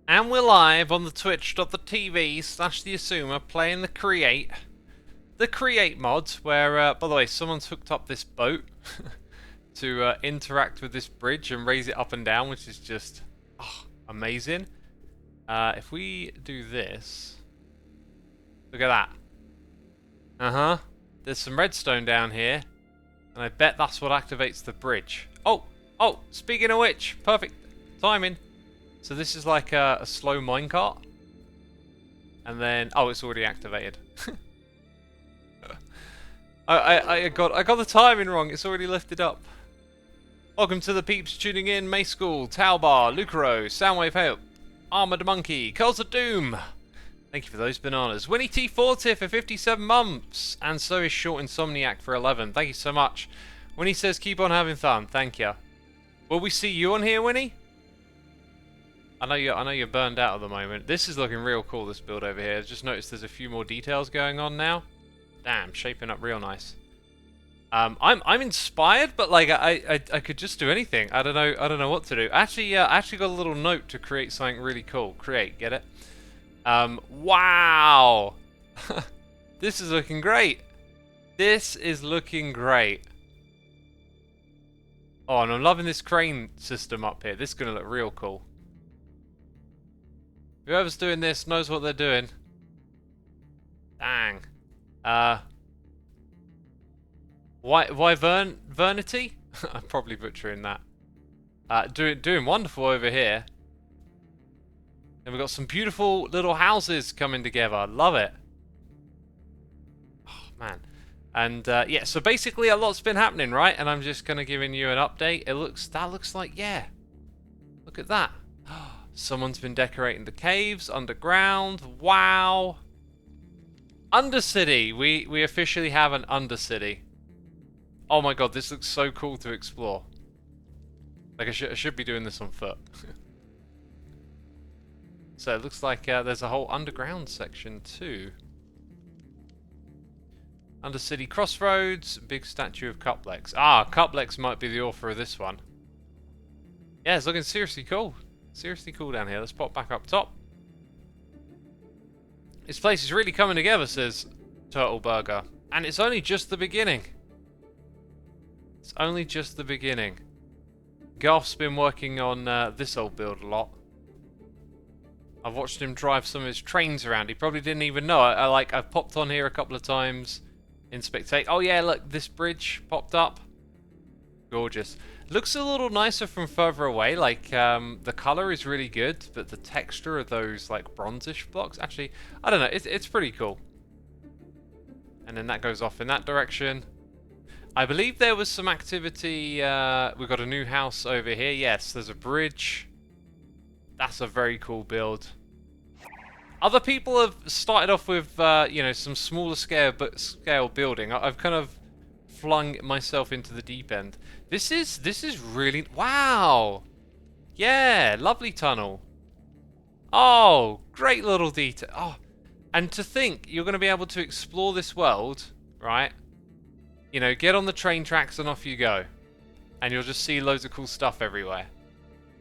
And we're live on the twitch.tv/the Xisuma playing the Create mod, where, by the way, someone's hooked up this boat to interact with this bridge and raise it up and down, which is just amazing. If we do this, look at that. There's some redstone down here, and I bet that's what activates the bridge. Oh, speaking of which, perfect timing. So this is like a slow minecart, and then it's already activated. I got the timing wrong. It's already lifted up. Welcome to the peeps tuning in. May School, Talbar, Lucaro, Soundwave Help, Armored Monkey, Curls of Doom. Thank you for those bananas. Winnie T40 for 57 months, and so is Short Insomniac for 11. Thank you so much. Winnie says keep on having fun. Thank you. Will we see you on here, Winnie? I know you're burned out at the moment. This is looking real cool, this build over here. I just noticed there's a few more details going on now. Damn, shaping up real nice. I'm inspired, but like I could just do anything. I don't know what to do. Actually, I actually got a little note to create something really cool. Create, get it? Wow. This is looking great. This is looking great. Oh, and I'm loving this crane system up here. This is gonna look real cool. Whoever's doing this knows what they're doing. Dang. Vernity? I'm probably butchering that. Doing wonderful over here. And we've got some beautiful little houses coming together. Love it. Oh, man. And, yeah, so basically a lot's been happening, right? And I'm just kind of giving you an update. That looks like, yeah. Look at that. Someone's been decorating the caves underground. Wow. Undercity. We officially have an Undercity. Oh my god, this looks so cool to explore. Like I should be doing this on foot. So it looks like there's a whole underground section too. Undercity Crossroads, big statue of Cuplex. Cuplex might be the author of this one. Yeah, it's looking seriously cool. Seriously cool down here. Let's pop back up top. This place is really coming together, says Turtle Burger. And it's only just the beginning. It's only just the beginning. Garth's been working on this old build a lot. I've watched him drive some of his trains around. He probably didn't even know. I've popped on here a couple of times in spectate. Oh yeah, look, this bridge popped up. Gorgeous. Looks a little nicer from further away. Like the color is really good, but the texture of those like bronzish blocks, actually, I don't know. It's pretty cool. And then that goes off in that direction. I believe there was some activity. We've got a new house over here. Yes, there's a bridge. That's a very cool build. Other people have started off with you know, some smaller scale building. I've kind of flung myself into the deep end. This is really wow. Yeah, lovely tunnel. Oh, great little detail. Oh, and to think you're going to be able to explore this world, right? You know, get on the train tracks and off you go, and you'll just see loads of cool stuff everywhere.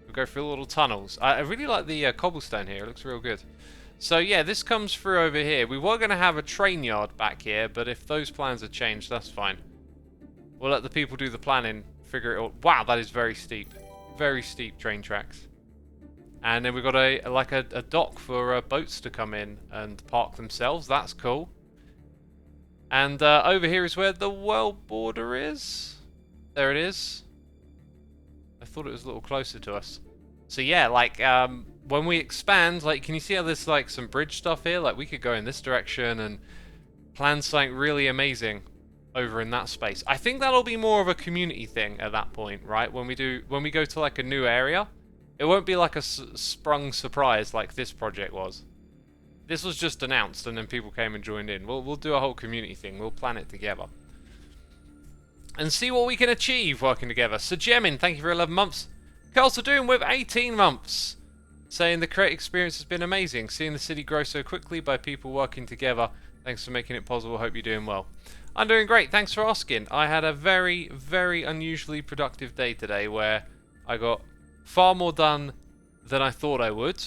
We'll go through little tunnels. I really like the cobblestone here. It looks real good. So yeah, this comes through over here. We were going to have a train yard back here, but if those plans have changed, that's fine. We'll let the people do the planning, figure it all. Wow, that is very steep. Very steep train tracks. And then we've got a dock for boats to come in and park themselves. That's cool. And over here is where the world border is. There it is. I thought it was a little closer to us. So yeah, like when we expand, like, can you see how there's like some bridge stuff here? Like we could go in this direction and plan something really amazing over in that space. I think that'll be more of a community thing at that point, right? When we go to like a new area, it won't be like a sprung surprise like this project was. This was just announced and then people came and joined in. We'll do a whole community thing. We'll plan it together and see what we can achieve working together. So Jemin, thank you for 11 months. Curls of Doom with 18 months. Saying the create experience has been amazing. Seeing the city grow so quickly by people working together. Thanks for making it possible. Hope you're doing well. I'm doing great. Thanks for asking. I had a very, very unusually productive day today where I got far more done than I thought I would.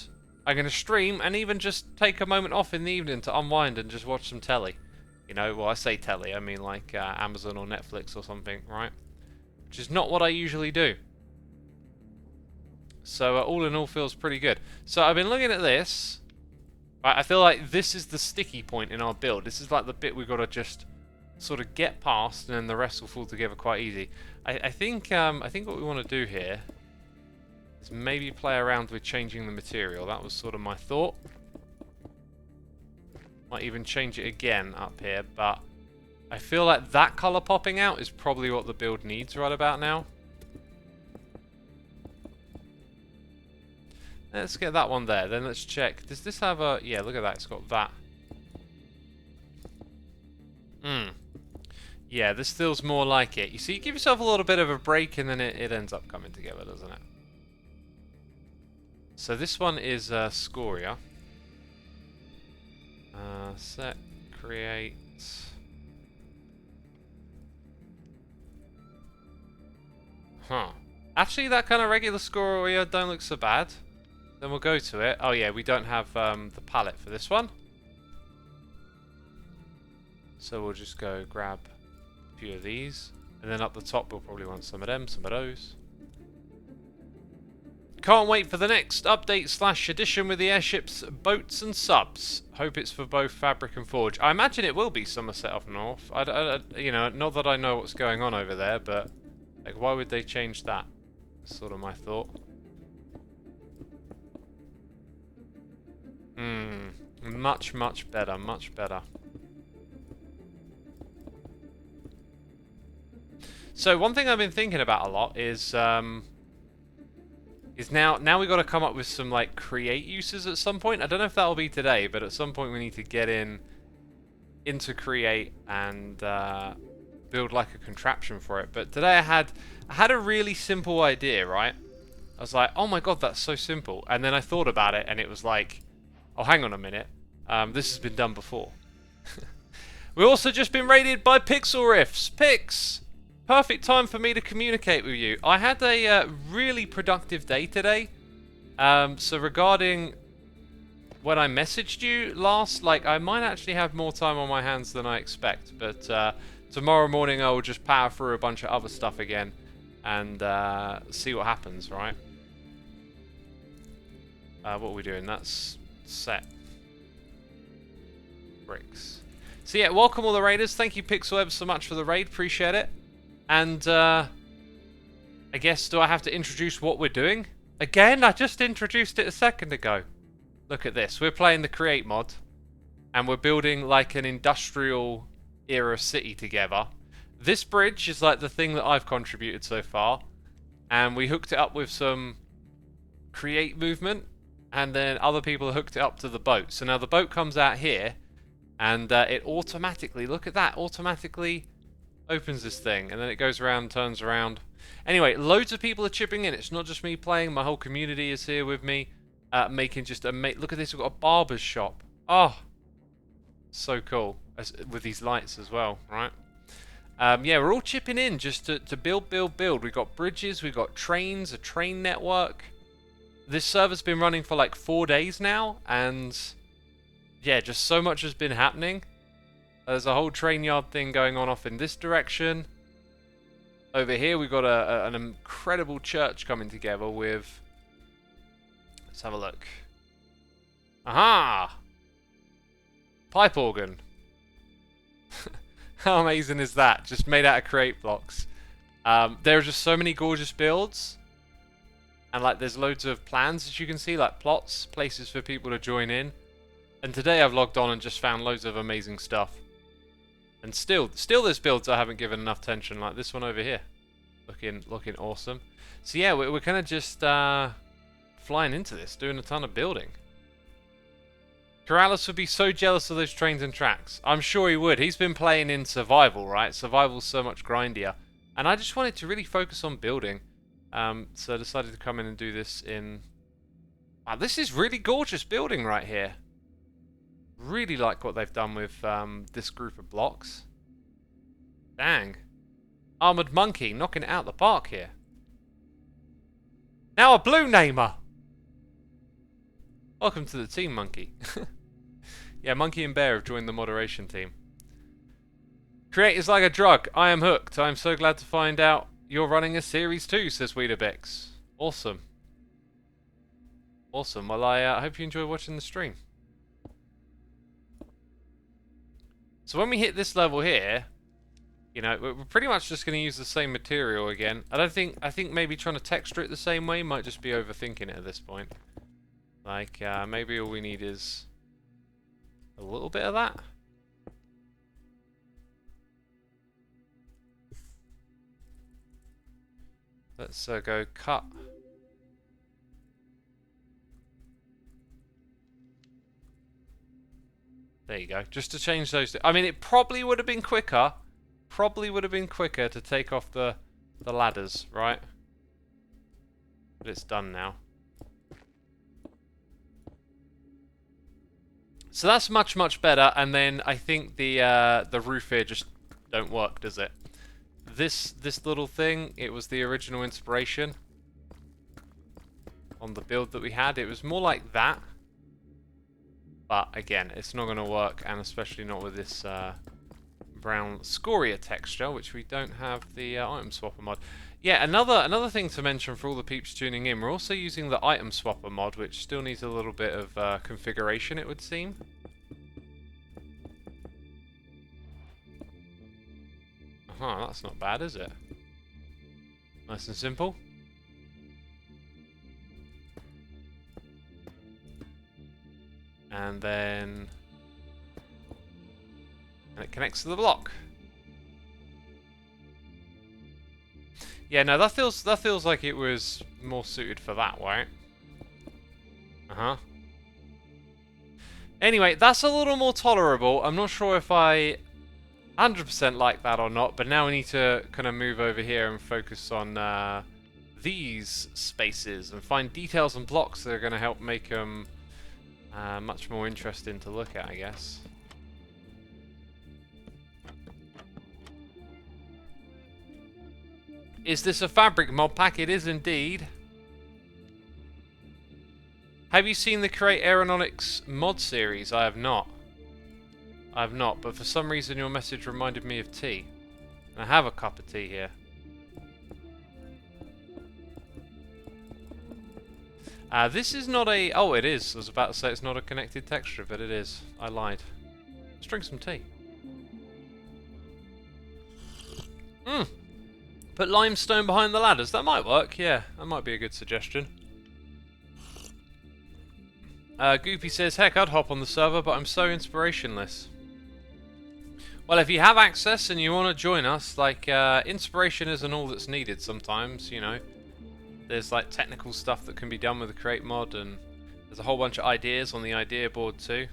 I'm going to stream and even just take a moment off in the evening to unwind and just watch some telly. You know, well, I say telly, I mean like Amazon or Netflix or something, right? Which is not what I usually do. So all in all, feels pretty good. So I've been looking at this. I feel like this is the sticky point in our build. This is like the bit we've got to just sort of get past, and then the rest will fall together quite easy. I think what we want to do here is maybe play around with changing the material. That was sort of my thought. Might even change it again up here, but I feel like that color popping out is probably what the build needs right about now. Let's get that one there. Then let's check. Does this have a... Yeah, look at that. It's got that. Yeah, this feels more like it. You see, you give yourself a little bit of a break and then it ends up coming together, doesn't it? So this one is Scoria. Set, create... Huh. Actually, that kind of regular Scoria don't look so bad. Then we'll go to it. Oh yeah, we don't have the palette for this one. So we'll just go grab a few of these. And then up the top we'll probably want some of them, some of those. Can't wait for the next update / addition with the airships, boats and subs. Hope it's for both Fabric and Forge. I imagine it will be Somerset up north. You know, not that I know what's going on over there, but like, why would they change that? That's sort of my thought. Much, much better, much better. So one thing I've been thinking about a lot is now we've got to come up with some like create uses at some point. I don't know if that'll be today, but at some point we need to get into create and build like a contraption for it. But today I had a really simple idea, right? I was like, oh my god, that's so simple. And then I thought about it and it was like, oh, hang on a minute. This has been done before. We've also just been raided by Pixel Riffs. Pix! Perfect time for me to communicate with you. I had a really productive day today. So regarding when I messaged you last, like, I might actually have more time on my hands than I expect. But tomorrow morning I will just power through a bunch of other stuff again and see what happens, right? What are we doing? That's set. Bricks. So yeah, welcome all the raiders. Thank you Pixelweb so much for the raid. Appreciate it. And I guess, do I have to introduce what we're doing? Again, I just introduced it a second ago. Look at this. We're playing the create mod. And we're building like an industrial era city together. This bridge is like the thing that I've contributed so far. And we hooked it up with some create movement. And then other people hooked it up to the boat. So now the boat comes out here. And it automatically, look at that, automatically opens this thing. And then it goes around, turns around. Anyway, loads of people are chipping in. It's not just me playing. My whole community is here with me. Making just a... Look at this, we've got a barber's shop. Oh, so cool. With these lights as well, right? Yeah, we're all chipping in just to build. We've got bridges, we've got trains, a train network. This server's been running for like 4 days now, and yeah, just so much has been happening. There's a whole train yard thing going on off in this direction. Over here we've got an incredible church coming together with... Let's have a look. Aha! Pipe organ. How amazing is that? Just made out of create blocks. There are just so many gorgeous builds. And like there's loads of plans, as you can see, like plots, places for people to join in. And today I've logged on and just found loads of amazing stuff. And still there's builds I haven't given enough attention, like this one over here. Looking awesome. So yeah, we're kind of just flying into this, doing a ton of building. Corrales would be so jealous of those trains and tracks. I'm sure he would. He's been playing in survival, right? Survival's so much grindier. And I just wanted to really focus on building. So I decided to come in and do this in... Wow, this is really gorgeous building right here. Really like what they've done with this group of blocks. Dang. Armored Monkey knocking it out the park here. Now a blue namer. Welcome to the team, Monkey. Yeah, Monkey and Bear have joined the moderation team. Create is like a drug. I am hooked. I'm so glad to find out you're running a series too, says Weederbex. Awesome. Awesome. Well, I hope you enjoy watching the stream. So when we hit this level here, you know, we're pretty much just going to use the same material again. I think maybe trying to texture it the same way might just be overthinking it at this point. Like, maybe all we need is a little bit of that. Let's go cut. There you go. Just to change those. I mean, it probably would have been quicker. Probably would have been quicker to take off the ladders, right? But it's done now. So that's much, much better. And then I think the roof here just don't work, does it? This little thing, it was the original inspiration on the build that we had. It was more like that. But again, it's not going to work, and especially not with this brown scoria texture, which we don't have the item swapper mod. Yeah, another thing to mention for all the peeps tuning in, we're also using the item swapper mod, which still needs a little bit of configuration, it would seem. That's not bad, is it? Nice and simple. And then it connects to the block. Yeah, no, that feels like it was more suited for that, right? Anyway, that's a little more tolerable. I'm not sure if I 100% like that or not, but now we need to kind of move over here and focus on these spaces and find details and blocks that are going to help make them much more interesting to look at, I guess. Is this a fabric mod pack? It is indeed. Have you seen the Create Aeronautics mod series? I have not. I have not, but for some reason your message reminded me of tea. And I have a cup of tea here. This is not a... Oh, it is. I was about to say it's not a connected texture, but it is. I lied. Let's drink some tea. Put limestone behind the ladders. That might work, yeah. That might be a good suggestion. Goopy says, heck, I'd hop on the server, but I'm so inspirationless. Well, if you have access and you want to join us, like, inspiration isn't all that's needed sometimes, you know. There's, like, technical stuff that can be done with the Create mod, and there's a whole bunch of ideas on the idea board, too.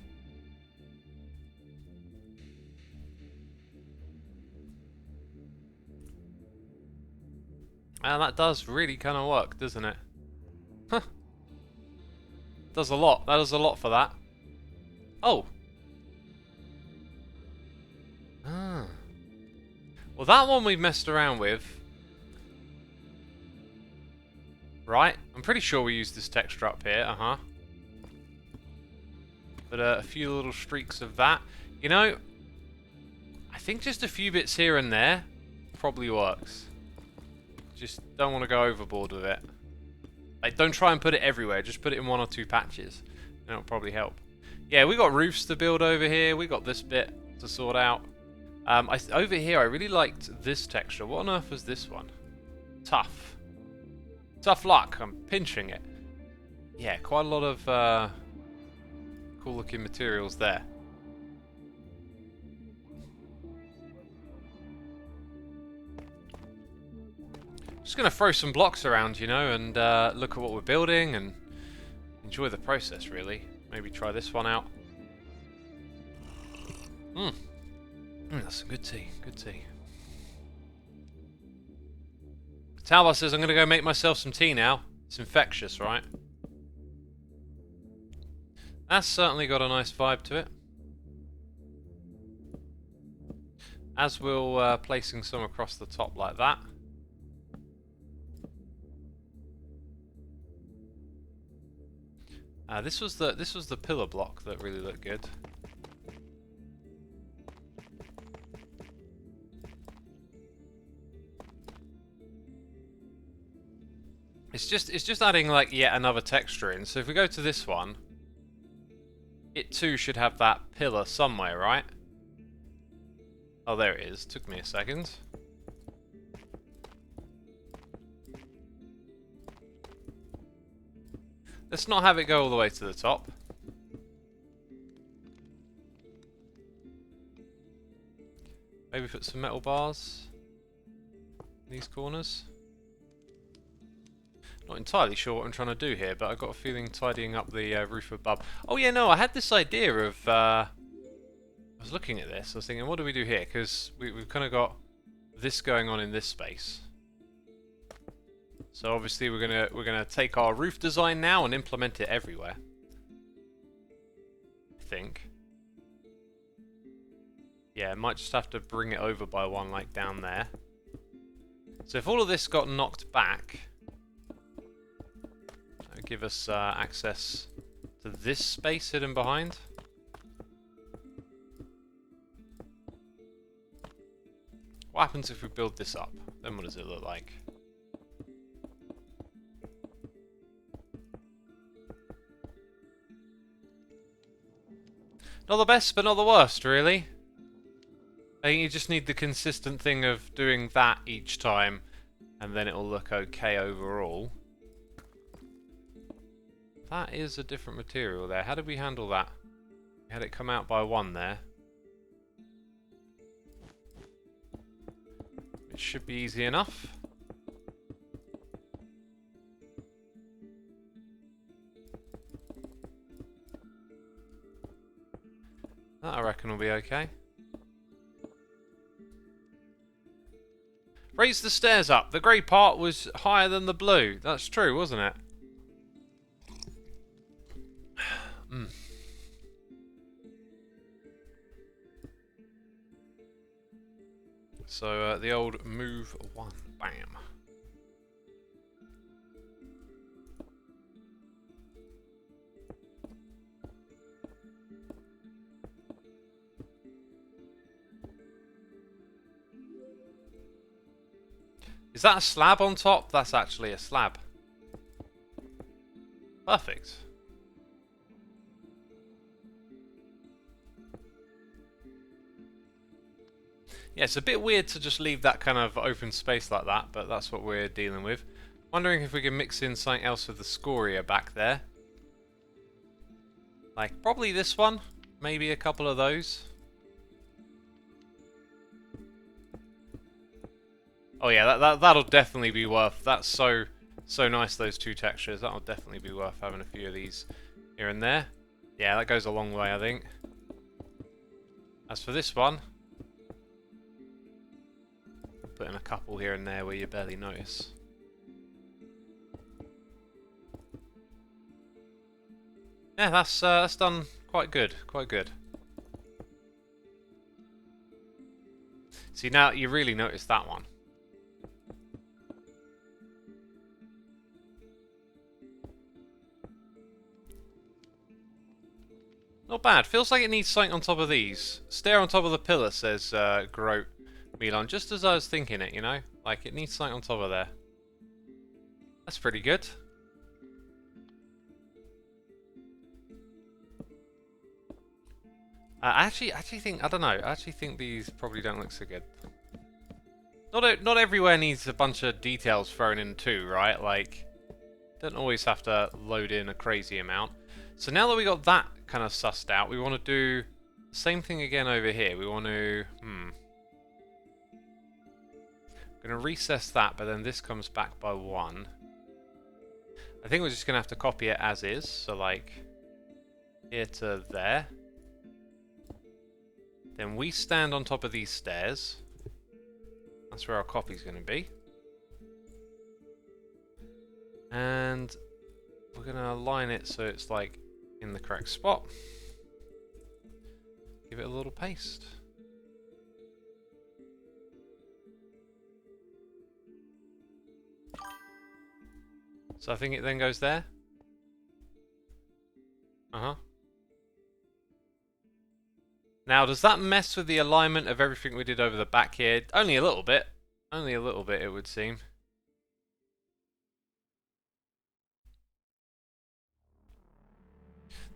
And that does really kind of work, doesn't it? Huh. Does a lot. That does a lot for that. Oh. Well, that one we've messed around with. Right. I'm pretty sure we used this texture up here. But a few little streaks of that. You know, I think just a few bits here and there probably works. Just don't want to go overboard with it. Like, don't try and put it everywhere. Just put it in one or two patches. And it'll probably help. Yeah, we got roofs to build over here. We got this bit to sort out. Over here, I really liked this texture. What on earth was this one? Tough. Tough luck. I'm pinching it. Yeah, quite a lot of cool looking materials there. Just going to throw some blocks around, you know, and look at what we're building and enjoy the process, really. Maybe try this one out. That's some good tea, good tea. Talbot says, I'm going to go make myself some tea now. It's infectious, right? That's certainly got a nice vibe to it. As we'll placing some across the top like that. This was the pillar block that really looked good. It's just adding like yet another texture in. So if we go to this one, it too should have that pillar somewhere, right? Oh, there it is. Took me a second. Let's not have it go all the way to the top. Maybe put some metal bars in these corners. Not entirely sure what I'm trying to do here, but I've got a feeling tidying up the roof above. Oh yeah, no, I had this idea of... I was looking at this, I was thinking, what do we do here? Because we've kind of got this going on in this space. So obviously we're gonna take our roof design now and implement it everywhere. I think. Yeah, I might just have to bring it over by one, like down there. So if all of this got knocked back, that would give us access to this space hidden behind. What happens if we build this up? Then what does it look like? Not the best, but not the worst, really. I think you just need the consistent thing of doing that each time, and then it'll look okay overall. That is a different material there. How did we handle that? We had it come out by one there. It should be easy enough. That I reckon will be okay. Raise the stairs up. The grey part was higher than the blue. That's true, wasn't it? So the old move one. Bam. Is that a slab on top? That's actually a slab. Perfect. Yeah, it's a bit weird to just leave that kind of open space like that, but that's what we're dealing with. Wondering if we can mix in something else with the scoria back there. Like, probably this one. Maybe a couple of those. Oh yeah, that'll definitely be worth... That's so nice, those two textures. That'll definitely be worth having a few of these here and there. Yeah, that goes a long way, I think. As for this one, put in a couple here and there where you barely notice. Yeah, that's done quite good, quite good. See, now you really notice that one. Not bad. Feels like it needs something on top of these. Stair on top of the pillar, says Grote Milan. Just as I was thinking it, you know? Like, it needs something on top of there. That's pretty good. I actually think, I don't know, I actually think these probably don't look so good. Not everywhere needs a bunch of details thrown in too, right? Like, don't always have to load in a crazy amount. So now that we got that kind of sussed out, we want to do the same thing again over here. We want to, I'm going to recess that, but then this comes back by one. I think we're just going to have to copy it as is. So like, here to there. Then we stand on top of these stairs. That's where our copy's going to be. And we're going to align it so it's like in the correct spot. Give it a little paste. So I think it then goes there. Now, does that mess with the alignment of everything we did over the back here? Only a little bit. Only a little bit, it would seem.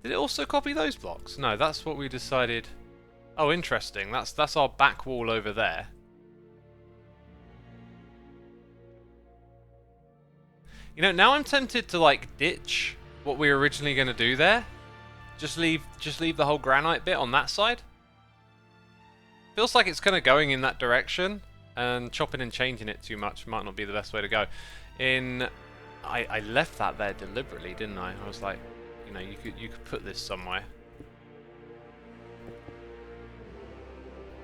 Did it also copy those blocks? No, that's what we decided. Oh, interesting. That's our back wall over there. You know, now I'm tempted to like ditch what we were originally going to do there. Just leave the whole granite bit on that side. Feels like it's kind of going in that direction, and chopping and changing it too much might not be the best way to go. I left that there deliberately, didn't I? I was like, you know, you could put this somewhere.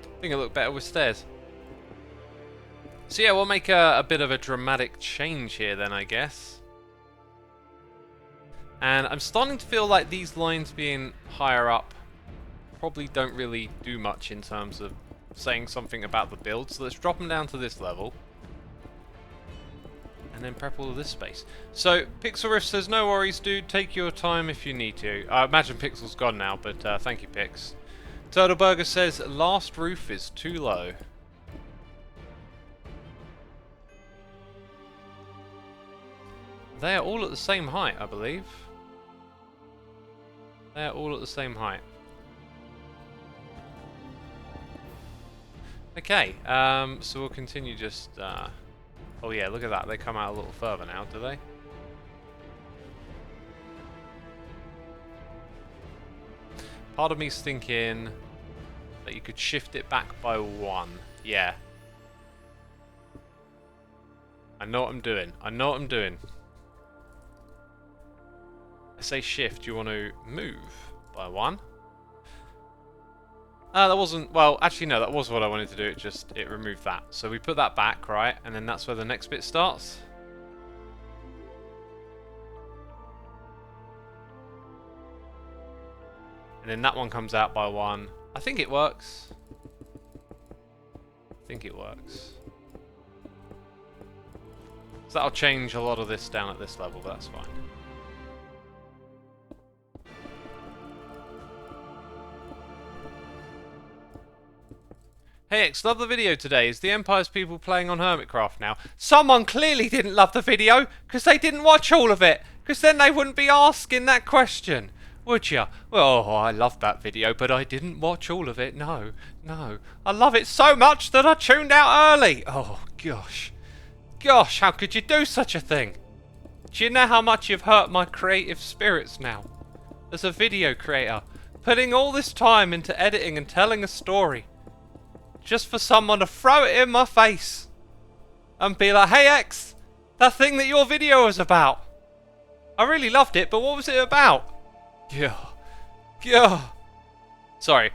I think it looked better with stairs. So yeah, we'll make a bit of a dramatic change here then, I guess. And I'm starting to feel like these lines being higher up probably don't really do much in terms of saying something about the build. So let's drop them down to this level. And then prep all of this space. So Pixel Riff says, no worries dude, take your time if you need to. I imagine Pixel's gone now, but thank you Pix. Turtle Burger says, last roof is too low. They are all at the same height, I believe. They are all at the same height. Okay, so we'll continue just... oh yeah, look at that. They come out a little further now, do they? Part of me's thinking that you could shift it back by 1. Yeah. I know what I'm doing. I know what I'm doing. I say shift, you want to move by 1. That wasn't, well, actually no, that was what I wanted to do, it removed that. So we put that back, right, and then that's where the next bit starts. And then that one comes out by 1. I think it works. I think it works. So that'll change a lot of this down at this level, but that's fine. Hey X, love the video today. Is the Empire's people playing on Hermitcraft now? Someone clearly didn't love the video, because they didn't watch all of it. Because then they wouldn't be asking that question. Would ya? Well, I loved that video, but I didn't watch all of it. No, no. I love it so much that I tuned out early. Oh, gosh. Gosh, how could you do such a thing? Do you know how much you've hurt my creative spirits now? As a video creator, putting all this time into editing and telling a story, just for someone to throw it in my face and be like, hey X, that thing that your video was about, I really loved it, but what was it about? Yeah, yeah. Sorry.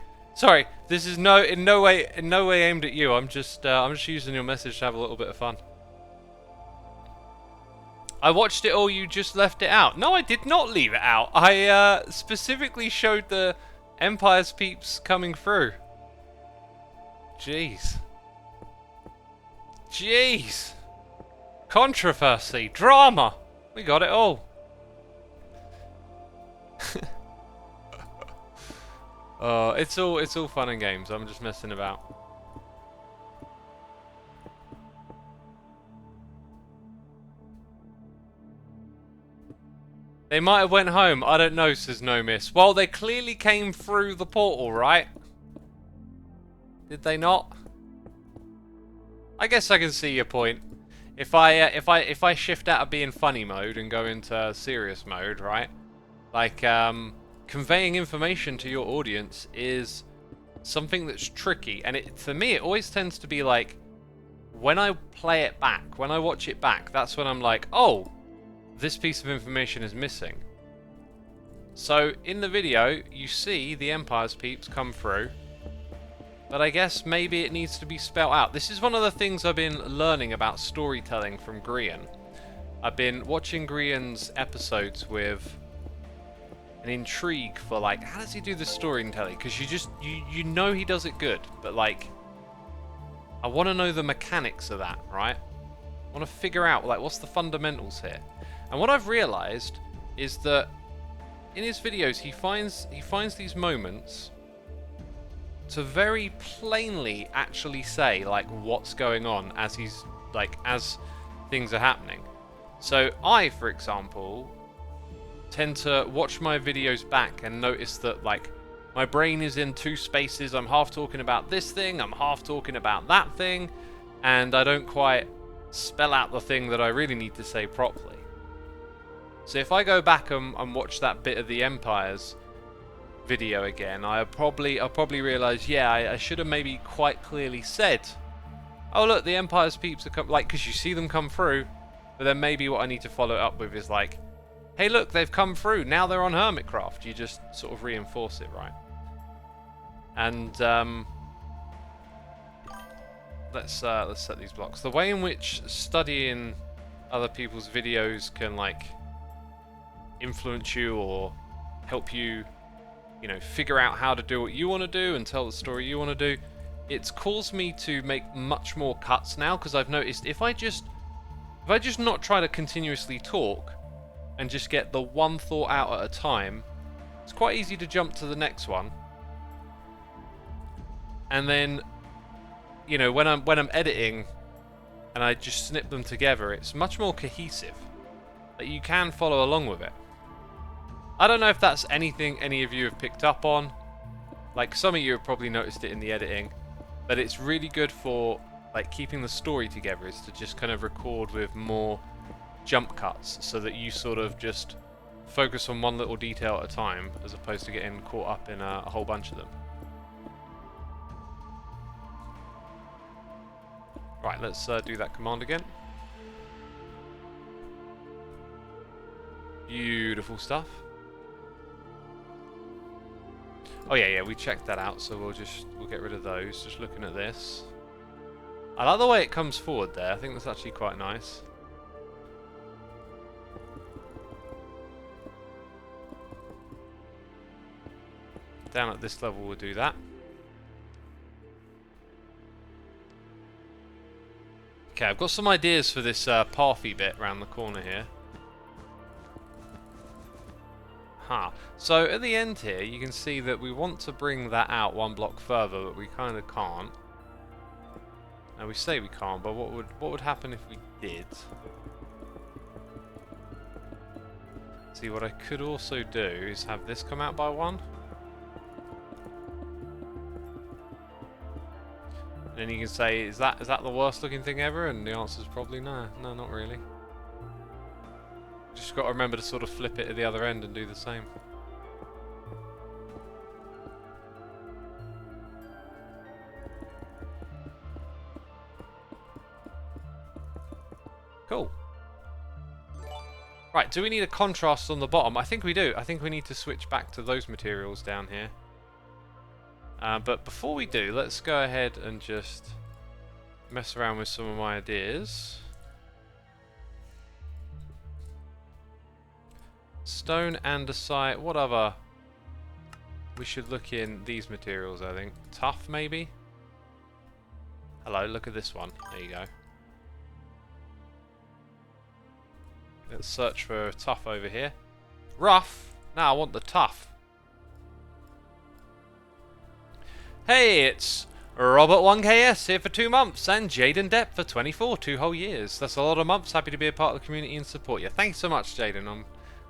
This is in no way aimed at you. I'm just using your message to have a little bit of fun. I watched it all. You just left it out. No, I did not leave it out. I specifically showed the Empire's peeps coming through. Jeez. Jeez. Controversy, drama. We got it all. It's all fun and games. I'm just messing about. They might have went home. I don't know, says No Miss. Well, they clearly came through the portal, right? Did they not? I guess I can see your point. If I shift out of being funny mode and go into serious mode, right? Like conveying information to your audience is something that's tricky, and for me it always tends to be like when I play it back, when I watch it back, that's when I'm like, oh, this piece of information is missing. So in the video you see the Empire's peeps come through, but I guess maybe it needs to be spelt out. This is one of the things I've been learning about storytelling from Grian. I've been watching Grian's episodes with an intrigue for like, how does he do the storytelling? Because you know he does it good, but like, I want to know the mechanics of that, right? I want to figure out like what's the fundamentals here. And what I've realized is that in his videos he finds these moments to very plainly actually say like what's going on as he's as things are happening. So I, for example, tend to watch my videos back and notice that like my brain is in two spaces. I'm half talking about this thing, I'm half talking about that thing, and I don't quite spell out the thing that I really need to say properly. So if I go back and watch that bit of the Empires video again, I'll probably realise, yeah, I should have maybe quite clearly said, oh look, the Empire's peeps are come, like, because you see them come through, but then maybe what I need to follow up with is like, hey look, they've come through, now they're on Hermitcraft. You just sort of reinforce it, right? And let's set these blocks. The way in which studying other people's videos can like influence you or help you, you know, figure out how to do what you want to do and tell the story you want to do, it's caused me to make much more cuts now, because I've noticed if I just not try to continuously talk and just get the one thought out at a time, it's quite easy to jump to the next one. And then, you know, when I'm editing and I just snip them together, it's much more cohesive. That you can follow along with it. I don't know if that's anything any of you have picked up on. Like, some of you have probably noticed it in the editing, but it's really good for like keeping the story together, is to just kind of record with more jump cuts, so that you sort of just focus on one little detail at a time, as opposed to getting caught up in a whole bunch of them. Right, let's do that command again. Beautiful stuff. Oh yeah, we checked that out, so we'll get rid of those. Just looking at this, I like the way it comes forward there. I think that's actually quite nice. Down at this level, we'll do that. Okay, I've got some ideas for this pathy bit around the corner here. So at the end here, you can see that we want to bring that out one block further, but we kind of can't. Now we say we can't, but what would happen if we did? See, what I could also do is have this come out by one. And then you can say, is that the worst looking thing ever? And the answer is probably no. No, not really. Just got to remember to sort of flip it at the other end and do the same. Cool. Right, do we need a contrast on the bottom? I think we do. I think we need to switch back to those materials down here. But before we do, let's go ahead and just mess around with some of my ideas. Stone, andesite, what other? We should look in these materials, I think. Tough, maybe? Hello, look at this one. There you go. Let's search for tough over here. Rough? No, I want the tough. Hey, it's Robert1KS here for 2 months, and Jaden Depp for 24, 2 whole years. That's a lot of months. Happy to be a part of the community and support you. Thanks so much, Jaden. I'm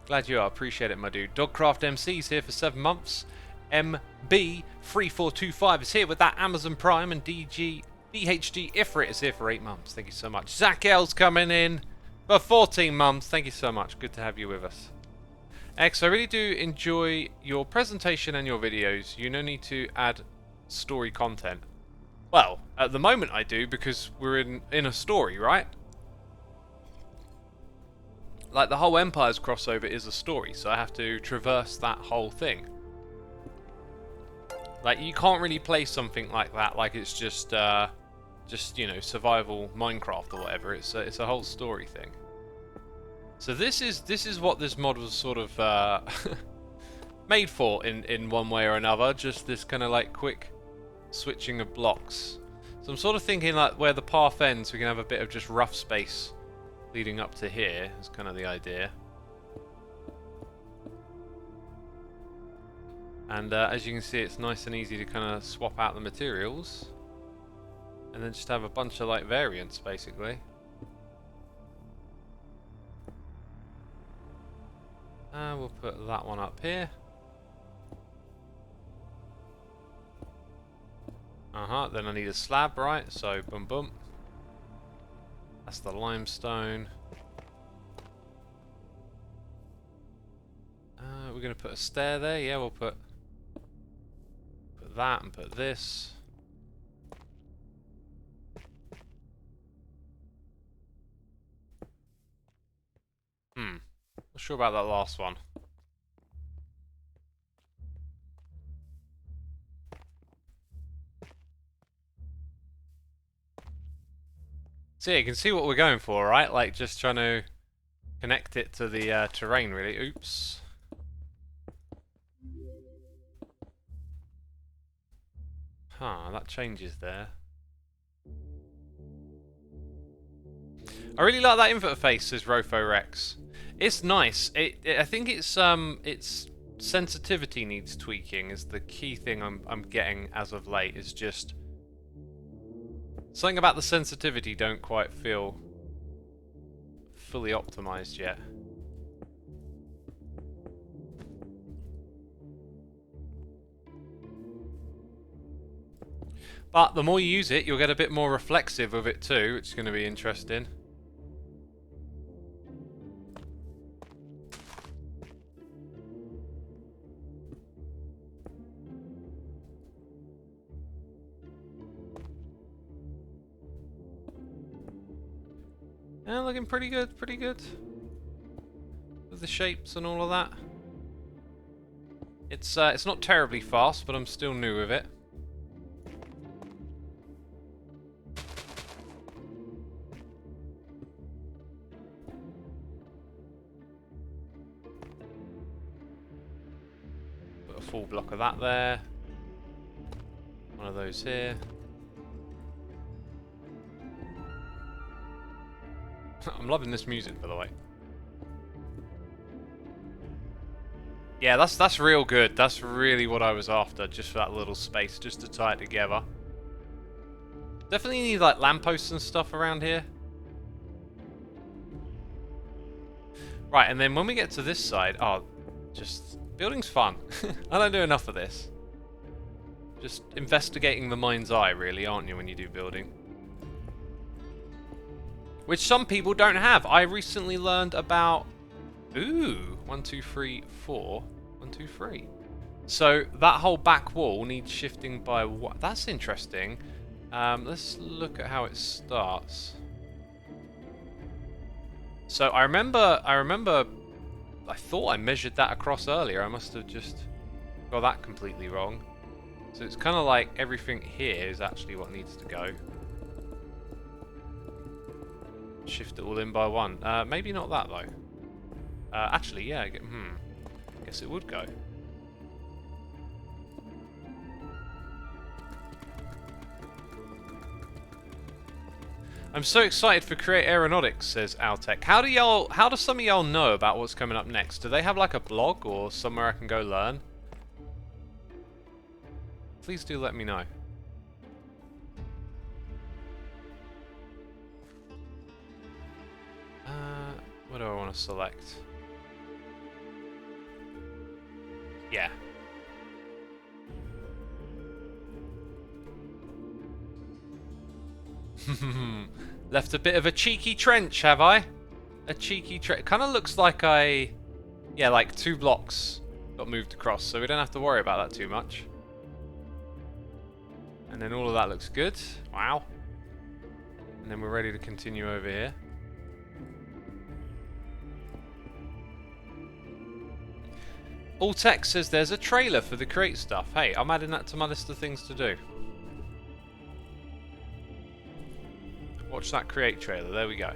glad you are. Appreciate it, my dude. Dogcraft MC's here for 7 months. MB3425 is here with that Amazon Prime, and DHG Ifrit is here for 8 months. Thank you so much. Zach L's coming in for 14 months. Thank you so much. Good to have you with us. X, I really do enjoy your presentation and your videos. You no need to add story content. Well, at the moment I do, because we're in a story, right? Like, the whole Empire's crossover is a story, so I have to traverse that whole thing. Like, you can't really play something like that like it's just you know, survival Minecraft or whatever. It's a whole story thing. So this is what this mod was sort of made for in one way or another. Just this kind of like quick switching of blocks. So I'm sort of thinking like where the path ends, we can have a bit of just rough space leading up to here. Is kind of the idea. And as you can see, it's nice and easy to kind of swap out the materials. And then just have a bunch of like variants, basically. We'll put that one up here. Then I need a slab, right? So, boom boom. That's the limestone. We're going to put a stair there. Yeah, we'll put that and put this. Not sure about that last one. So yeah, you can see what we're going for, right? Like just trying to connect it to the terrain, really. Oops. That changes there. I really like that interface, says Rofo Rex. It's nice. I think its sensitivity needs tweaking. Is the key thing I'm getting as of late. Is just something about the sensitivity don't quite feel fully optimized yet. But the more you use it, you'll get a bit more reflexive of it too, which is going to be interesting. Yeah, looking pretty good, pretty good. With the shapes and all of that. It's not terribly fast, but I'm still new with it. Put a full block of that there. One of those here. I'm loving this music, by the way. Yeah, that's real good. That's really what I was after, just for that little space, just to tie it together. Definitely need like lampposts and stuff around here. Right, and then when we get to this side, just building's fun. I don't do enough of this. Just investigating the mind's eye, really, aren't you, when you do building? Which some people don't have. I recently learned about... Ooh, 1, 2, 3, 4. 1, 2, 3. So that whole back wall needs shifting by what? That's interesting. Let's look at how it starts. So I thought I measured that across earlier. I must have just got that completely wrong. So it's kind of like everything here is actually what needs to go. Shift it all in by 1. Maybe not that though. Actually, yeah. Guess it would go. I'm so excited for Create Aeronautics, says Altec. How do some of y'all know about what's coming up next? Do they have like a blog or somewhere I can go learn? Please do let me know. What do I want to select? Yeah. Left a bit of a cheeky trench, have I? A cheeky trench. Kind of looks like yeah, like 2 blocks got moved across, so we don't have to worry about that too much. And then all of that looks good. Wow. And then we're ready to continue over here. Alltech says there's a trailer for the Create stuff. Hey, I'm adding that to my list of things to do. Watch that Create trailer. There we go.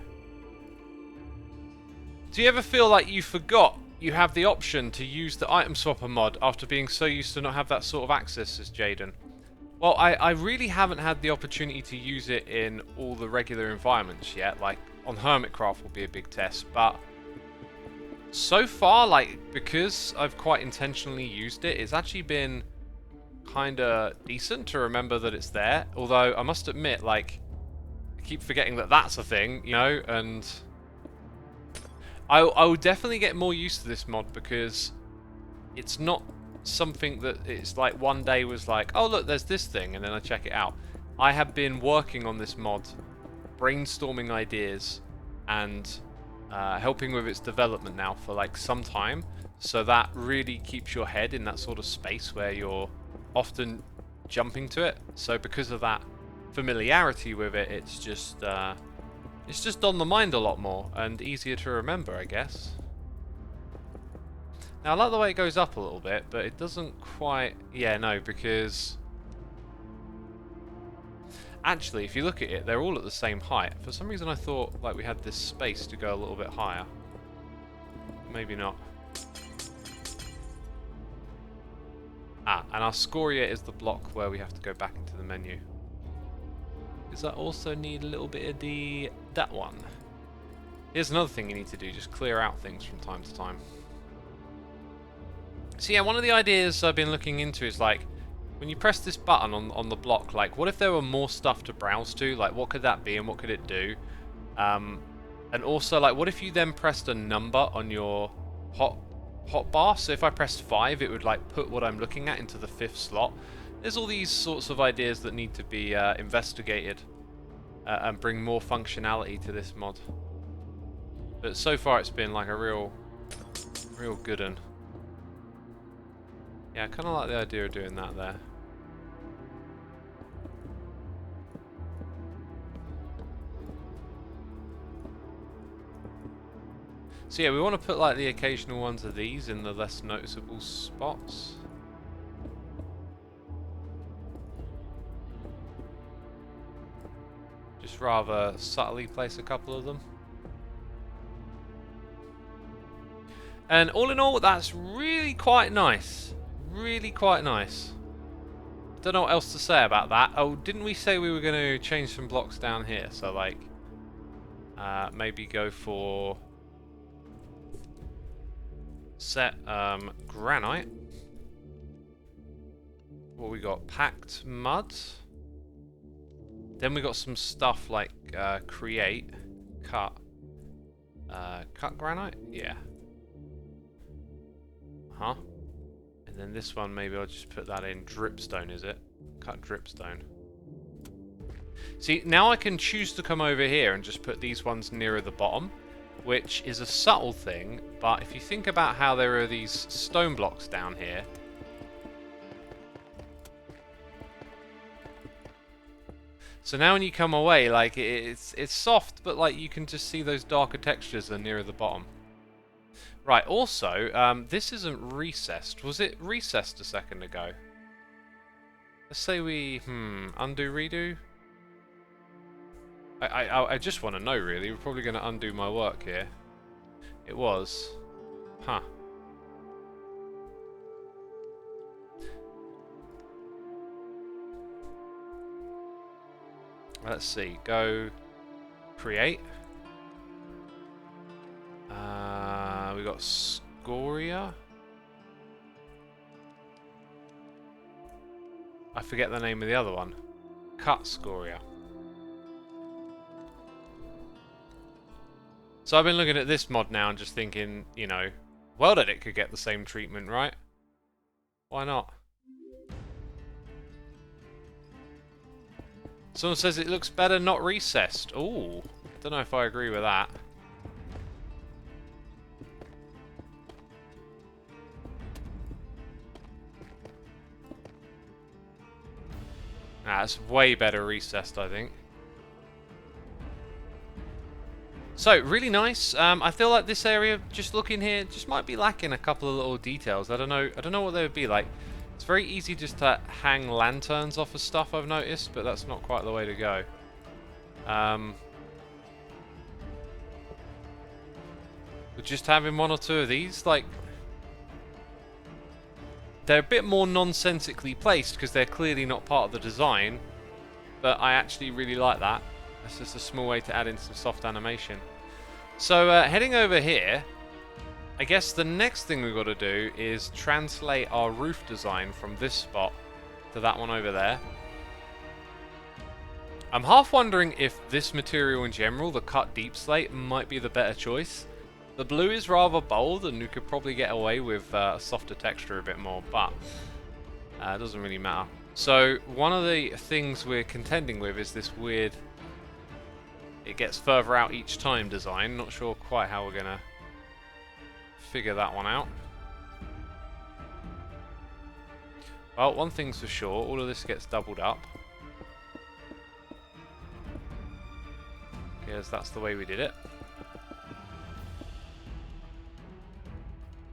Do you ever feel like you forgot you have the option to use the item swapper mod after being so used to not have that sort of access, says Jaden? Well, I really haven't had the opportunity to use it in all the regular environments yet. Like, on Hermitcraft will be a big test, but So far, like, because I've quite intentionally used it, it's actually been kinda decent to remember that it's there. Although, I must admit, like, I keep forgetting that that's a thing, you know, and I will definitely get more used to this mod because it's not something that it's like one day was like, oh look, there's this thing, and then I check it out. I have been working on this mod, brainstorming ideas, and helping with its development now for like some time, so that really keeps your head in that sort of space where you're often jumping to it. So because of that familiarity with it, it's just on the mind a lot more and easier to remember, I guess. Now I like the way it goes up a little bit, but it doesn't quite... Yeah, no, because... Actually, if you look at it, they're all at the same height. For some reason I thought like we had this space to go a little bit higher. Maybe not. Ah, and our scoria is the block where we have to go back into the menu. Does that also need a little bit of that one? Here's another thing you need to do, just clear out things from time to time. So yeah, one of the ideas I've been looking into is like, when you press this button on the block, like what if there were more stuff to browse to? Like what could that be and what could it do? And also like what if you then pressed a number on your hotbar? So if I pressed 5, it would like put what I'm looking at into the 5th slot. There's all these sorts of ideas that need to be investigated and bring more functionality to this mod. But so far it's been like a real good one. Yeah, I kind of like the idea of doing that there. So yeah, we want to put like the occasional ones of these in the less noticeable spots. Just rather subtly place a couple of them. And all in all, that's really quite nice. Really quite nice. Don't know what else to say about that. Oh, didn't we say we were going to change some blocks down here? So like, maybe go for set granite. What we got? Packed mud. Then we got some stuff like create, cut granite. Yeah. Huh? And then this one, maybe I'll just put that in dripstone. Is it? Cut dripstone. See, now I can choose to come over here and just put these ones nearer the bottom, which is a subtle thing, but if you think about how there are these stone blocks down here, so now when you come away, like it's soft, but like you can just see those darker textures are nearer the bottom. Right, also, this isn't recessed. Was it recessed a second ago? Let's say we, undo, redo? I just want to know, really. We're probably going to undo my work here. It was. Huh. Let's see. Go create. We got scoria. I forget the name of the other one. Cut scoria. So I've been looking at this mod now and just thinking, you know, WorldEdit could get the same treatment, right? Why not? Someone says it looks better not recessed. Ooh, don't know if I agree with that. Nah, it's way better recessed, I think. So, really nice. I feel like this area, just looking here, just might be lacking a couple of little details. I don't know what they would be like. It's very easy just to hang lanterns off of stuff, I've noticed, but that's not quite the way to go. But just having one or two of these, like, they're a bit more nonsensically placed because they're clearly not part of the design, but I actually really like that. That's just a small way to add in some soft animation. So heading over here, I guess the next thing we've got to do is translate our roof design from this spot to that one over there. I'm half wondering if this material in general, the cut deep slate, might be the better choice. The blue is rather bold and you could probably get away with a softer texture a bit more, but it doesn't really matter. So one of the things we're contending with is this weird, it gets further out each time design. Not sure quite how we're gonna figure that one out. Well, one thing's for sure, all of this gets doubled up. Because that's the way we did it.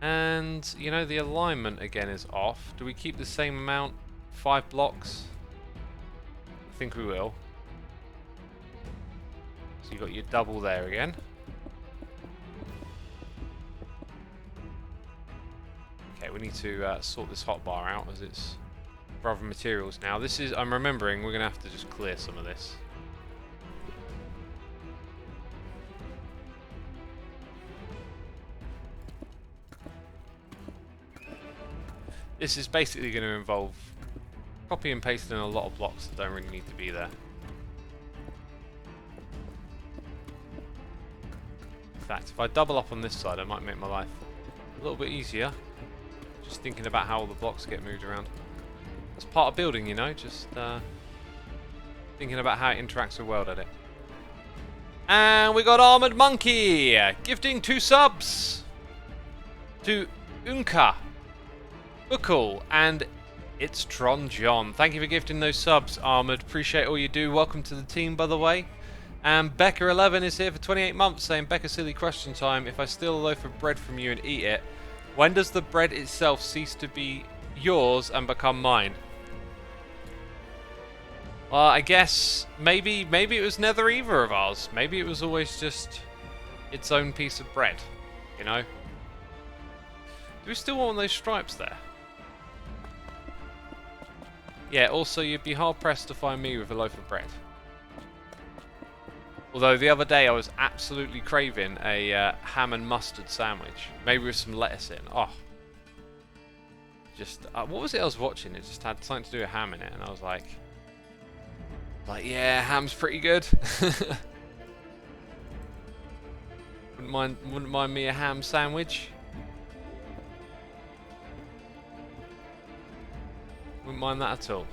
And, you know, the alignment again is off. Do we keep the same amount? 5 blocks? I think we will. So you got your double there again. Okay, we need to sort this hotbar out as it's for other materials now. This is, I'm remembering, we're going to have to just clear some of this. This is basically going to involve copy and pasting a lot of blocks that don't really need to be there. In fact, if I double up on this side, it might make my life a little bit easier. Just thinking about how all the blocks get moved around. It's part of building, you know, just thinking about how it interacts with WorldEdit. And we got Armored Monkey gifting 2 subs to Unka, Buckle, and it's Tron John. Thank you for gifting those subs, Armored. Appreciate all you do. Welcome to the team, by the way. And Becca11 is here for 28 months saying, Becca, silly question time. If I steal a loaf of bread from you and eat it, when does the bread itself cease to be yours and become mine? Well, I guess maybe it was never either of ours. Maybe it was always just its own piece of bread, you know? Do we still want those stripes there? Yeah, also you'd be hard pressed to find me with a loaf of bread. Although the other day I was absolutely craving a ham and mustard sandwich. Maybe with some lettuce in. Oh. Just, what was it I was watching? It just had something to do with ham in it. And I was like, yeah, ham's pretty good. Wouldn't mind me a ham sandwich. Wouldn't mind that at all.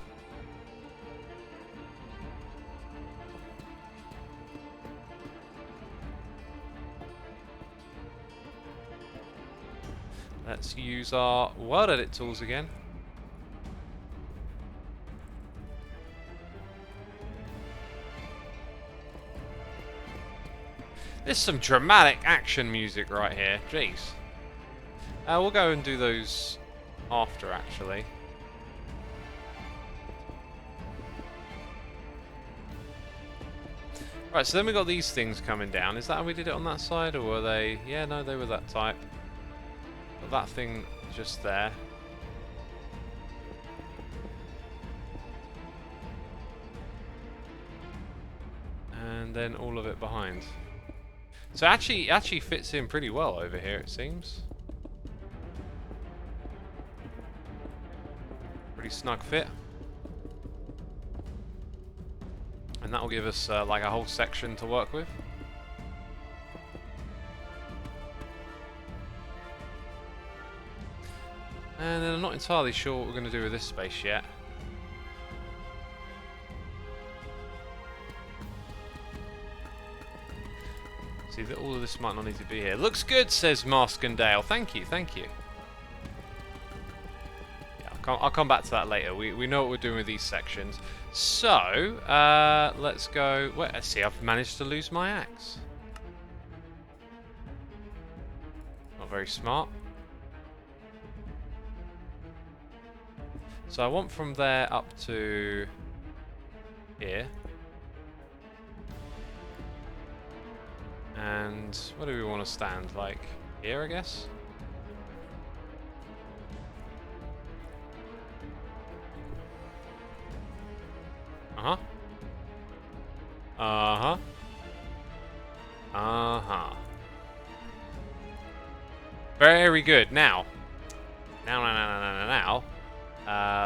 Let's use our WorldEdit tools again. There's some dramatic action music right here. Jeez. We'll go and do those after, actually. Right, so then we got these things coming down. Is that how we did it on that side, or were they? Yeah, no, they were that type. Got that thing just there. And then all of it behind. So actually fits in pretty well over here, it seems. Pretty snug fit. And that will give us like a whole section to work with. And then I'm not entirely sure what we're going to do with this space yet. See, that all of this might not need to be here. Looks good, says Maskendale. Thank you, thank you. Yeah, I'll come back to that later. We know what we're doing with these sections. So, let's go... Wait, let's see, I've managed to lose my axe. Not very smart. So I want from there up to here. And where do we want to stand? Like here, I guess? Uh-huh. Uh-huh. Uh-huh. Very good. Now,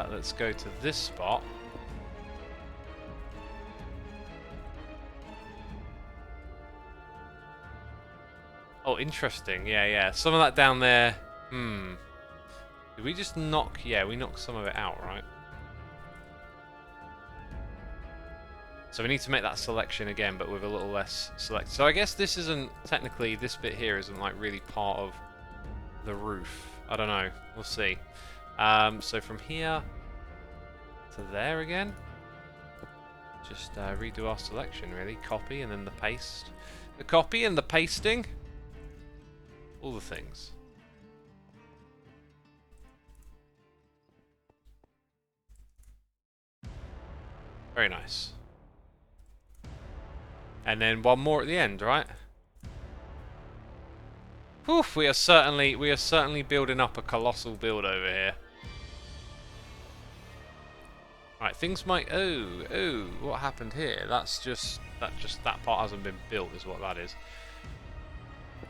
let's go to this spot. Oh, interesting. Yeah, yeah. Some of that down there. Did we just knock? Yeah, we knocked some of it out, right? So we need to make that selection again, but with a little less select. So I guess this isn't, technically, this bit here isn't like really part of the roof. I don't know. We'll see. So from here to there again, just redo our selection, really. Copy and then the paste. The copy and the pasting. All the things. Very nice. And then one more at the end, right? Oof, we are certainly building up a colossal build over here. Right, things might. Oh, what happened here? That part hasn't been built, is what that is.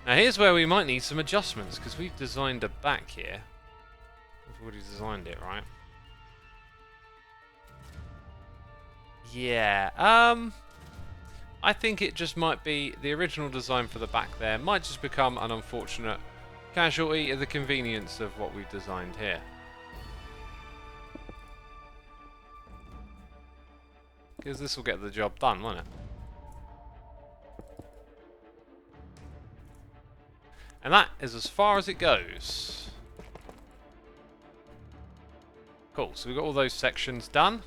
Now here's where we might need some adjustments, because we've designed a back here. We've already designed it, right? Yeah. I think it just might be the original design for the back there might just become an unfortunate casualty of the convenience of what we've designed here. Because this will get the job done, won't it? And that is as far as it goes. Cool, so we've got all those sections done.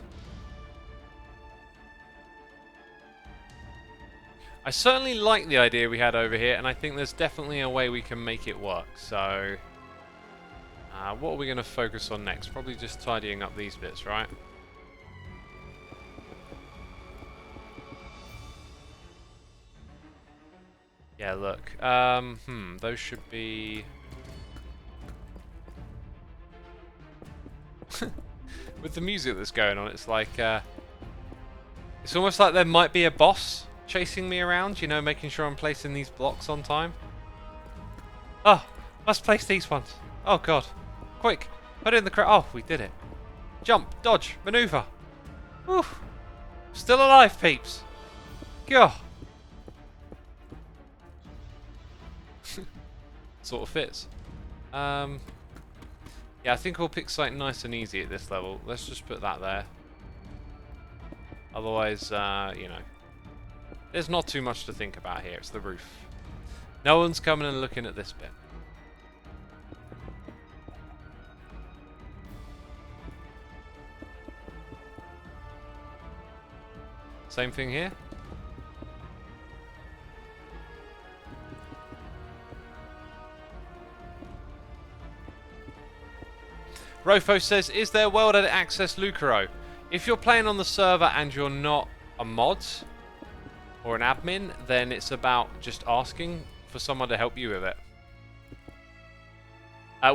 I certainly like the idea we had over here, and I think there's definitely a way we can make it work. So, what are we going to focus on next? Probably just tidying up these bits, right? Yeah, look. Those should be... With the music that's going on, it's like... it's almost like there might be a boss chasing me around, you know, making sure I'm placing these blocks on time. Oh, must place these ones. Oh god. Quick, put it in the crowd. Oh, we did it. Jump, dodge, maneuver. Whew. Still alive, peeps. Go. Sort of fits. Yeah, I think we'll pick something nice and easy at this level. Let's just put that there. Otherwise, you know, there's not too much to think about here. It's the roof. No one's coming and looking at this bit. Same thing here. Rofo says, is there WorldEdit access Lucaro? If you're playing on the server and you're not a mod or an admin, then it's about just asking for someone to help you with it.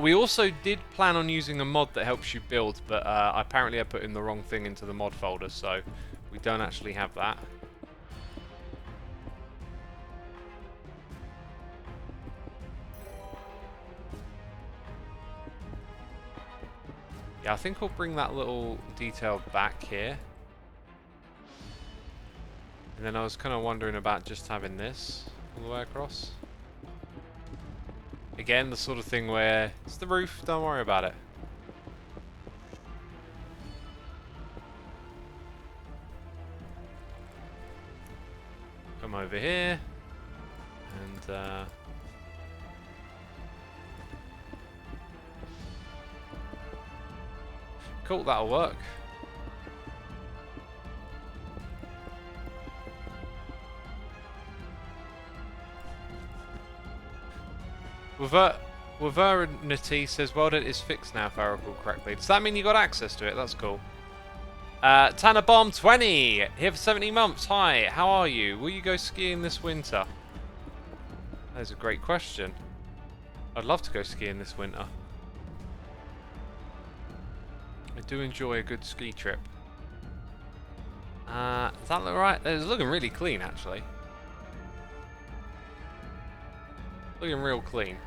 We also did plan on using a mod that helps you build, but apparently I put in the wrong thing into the mod folder, so we don't actually have that. Yeah, I think we'll bring that little detail back here. And then I was kind of wondering about just having this all the way across. Again, the sort of thing where it's the roof, don't worry about it. Come over here. And cool, that'll work. Wavernity says WorldEdit is fixed now, if I recall correctly. Does that mean you got access to it? That's cool. Tanner Bomb 20 here for 70 months. Hi, how are you? Will you go skiing this winter? That is a great question. I'd love to go skiing this winter. I do enjoy a good ski trip. Does that look right? It's looking really clean, actually. Looking real clean.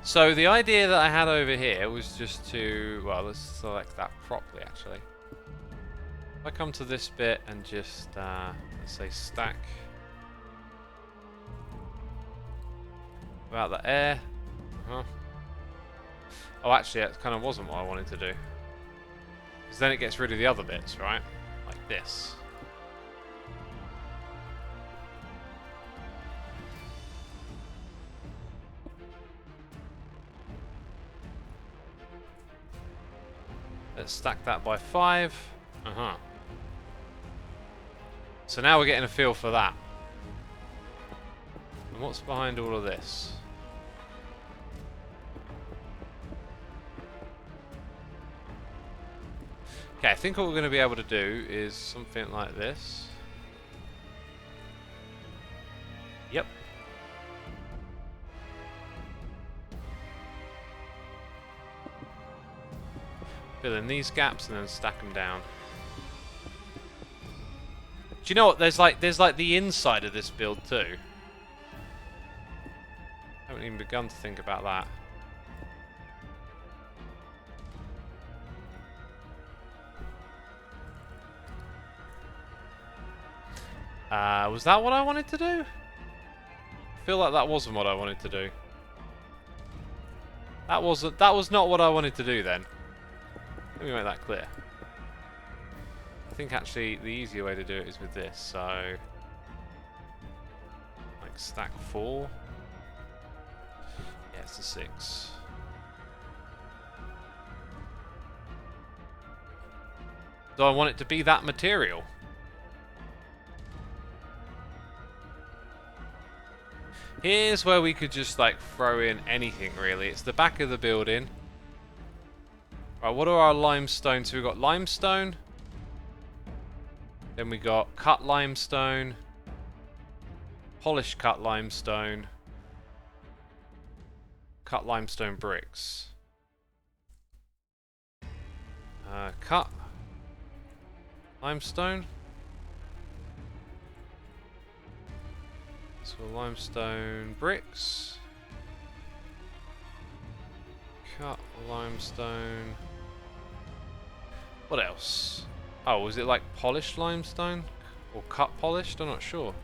So the idea that I had over here was just to, well, let's select that properly actually. If I come to this bit and just, let's say stack. About the air. Oh, actually, that kind of wasn't what I wanted to do. Because then it gets rid of the other bits, right? Like this. Let's stack that by 5. So now we're getting a feel for that. And what's behind all of this? Okay, I think what we're going to be able to do is something like this. Yep. Fill in these gaps and then stack them down. Do you know what? There's like the inside of this build too. Haven't even begun to think about that. Was that what I wanted to do? I feel like that wasn't what I wanted to do. That was not what I wanted to do then. Let me make that clear. I think actually the easier way to do it is with this, so like stack 4. Yeah, it's a 6. Do I want it to be that material? Here's where we could just like throw in anything really. It's the back of the building. Right, what are our limestones? So we've got limestone. Then we got cut limestone. Polished cut limestone. Cut limestone bricks. Cut limestone. So limestone bricks. Cut limestone. What else? Oh, was it like polished limestone? Or cut polished? I'm not sure.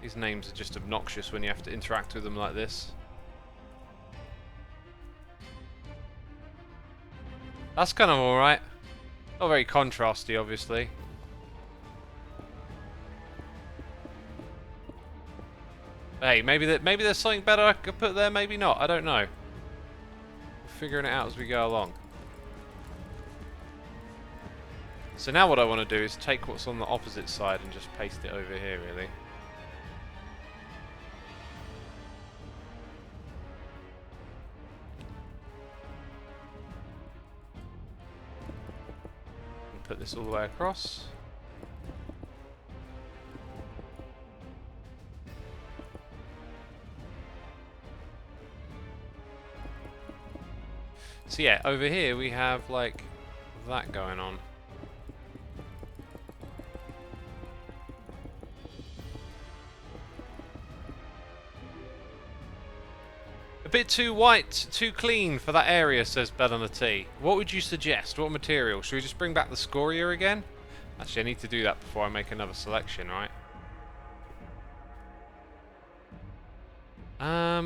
These names are just obnoxious when you have to interact with them like this. That's kind of alright. Not very contrasty, obviously. Hey, maybe there's something better I could put there, maybe not. I don't know. We're figuring it out as we go along. So now what I want to do is take what's on the opposite side and just paste it over here, really. And put this all the way across. So yeah, over here we have like that going on. A bit too white, too clean for that area, says Bell on the T. What would you suggest? What material? Should we just bring back the scoria again? Actually, I need to do that before I make another selection, right?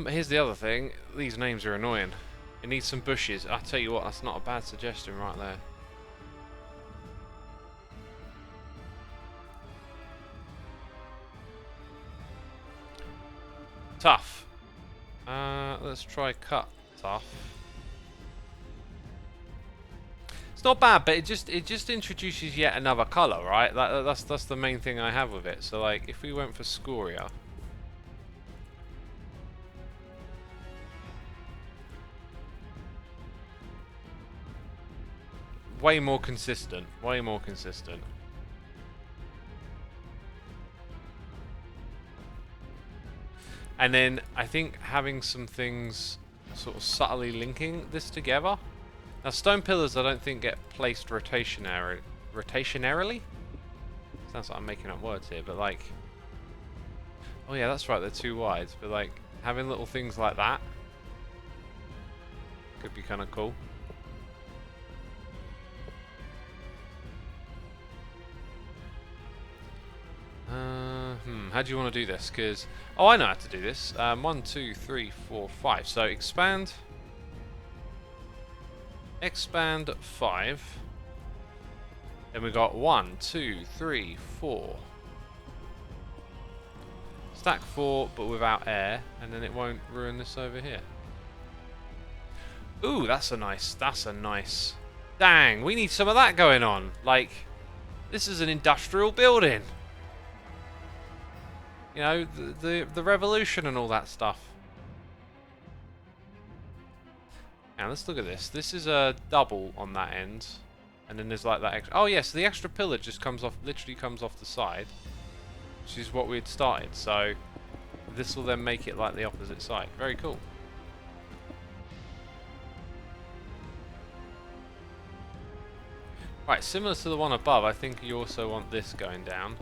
Here's the other thing. These names are annoying. It needs some bushes. I tell you what, that's not a bad suggestion right there. Tough. Let's try cut tough. It's not bad, but it just introduces yet another colour, right? That's the main thing I have with it. So like, if we went for scoria. Way more consistent. Way more consistent. And then I think having some things sort of subtly linking this together. Now stone pillars I don't think get placed rotationarily. Sounds like I'm making up words here, but like, oh yeah, that's right, they're too wide. But like having little things like that Could be kind of cool. How do you want to do this? Because I know how to do this. 1, 2, 3, 4, 5. So expand 5. Then we got 1, 2, 3, 4. Stack 4, but without air, and then it won't ruin this over here. Ooh, that's a nice. Dang, we need some of that going on. Like, this is an industrial building. You know, the revolution and all that stuff. Now let's look at this. This is a double on that end, and then there's like that extra. Oh yes, yeah, so the extra pillar just comes off, literally comes off the side, which is what we had started. So this will then make it like the opposite side. Very cool. Right, similar to the one above, I think you also want this going down.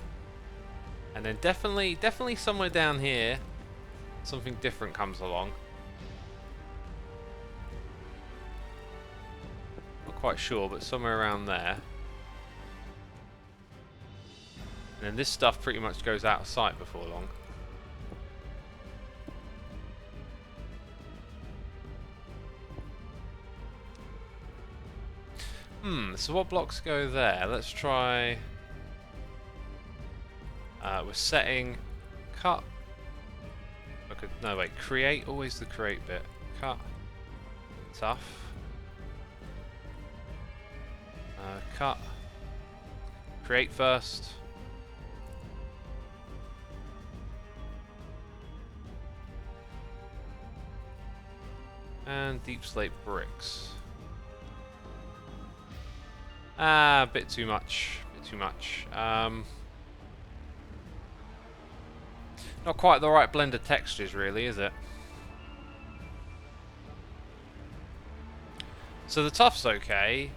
And then definitely somewhere down here, something different comes along. Not quite sure, but somewhere around there. And then this stuff pretty much goes out of sight before long. So what blocks go there? Let's try... we're setting cut. Okay, no wait, create, always the create bit. Cut, tough. Cut. Create first. And deep slate bricks. A bit too much. Not quite the right blend of textures, really, is it? So the tough's okay.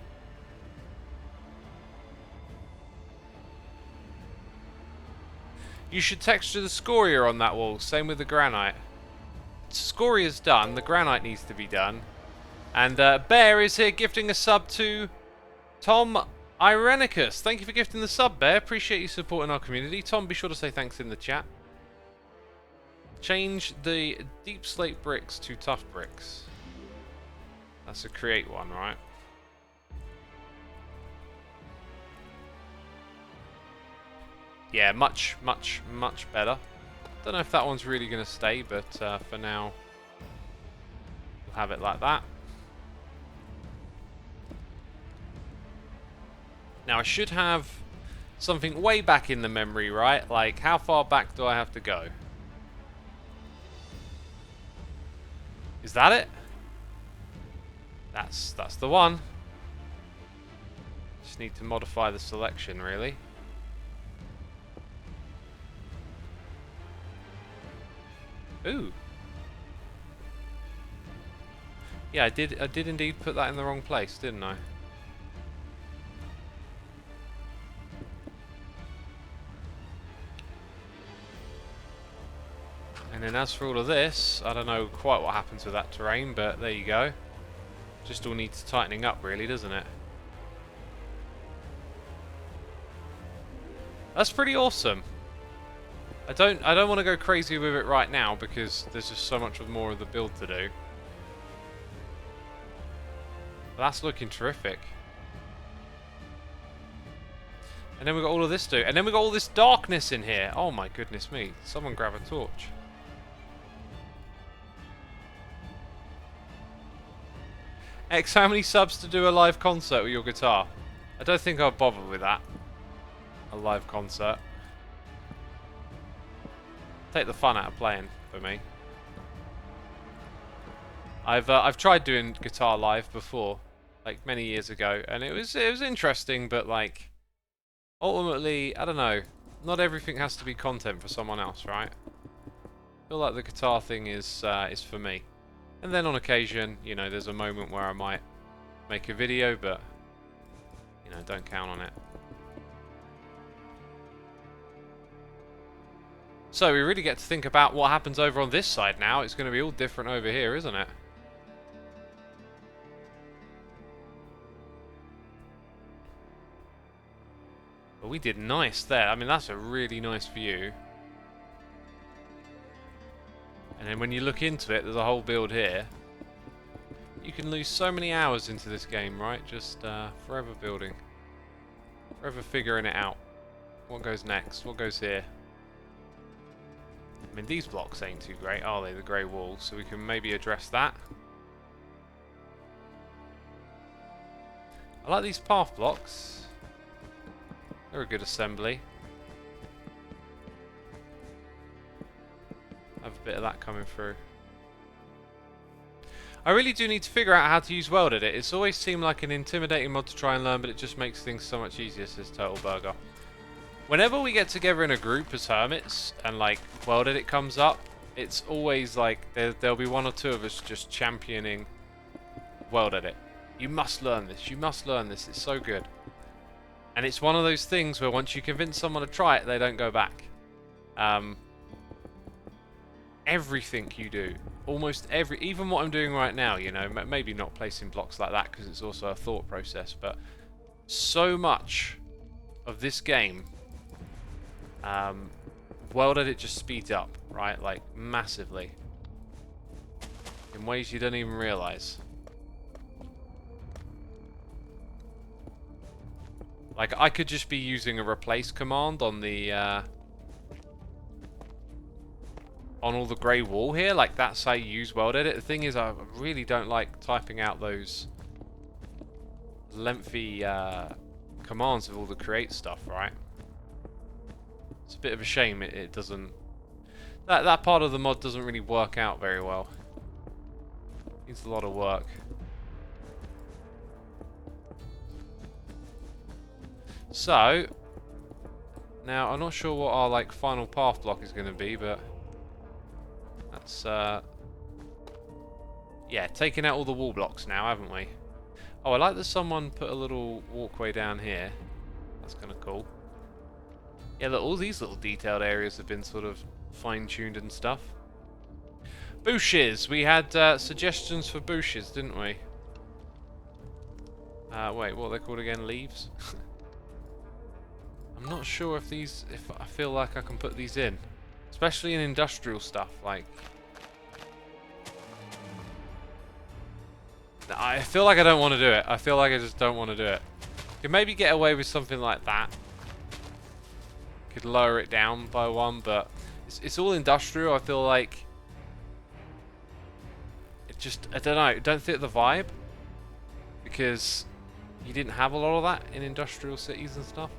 You should texture the scoria on that wall. Same with the granite. Scoria's done. The granite needs to be done. And Bear is here gifting a sub to Tom Irenicus. Thank you for gifting the sub, Bear. Appreciate you supporting our community. Tom, be sure to say thanks in the chat. Change the deep slate bricks to tough bricks. That's a create one, right? Yeah, much better. Don't know if that one's really going to stay, but for now, we'll have it like that. Now, I should have something way back in the memory, right? Like, how far back do I have to go? Is that it? That's the one. Just need to modify the selection, really. Ooh. Yeah, I did indeed put that in the wrong place, didn't I? And then as for all of this, I don't know quite what happens with that terrain, but there you go. Just all needs tightening up, really, doesn't it? That's pretty awesome. I don't want to go crazy with it right now because there's just so much more of the build to do. But that's looking terrific. And then we got all of this to do. And then we got all this darkness in here. Oh my goodness me. Someone grab a torch. X, how many subs to do a live concert with your guitar? I don't think I'll bother with that. A live concert. Take the fun out of playing for me. I've tried doing guitar live before, like many years ago, and it was interesting, but like ultimately, I don't know. Not everything has to be content for someone else, right? I feel like the guitar thing is for me. And then on occasion, you know, there's a moment where I might make a video, but you know, don't count on it. So we really get to think about what happens over on this side now. It's going to be all different over here, isn't it? But we did nice there. I mean, that's a really nice view. And then when you look into it, there's a whole build here. You can lose so many hours into this game, right? Just forever building. Forever figuring it out. What goes next? What goes here? I mean, these blocks ain't too great, are they? The grey wall. So we can maybe address that. I like these path blocks. They're a good assembly. Have a bit of that coming through. I really do need to figure out how to use WorldEdit. It's always seemed like an intimidating mod to try and learn, but it just makes things so much easier, says Turtle Burger. Whenever we get together in a group as hermits and like WorldEdit comes up, it's always like there'll be one or two of us just championing WorldEdit. You must learn this. You must learn this. It's so good. And it's one of those things where once you convince someone to try it, they don't go back. Everything you do, almost even what I'm doing right now, you know, maybe not placing blocks like that because it's also a thought process, but so much of this game, WorldEdit just speeds up, right? Like massively, in ways you don't even realize. Like I could just be using a replace command on the on all the grey wall here, like that's how you use WorldEdit. The thing is, I really don't like typing out those lengthy commands of all the create stuff, right? It's a bit of a shame it doesn't... That part of the mod doesn't really work out very well. Needs a lot of work. So, now I'm not sure what our like final path block is going to be, but that's yeah, taking out all the wall blocks now, haven't we? Oh, I like that someone put a little walkway down here. That's kind of cool. Yeah, look, all these little detailed areas have been sort of fine-tuned and stuff. Bushes! We had suggestions for bushes, didn't we? Wait, what are they called again? Leaves? I'm not sure if I feel like I can put these in. Especially in industrial stuff, like... I feel like I don't want to do it. I feel like I just don't want to do it. Could maybe get away with something like that. Could lower it down by one, but... It's all industrial, I feel like... It just... I don't know, it don't fit the vibe. Because... You didn't have a lot of that in industrial cities and stuff.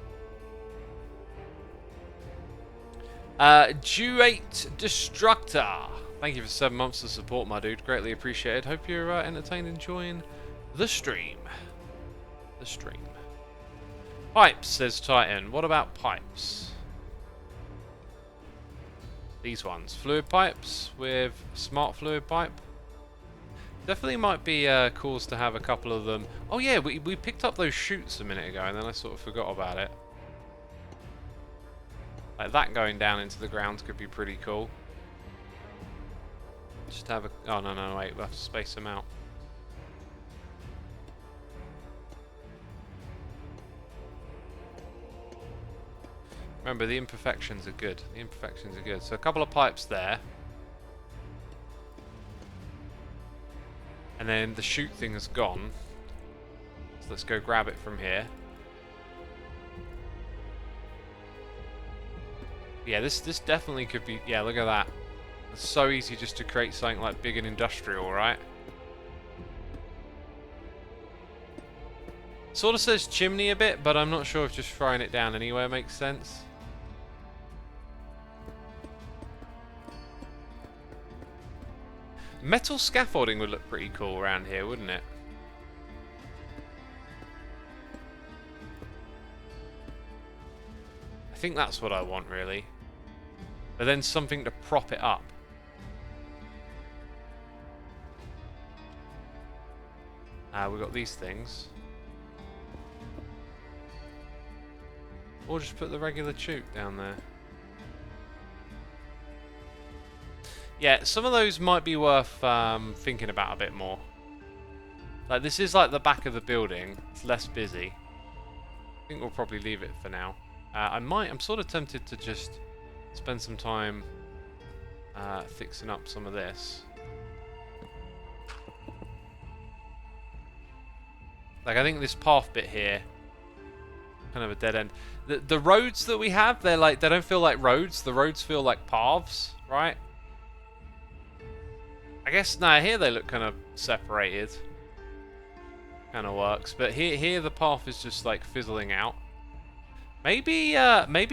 Duate Destructor. Thank you for 7 months of support, my dude. Greatly appreciated. Hope you're entertained, enjoying the stream. The stream. Pipes, says Titan. What about pipes? These ones. Fluid pipes with smart fluid pipe. Definitely might be cause to have a couple of them. Oh yeah, we picked up those chutes a minute ago and then I sort of forgot about it. Like that going down into the ground could be pretty cool. Just have a... Oh no, wait, we'll have to space them out. Remember, the imperfections are good. The imperfections are good. So a couple of pipes there. And then the chute thing has gone. So let's go grab it from here. Yeah, this definitely could be... Yeah, look at that. It's so easy just to create something like big and industrial, right? Sort of says chimney a bit, but I'm not sure if just throwing it down anywhere makes sense. Metal scaffolding would look pretty cool around here, wouldn't it? I think that's what I want, really. But then something to prop it up. We've got these things. Or just put the regular chute down there. Yeah, some of those might be worth thinking about a bit more. Like, this is like the back of the building. It's less busy. I think we'll probably leave it for now. I'm sort of tempted to just spend some time fixing up some of this. Like, I think this path bit here, kind of a dead end. The roads that we have, they don't feel like roads. The roads feel like paths, right? I guess, nah, here they look kind of separated. Kind of works. But here the path is just, like, fizzling out. Maybe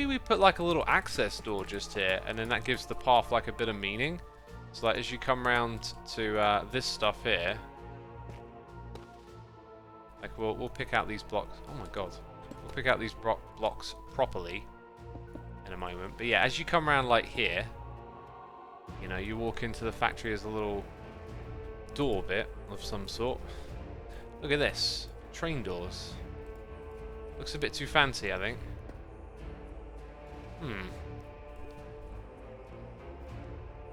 we put, like, a little access door just here, and then that gives the path, like, a bit of meaning. So, like, as you come around to this stuff here, like, we'll pick out these blocks. Oh my god. We'll pick out these blocks properly in a moment. But yeah, as you come around, like, here, you know, you walk into the factory as a little door bit of some sort. Look at this. Train doors. Looks a bit too fancy, I think.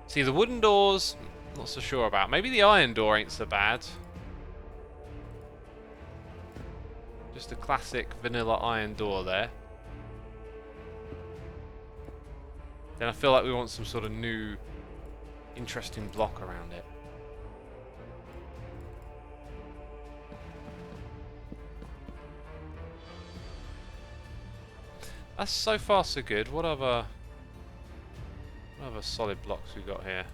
See, the wooden doors, not so sure about. Maybe the iron door ain't so bad. Just a classic vanilla iron door there. Then I feel like we want some sort of new, interesting block around it. That's so far so good. What other solid blocks we got here?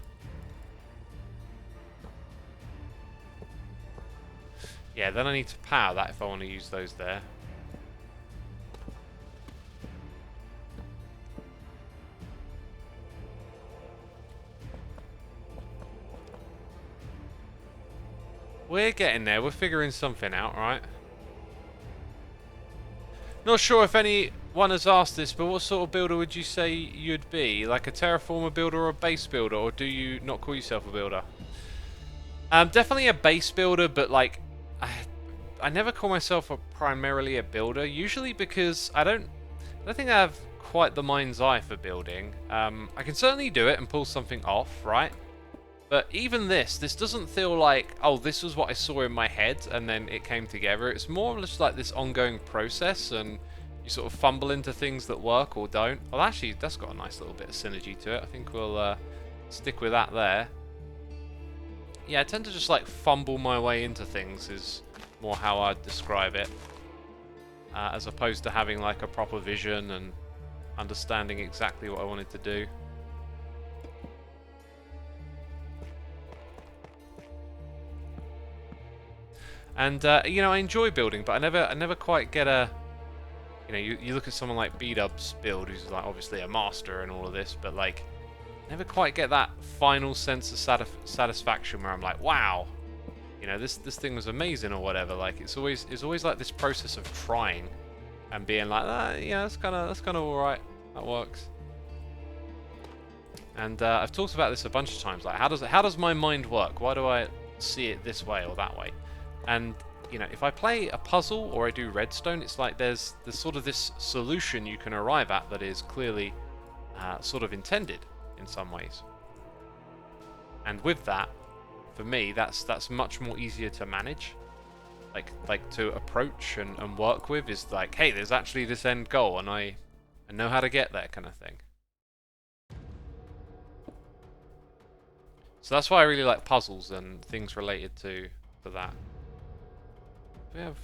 Yeah, then I need to power that if I want to use those there. We're getting there. We're figuring something out, right? Not sure if anyone has asked this, but what sort of builder would you say you'd be? Like a terraformer builder or a base builder, or do you not call yourself a builder? Definitely a base builder, but like I never call myself primarily a builder. Usually because I don't think I have quite the mind's eye for building. I can certainly do it and pull something off, right? But even this doesn't feel like, oh, this was what I saw in my head and then it came together. It's more just like this ongoing process, and you sort of fumble into things that work or don't. Well, actually, that's got a nice little bit of synergy to it. I think we'll stick with that there. Yeah, I tend to just like fumble my way into things is more how I'd describe it. As opposed to having like a proper vision and understanding exactly what I wanted to do. And you know, I enjoy building, but I never quite get a. You know, you look at someone like B-Dub's build, who's like obviously a master and all of this, but like, never quite get that final sense of satisfaction where I'm like, wow, you know, this thing was amazing or whatever. Like, it's always like this process of trying and being like, yeah, that's kind of all right, that works. And I've talked about this a bunch of times. Like, how does my mind work? Why do I see it this way or that way? And you know, if I play a puzzle or I do redstone, it's like there's sort of this solution you can arrive at that is clearly sort of intended in some ways. And with that, for me, that's much more easier to manage, like to approach and work with. Is like, hey, there's actually this end goal, and I know how to get there, kind of thing. So that's why I really like puzzles and things related to that. We have...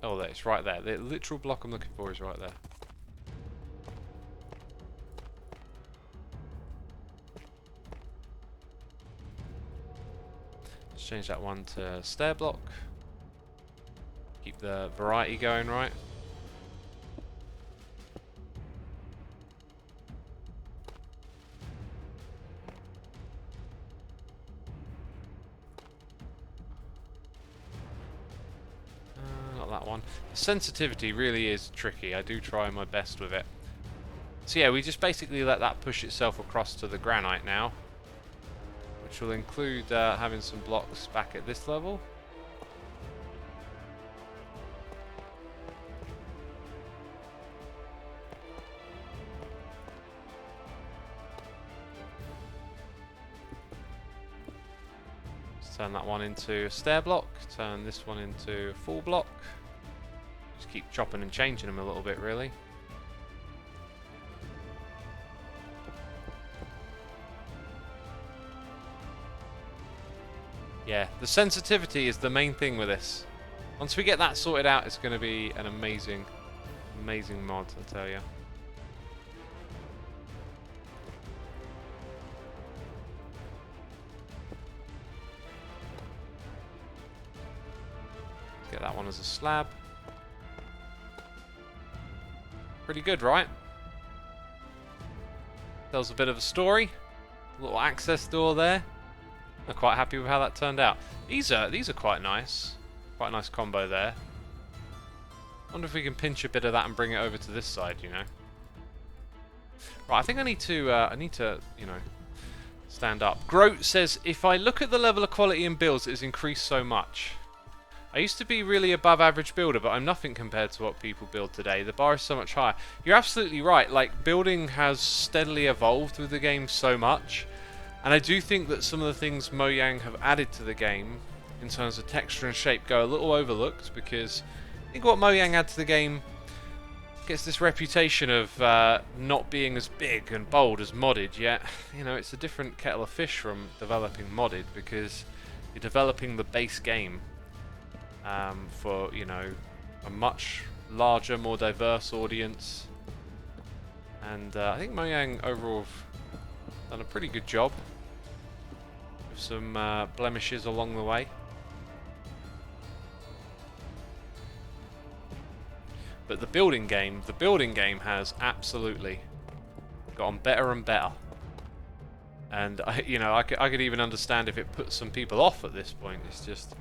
Oh, there, it's right there. The literal block I'm looking for is right there. Let's change that one to stair block. Keep the variety going, right? That one. The sensitivity really is tricky. I do try my best with it. So yeah, we just basically let that push itself across to the granite now, which will include having some blocks back at this level. Let's turn that one into a stair block, turn this one into a full block. Just keep chopping and changing them a little bit, really. Yeah, the sensitivity is the main thing with this. Once we get that sorted out, it's going to be an amazing, amazing mod, I tell you. Get that one as a slab. Pretty good, right? Tells a bit of a story. Little access door there. I'm quite happy with how that turned out. These are quite nice. Quite a nice combo there. Wonder if we can pinch a bit of that and bring it over to this side, you know. Right, I think I need to, you know, stand up. Groat says, if I look at the level of quality in builds, it has increased so much. I used to be really above average builder, but I'm nothing compared to what people build today. The bar is so much higher. You're absolutely right. Like, building has steadily evolved with the game so much. And I do think that some of the things Mojang have added to the game, in terms of texture and shape, go a little overlooked, because I think what Mojang adds to the game gets this reputation of not being as big and bold as modded, yet, you know, it's a different kettle of fish from developing modded, because you're developing the base game. For, you know, a much larger, more diverse audience. And I think Mojang overall have done a pretty good job. With some blemishes along the way. But the building game has absolutely gotten better and better. And, you know, I could even understand if it puts some people off at this point. It's just...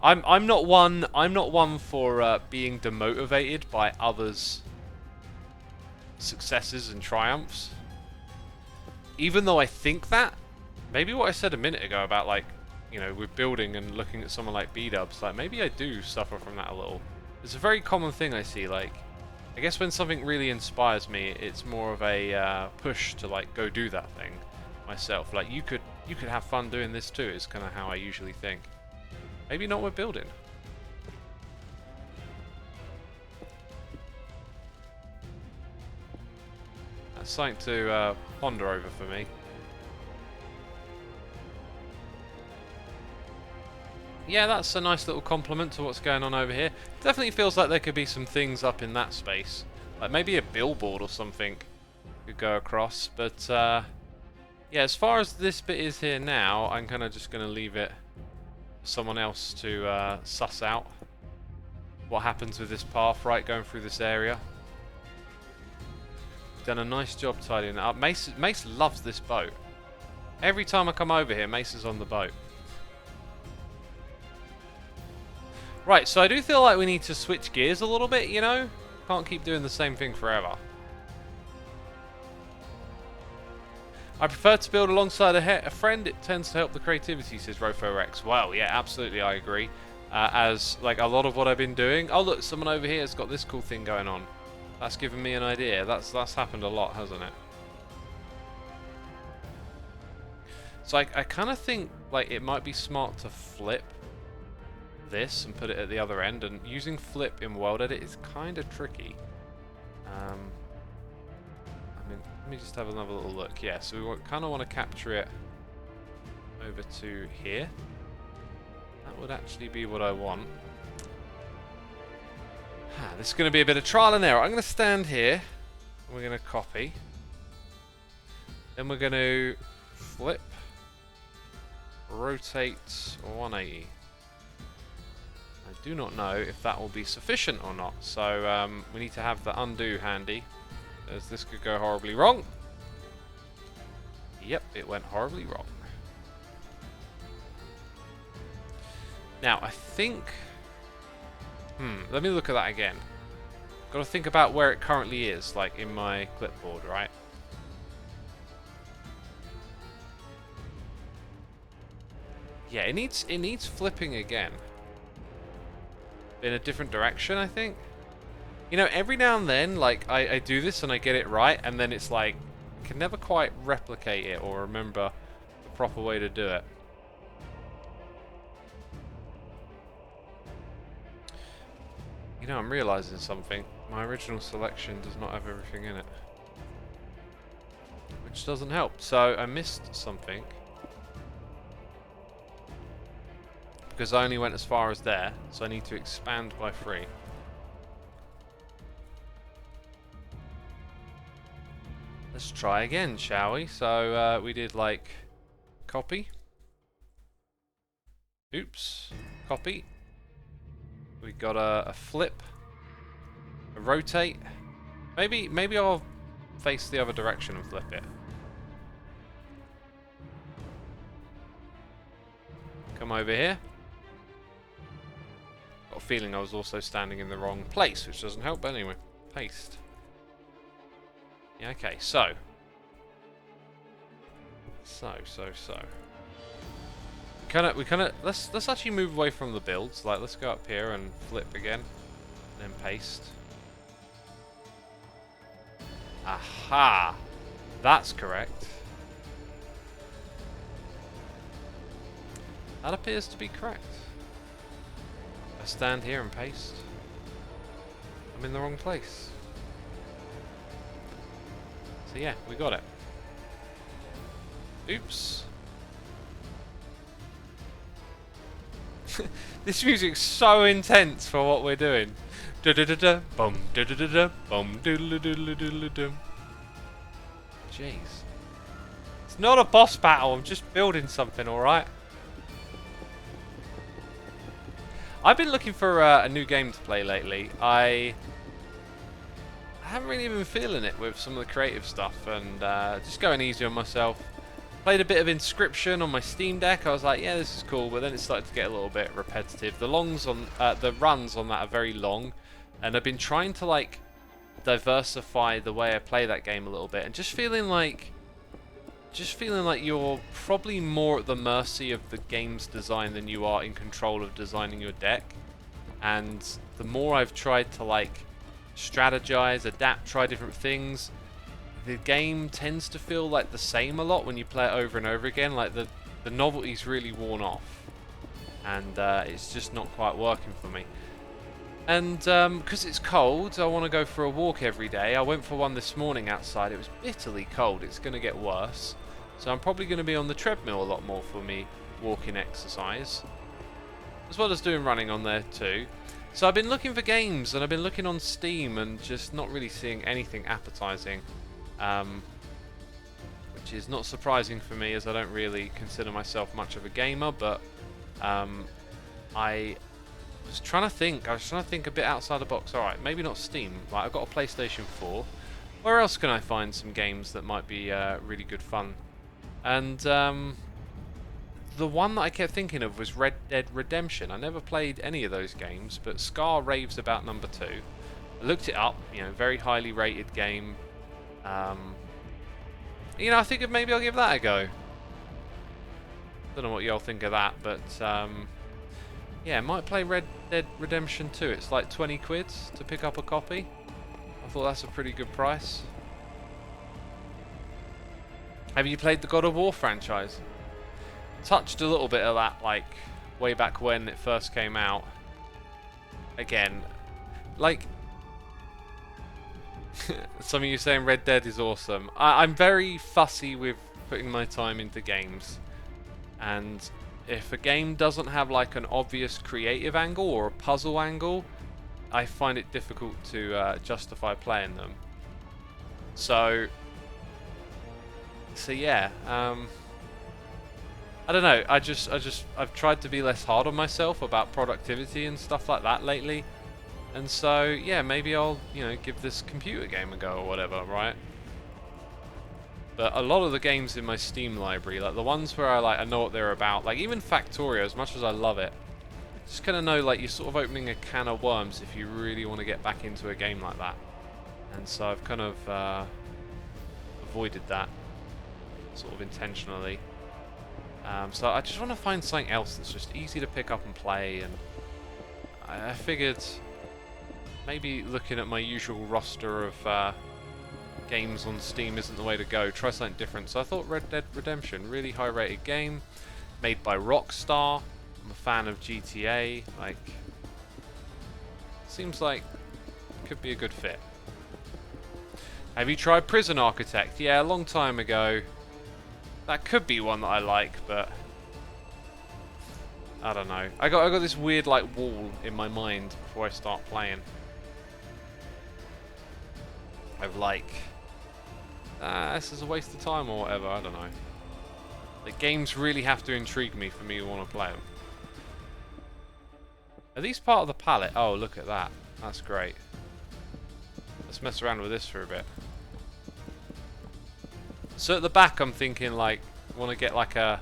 I'm not one for being demotivated by others' successes and triumphs. Even though I think that, maybe what I said a minute ago about, like, you know, with building and looking at someone like B-dubs, like, maybe I do suffer from that a little. It's a very common thing I see. Like, I guess when something really inspires me, it's more of a push to, like, go do that thing myself. Like, you could have fun doing this too, is kind of how I usually think. Maybe not with building. That's something to ponder over for me. Yeah, that's a nice little compliment to what's going on over here. Definitely feels like there could be some things up in that space. Like maybe a billboard or something could go across. But yeah, as far as this bit is here now, I'm kind of just going to leave it someone else to suss out what happens with this path, right, going through this area. Done a nice job tidying it up. Mace loves this boat. Every time I come over here, Mace is on the boat. Right, so I do feel like we need to switch gears a little bit, you know? Can't keep doing the same thing forever. I prefer to build alongside a friend. It tends to help the creativity, says RofoRex. Well, yeah, absolutely, I agree. As, like, a lot of what I've been doing... Oh, look, someone over here has got this cool thing going on. That's given me an idea. That's happened a lot, hasn't it? So I kind of think, like, it might be smart to flip this and put it at the other end. And using flip in WorldEdit is kind of tricky. I mean, let me just have another little look. Yeah, so we kind of want to capture it over to here. That would actually be what I want. This is going to be a bit of trial and error. I'm going to stand here. We're going to copy. Then we're going to flip. Rotate 180. I do not know if that will be sufficient or not. So we need to have the undo handy, as this could go horribly wrong. Yep, it went horribly wrong. Now, I think... let me look at that again. Got to think about where it currently is, like in my clipboard, right? Yeah, it needs flipping again. In a different direction, I think. You know, every now and then, like, I do this and I get it right, and then it's like, I can never quite replicate it or remember the proper way to do it. You know, I'm realizing something. My original selection does not have everything in it, which doesn't help. So I missed something. because I only went as far as there, so I need to expand by 3. Let's try again, shall we? So we did like copy. Oops. Copy. We got a flip. A rotate. Maybe I'll face the other direction and flip it. Come over here. Got a feeling I was also standing in the wrong place, which doesn't help, but anyway. Paste. Yeah, okay, so. We kinda let's actually move away from the builds. Like, let's go up here and flip again. And then paste. Aha! That's correct. That appears to be correct. I stand here and paste. I'm in the wrong place. So yeah, we got it. Oops. This music's so intense for what we're doing. Da da da da, bum da da da da, bum doodle doodle doodle dum. Jeez. It's not a boss battle, I'm just building something, alright? I've been looking for a new game to play lately. I haven't really been feeling it with some of the creative stuff, and just going easy on myself. Played a bit of Inscription on my Steam Deck. I was like, yeah, this is cool, but then it started to get a little bit repetitive. The runs on that are very long, and I've been trying to like diversify the way I play that game a little bit, and just feeling like you're probably more at the mercy of the game's design than you are in control of designing your deck. And the more I've tried to like strategize, adapt, try different things, the game tends to feel like the same a lot when you play it over and over again. Like the novelty's really worn off, and it's just not quite working for me. And because it's cold, I want to go for a walk every day. I went for one this morning outside. It was bitterly cold. It's going to get worse. So I'm probably going to be on the treadmill a lot more for me walking exercise, as well as doing running on there too. So I've been looking for games, and I've been looking on Steam and just not really seeing anything appetizing. Which is not surprising for me, as I don't really consider myself much of a gamer, but I was trying to think a bit outside the box. Alright, maybe not Steam. Like, I've got a PlayStation 4. Where else can I find some games that might be really good fun? And the one that I kept thinking of was Red Dead Redemption. I never played any of those games, but Scar raves about number 2. I looked it up, you know, very highly rated game. You know, I think maybe I'll give that a go. Don't know what y'all think of that, but yeah, I might play Red Dead Redemption 2. It's like 20 quid to pick up a copy. I thought that's a pretty good price. Have you played the God of War franchise? Touched a little bit of that, like, way back when it first came out. Again, like, some of you saying Red Dead is awesome. I'm very fussy with putting my time into games, and if a game doesn't have like an obvious creative angle or a puzzle angle, I find it difficult to justify playing them. So yeah, I don't know. I've tried to be less hard on myself about productivity and stuff like that lately. And so, yeah, maybe I'll, you know, give this computer game a go or whatever, right? But a lot of the games in my Steam library, like the ones where I know what they're about, like even Factorio, as much as I love it, just kind of know, like, you're sort of opening a can of worms if you really want to get back into a game like that. And so I've kind of avoided that, sort of intentionally. So I just want to find something else that's just easy to pick up and play, and I figured maybe looking at my usual roster of games on Steam isn't the way to go. Try something different. So I thought Red Dead Redemption, really high rated game, made by Rockstar. I'm a fan of GTA. Like, seems like it could be a good fit. Have you tried Prison Architect? Yeah, a long time ago. That could be one that I like, but I don't know. I got this weird like wall in my mind before I start playing. Of like, this is a waste of time or whatever. I don't know. The games really have to intrigue me for me to want to play them. Are these part of the palette? Oh, look at that. That's great. Let's mess around with this for a bit. So at the back, I'm thinking like, I want to get like a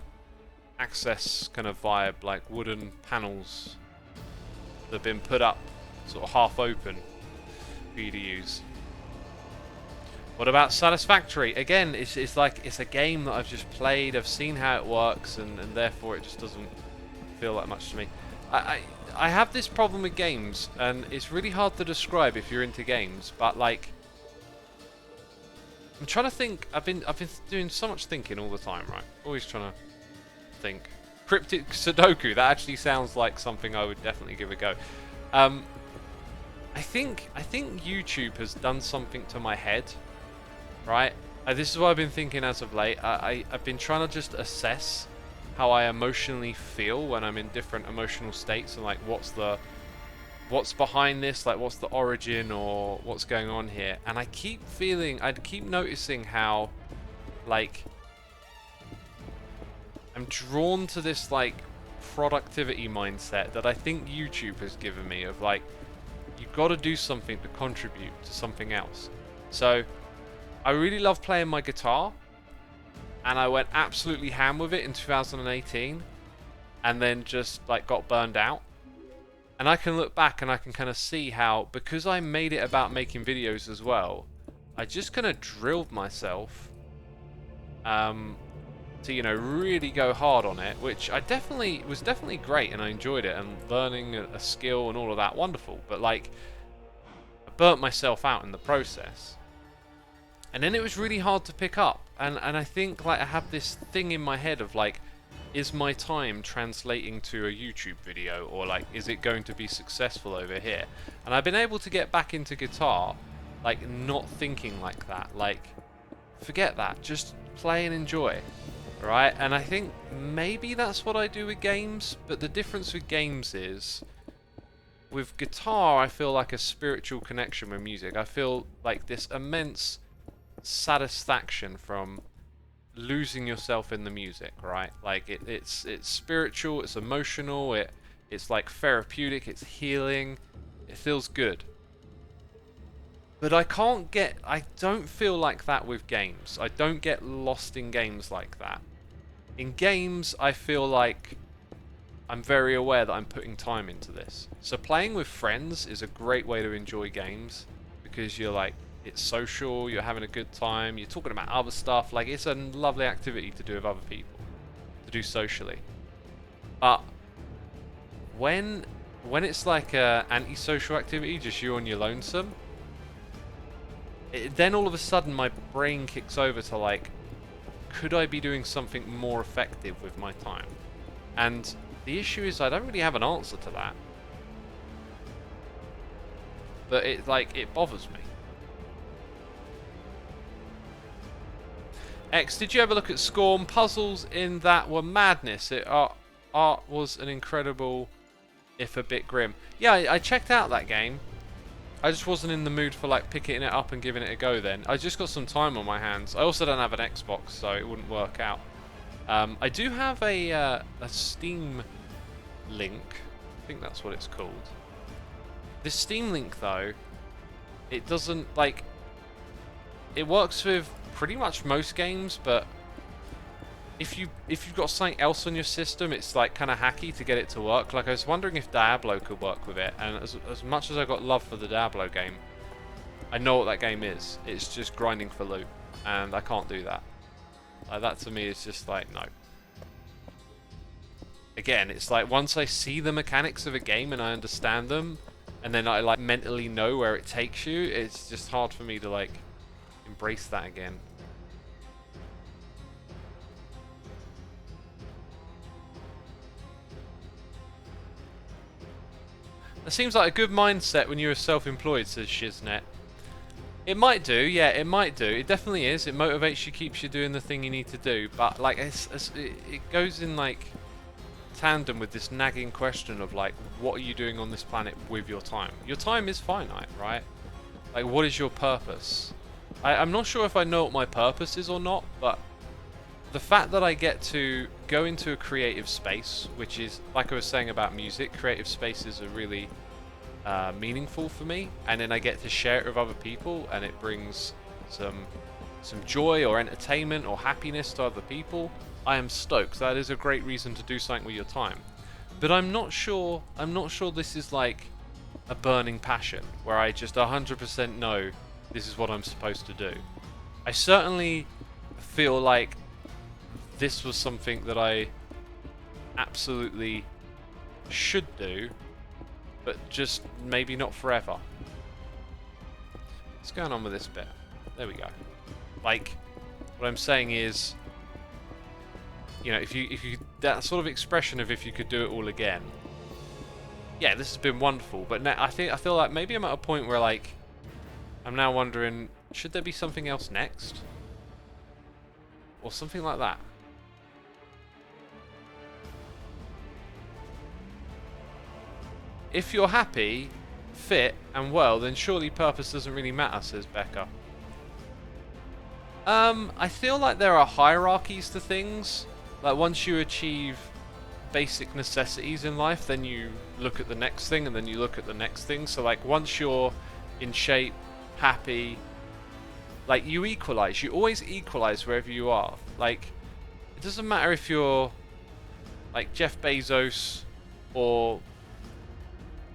access kind of vibe, like wooden panels that have been put up, sort of half open for you to use. What about Satisfactory? Again, it's like it's a game that I've just played, I've seen how it works, and therefore it just doesn't feel that much to me. I have this problem with games, and it's really hard to describe if you're into games, but like, I'm trying to think. I've been doing so much thinking all the time, right? Always trying to think. Cryptic Sudoku. That actually sounds like something I would definitely give a go. I think YouTube has done something to my head, right? This is what I've been thinking as of late. I've been trying to just assess how I emotionally feel when I'm in different emotional states, and like what's behind this, like what's the origin or what's going on here. And I keep noticing how like I'm drawn to this like productivity mindset that I think YouTube has given me, of like, you've got to do something to contribute to something else. So I really love playing my guitar, and I went absolutely ham with it in 2018, and then just like got burned out. And I can look back and I can kind of see how, because I made it about making videos as well, I just kind of drilled myself to, you know, really go hard on it, which was definitely great, and I enjoyed it, and learning a skill and all of that, wonderful. But like, I burnt myself out in the process, and then it was really hard to pick up. And I think like I have this thing in my head of like, is my time translating to a YouTube video, or like, is it going to be successful over here? And I've been able to get back into guitar, like not thinking like that, like forget that, just play and enjoy, right? And I think maybe that's what I do with games, but the difference with games is, with guitar I feel like a spiritual connection with music. I feel like this immense satisfaction from losing yourself in the music, right? Like it's spiritual, it's emotional, it's like therapeutic, it's healing, it feels good. But I don't feel like that with games. I don't get lost in games like that. In games, I feel like I'm very aware that I'm putting time into this. So playing with friends is a great way to enjoy games, because you're like, it's social, you're having a good time, you're talking about other stuff, like it's a lovely activity to do with other people, to do socially. But when it's like a anti-social activity, just you on your lonesome, then all of a sudden my brain kicks over to like, could I be doing something more effective with my time? And the issue is I don't really have an answer to that. But it bothers me. X, did you ever look at Scorn? Puzzles in that were madness. Art was an incredible, if a bit grim. Yeah, I checked out that game. I just wasn't in the mood for like picking it up and giving it a go then. I just got some time on my hands. I also don't have an Xbox, so it wouldn't work out. I do have a Steam link. I think that's what it's called. This Steam link though, it doesn't like, it works with pretty much most games, but if you've got something else on your system, it's like kind of hacky to get it to work. Like I was wondering if Diablo could work with it, and as much as I got love for the Diablo game, I know what that game is. It's just grinding for loot, and I can't do that. That to me is just like, no. Again, it's like once I see the mechanics of a game and I understand them, and then I like mentally know where it takes you, it's just hard for me to like embrace that again. That seems like a good mindset when you're self-employed, says Shiznet. It might do, yeah, it might do. It definitely is. It motivates you, keeps you doing the thing you need to do. But like, it goes in like, tandem with this nagging question of like, what are you doing on this planet with your time? Your time is finite, right? Like, what is your purpose? I'm not sure if I know what my purpose is or not, but the fact that I get to go into a creative space, which is, like I was saying about music, creative spaces are really meaningful for me, and then I get to share it with other people, and it brings some joy or entertainment or happiness to other people. I am stoked. That is a great reason to do something with your time. But I'm not sure this is like a burning passion where I just 100% know this is what I'm supposed to do. I certainly feel like this was something that I absolutely should do, but just maybe not forever. What's going on with this bit? There we go. Like, what I'm saying is, you know, if you that sort of expression of if you could do it all again. Yeah, this has been wonderful, but now I feel like maybe I'm at a point where like I'm now wondering, should there be something else next? Or something like that. If you're happy, fit, and well, then surely purpose doesn't really matter, says Becca. I feel like there are hierarchies to things. Like, once you achieve basic necessities in life, then you look at the next thing, and then you look at the next thing. So, like, once you're in shape, happy, like, you equalize. You always equalize wherever you are. Like, it doesn't matter if you're, like, Jeff Bezos or,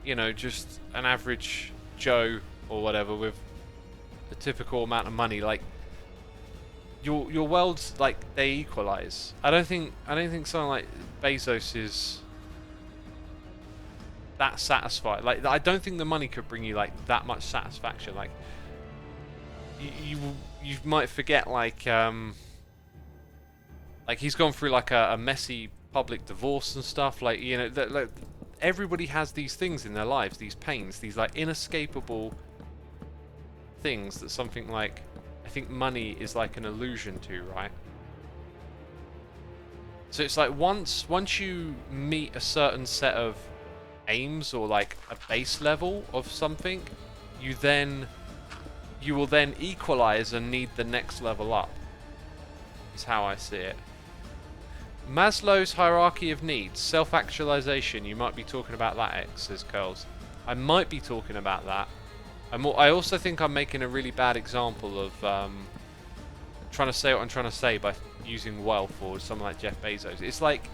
you know, just an average Joe or whatever with a typical amount of money. Like, your worlds, like, they equalize. I don't think someone like Bezos is that satisfied. Like, I don't think the money could bring you like that much satisfaction. Like, you might forget, like he's gone through like a messy public divorce and stuff. Like, you know, like, everybody has these things in their lives, these pains, these like inescapable things that something like, I think money is like an illusion to, right? So it's like once you meet a certain set of aims or like a base level of something, you will then equalize and need the next level up. Is how I see it. Maslow's hierarchy of needs, self-actualization. You might be talking about that, X, says Curls. I might be talking about that. I also think I'm making a really bad example of trying to say what I'm trying to say by using wealth or someone like Jeff Bezos. It's like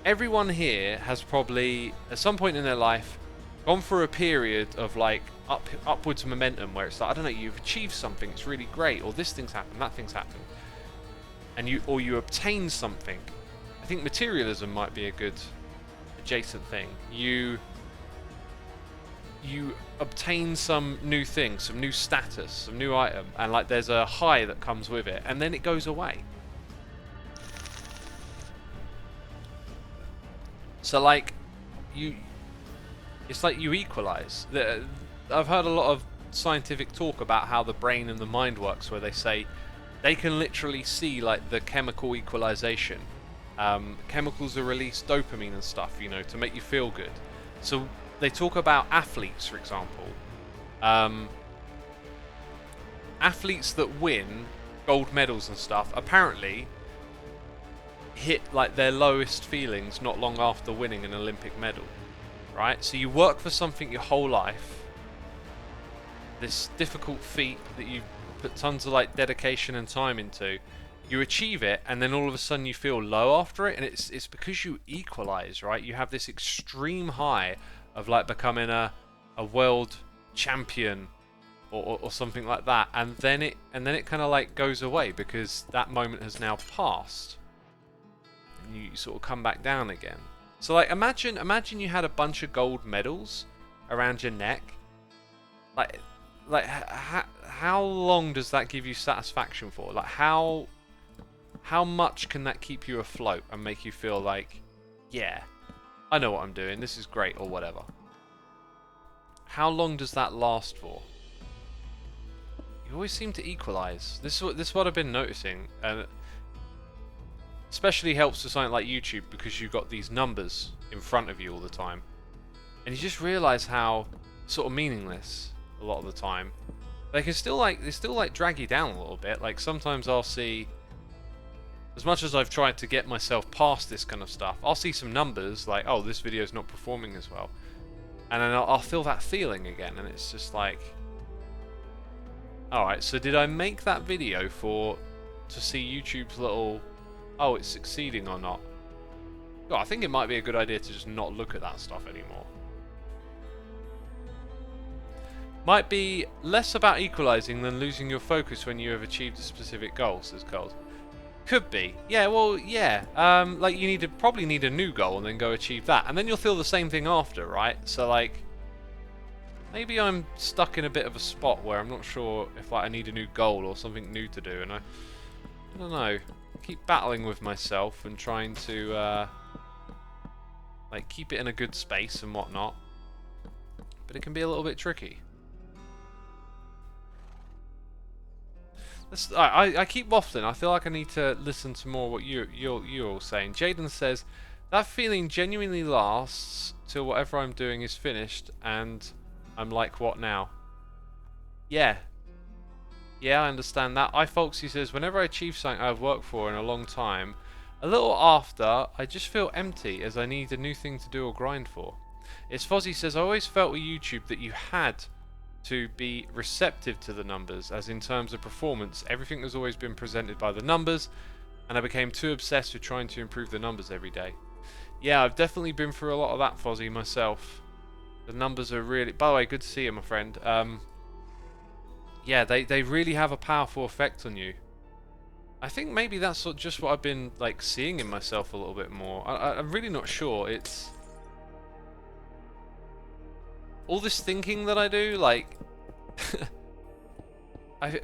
everyone here has probably, at some point in their life, gone through a period of like upwards momentum where it's like, I don't know, you've achieved something, it's really great, or this thing's happened, that thing's happened, and you obtain something. I think materialism might be a good adjacent thing. You obtain some new thing, some new status, some new item, and like there's a high that comes with it, and then it goes away. So like it's like you equalize. I've heard a lot of scientific talk about how the brain and the mind works, where they say they can literally see like the chemical equalization. Chemicals are released, dopamine and stuff, you know, to make you feel good. So they talk about athletes, for example. Athletes that win gold medals and stuff apparently hit like their lowest feelings not long after winning an Olympic medal, right? So you work for something your whole life, this difficult feat that you've put tons of like dedication and time into, you achieve it, and then all of a sudden you feel low after it, and it's because you equalize, right? You have this extreme high of like becoming a world champion or something like that, and then it kind of like goes away because that moment has now passed, and you sort of come back down again. So like imagine you had a bunch of gold medals around your neck. Like how long does that give you satisfaction for? Like how much can that keep you afloat and make you feel like, yeah, I know what I'm doing, this is great, or whatever? How long does that last for? You always seem to equalize. This is what I've been noticing. Especially helps with something like YouTube because you've got these numbers in front of you all the time. And you just realise how sort of meaningless a lot of the time. They still drag you down a little bit. Like sometimes I'll see, as much as I've tried to get myself past this kind of stuff, I'll see some numbers like, oh, this video's not performing as well. And then I'll feel that feeling again, and it's just like, alright, so did I make that video to see YouTube's little, oh, it's succeeding or not? Oh, I think it might be a good idea to just not look at that stuff anymore. Might be less about equalizing than losing your focus when you have achieved a specific goal, says Cold. Could be. Yeah, well, yeah. Like you probably need a new goal and then go achieve that. And then you'll feel the same thing after, right? So like, maybe I'm stuck in a bit of a spot where I'm not sure if like I need a new goal or something new to do. And I don't know. I keep battling with myself and trying to like keep it in a good space and whatnot. But it can be a little bit tricky. I keep waffling. I feel like I need to listen to more what you're all saying. Jaden says, that feeling genuinely lasts till whatever I'm doing is finished and I'm like, what now? Yeah. Yeah, I understand that. Folksy says, whenever I achieve something I've worked for in a long time, a little after, I just feel empty as I need a new thing to do or grind for. It's Fozzie says, I always felt with YouTube that you had to be receptive to the numbers, as in terms of performance, everything has always been presented by the numbers, and I became too obsessed with trying to improve the numbers every day. Yeah, I've definitely been through a lot of that, Fozzie, myself. The numbers are really... By the way, good to see you, my friend. Yeah, they really have a powerful effect on you. I think maybe that's just what I've been like seeing in myself a little bit more. I'm really not sure. It's... all this thinking that I do, like,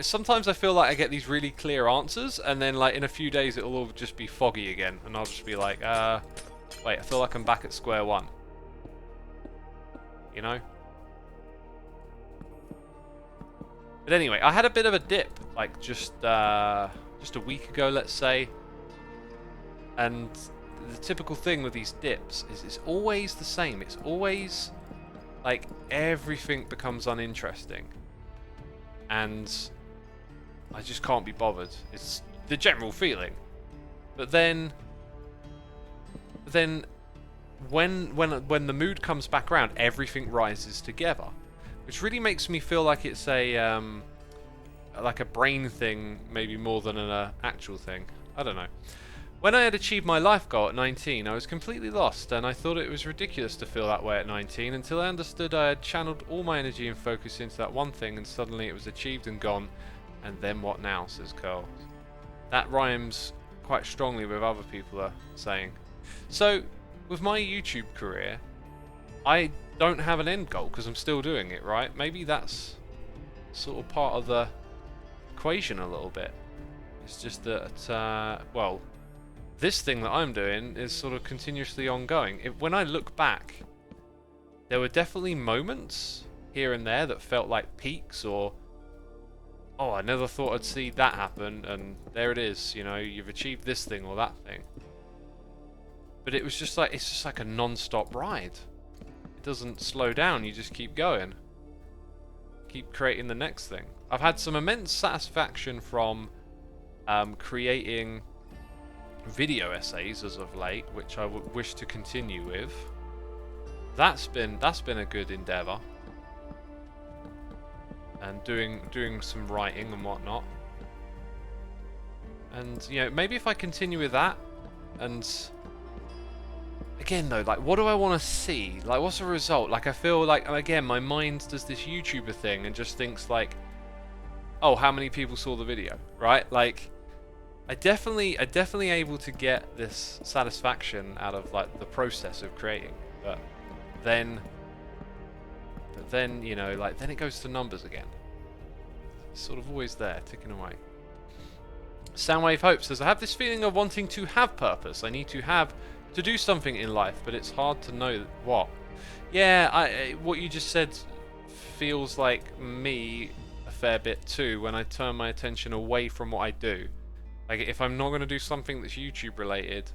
sometimes I feel like I get these really clear answers, and then like in a few days it'll all just be foggy again, and I'll just be like, wait, I feel like I'm back at square one. You know? But anyway, I had a bit of a dip, like just a week ago, let's say, and the typical thing with these dips is it's always the same. It's always... like, everything becomes uninteresting. And I just can't be bothered. It's the general feeling. But then when the mood comes back around, everything rises together. Which really makes me feel like it's a like a brain thing, maybe more than an actual thing. I don't know. When I had achieved my life goal at 19, I was completely lost, and I thought it was ridiculous to feel that way at 19 until I understood I had channeled all my energy and focus into that one thing, and suddenly it was achieved and gone. And then what now, says Carl. That rhymes quite strongly with other people are saying. So, with my YouTube career, I don't have an end goal because I'm still doing it, right? Maybe that's sort of part of the equation a little bit. It's just that, well... this thing that I'm doing is sort of continuously ongoing. When I look back, there were definitely moments here and there that felt like peaks, or, oh, I never thought I'd see that happen, and there it is, you know, you've achieved this thing or that thing. But it was just like, it's just like a non-stop ride. It doesn't slow down, you just keep going. Keep creating the next thing. I've had some immense satisfaction from creating video essays as of late, which I would wish to continue with. That's been a good endeavour, and doing some writing and whatnot. And you know, maybe if I continue with that, and again though, like, what do I want to see? Like, what's the result? Like, I feel like again my mind does this YouTuber thing and just thinks like, oh, how many people saw the video, right? Like, I definitely able to get this satisfaction out of like the process of creating, but then you know, like, then it goes to numbers again. It's sort of always there, ticking away. Soundwave Hope says, I have this feeling of wanting to have purpose. I need to do something in life, but it's hard to know what. Yeah, what you just said feels like me a fair bit too when I turn my attention away from what I do. Like, if I'm not going to do something that's YouTube related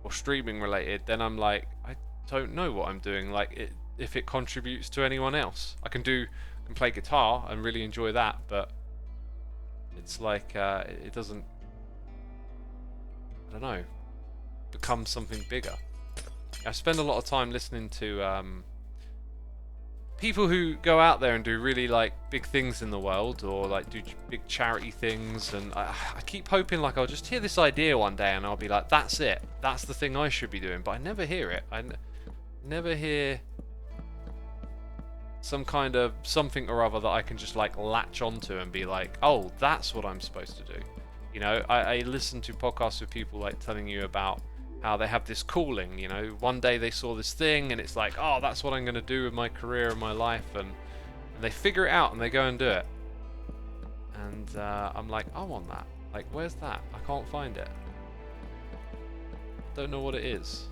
or streaming related, then I'm like, I don't know what I'm doing. Like, if it contributes to anyone else, I can play guitar and really enjoy that, but it's like it doesn't, I don't know, become something bigger. I spend a lot of time listening to people who go out there and do really like big things in the world, or like do big charity things, and I keep hoping like I'll just hear this idea one day and I'll be like, that's it, that's the thing I should be doing, but I never hear it. Never hear some kind of something or other that I can just like latch onto and be like, oh, that's what I'm supposed to do. You know, I listen to podcasts with people like telling you about how they have this calling, you know, one day they saw this thing and it's like, oh, that's what I'm going to do with my career and my life, and they figure it out and they go and do it. And I'm like, I want that. Like, where's that? I can't find it. Don't know what it is.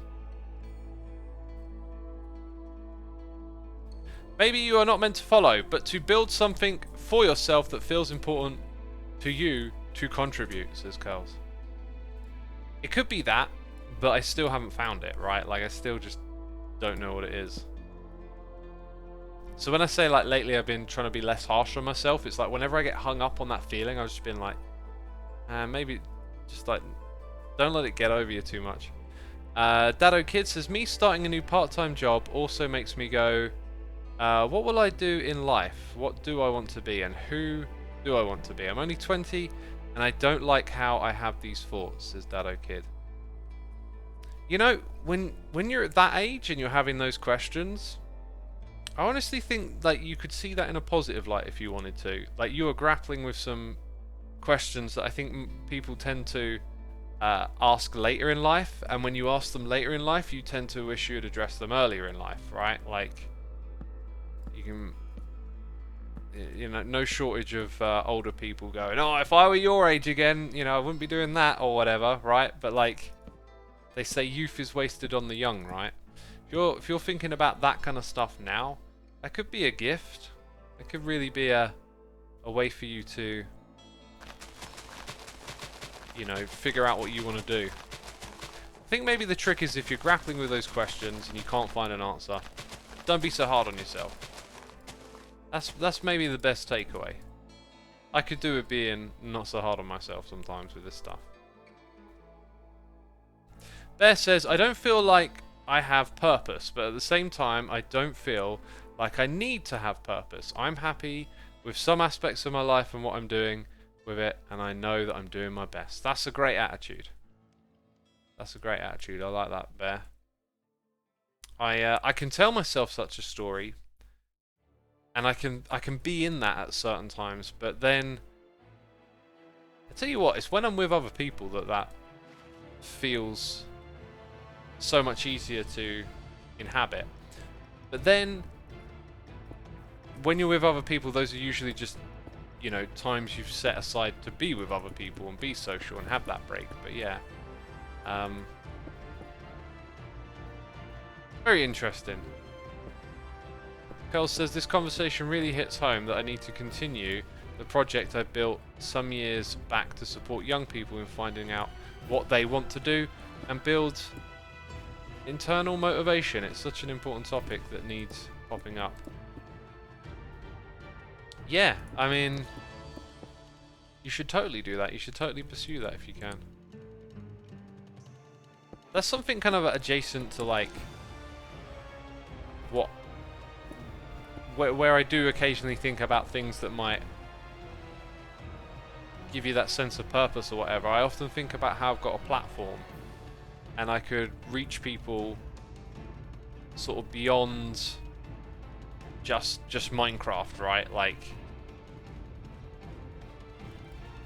Maybe you are not meant to follow, but to build something for yourself that feels important to you to contribute, says Curls. It could be that, but I still haven't found it, right? Like, I still just don't know what it is. So when I say, like, lately I've been trying to be less harsh on myself, it's like whenever I get hung up on that feeling, I've just been like, maybe just, like, don't let it get over you too much. Dado Kid says, me starting a new part-time job also makes me go, what will I do in life? What do I want to be? And who do I want to be? I'm only 20, and I don't like how I have these thoughts, says Dado Kid. You know, when you're at that age and you're having those questions, I honestly think like you could see that in a positive light if you wanted to. Like, you are grappling with some questions that I think people tend to ask later in life, and when you ask them later in life, you tend to wish you had addressed them earlier in life, right? Like, you can, you know, no shortage of older people going, oh, if I were your age again, you know, I wouldn't be doing that or whatever, right? But like, they say youth is wasted on the young, right? If you're thinking about that kind of stuff now, that could be a gift. It could really be a way for you to, you know, figure out what you want to do. I think maybe the trick is, if you're grappling with those questions and you can't find an answer, don't be so hard on yourself. That's maybe the best takeaway. I could do with being not so hard on myself sometimes with this stuff. Bear says, I don't feel like I have purpose, but at the same time, I don't feel like I need to have purpose. I'm happy with some aspects of my life and what I'm doing with it, and I know that I'm doing my best. That's a great attitude. That's a great attitude. I like that, Bear. I can tell myself such a story, and I can be in that at certain times, but then I tell you what, it's when I'm with other people that feels so much easier to inhabit. But then when you're with other people, those are usually just, you know, times you've set aside to be with other people and be social and have that break. But yeah, very interesting. Carl says, this conversation really hits home that I need to continue the project I built some years back to support young people in finding out what they want to do and build internal motivation. It's such an important topic that needs popping up. Yeah, I mean, you should totally do that. You should totally pursue that if you can. That's something kind of adjacent to like where I do occasionally think about things that might give you that sense of purpose or whatever. I often think about how I've got a platform and I could reach people sort of beyond just Minecraft, right? Like,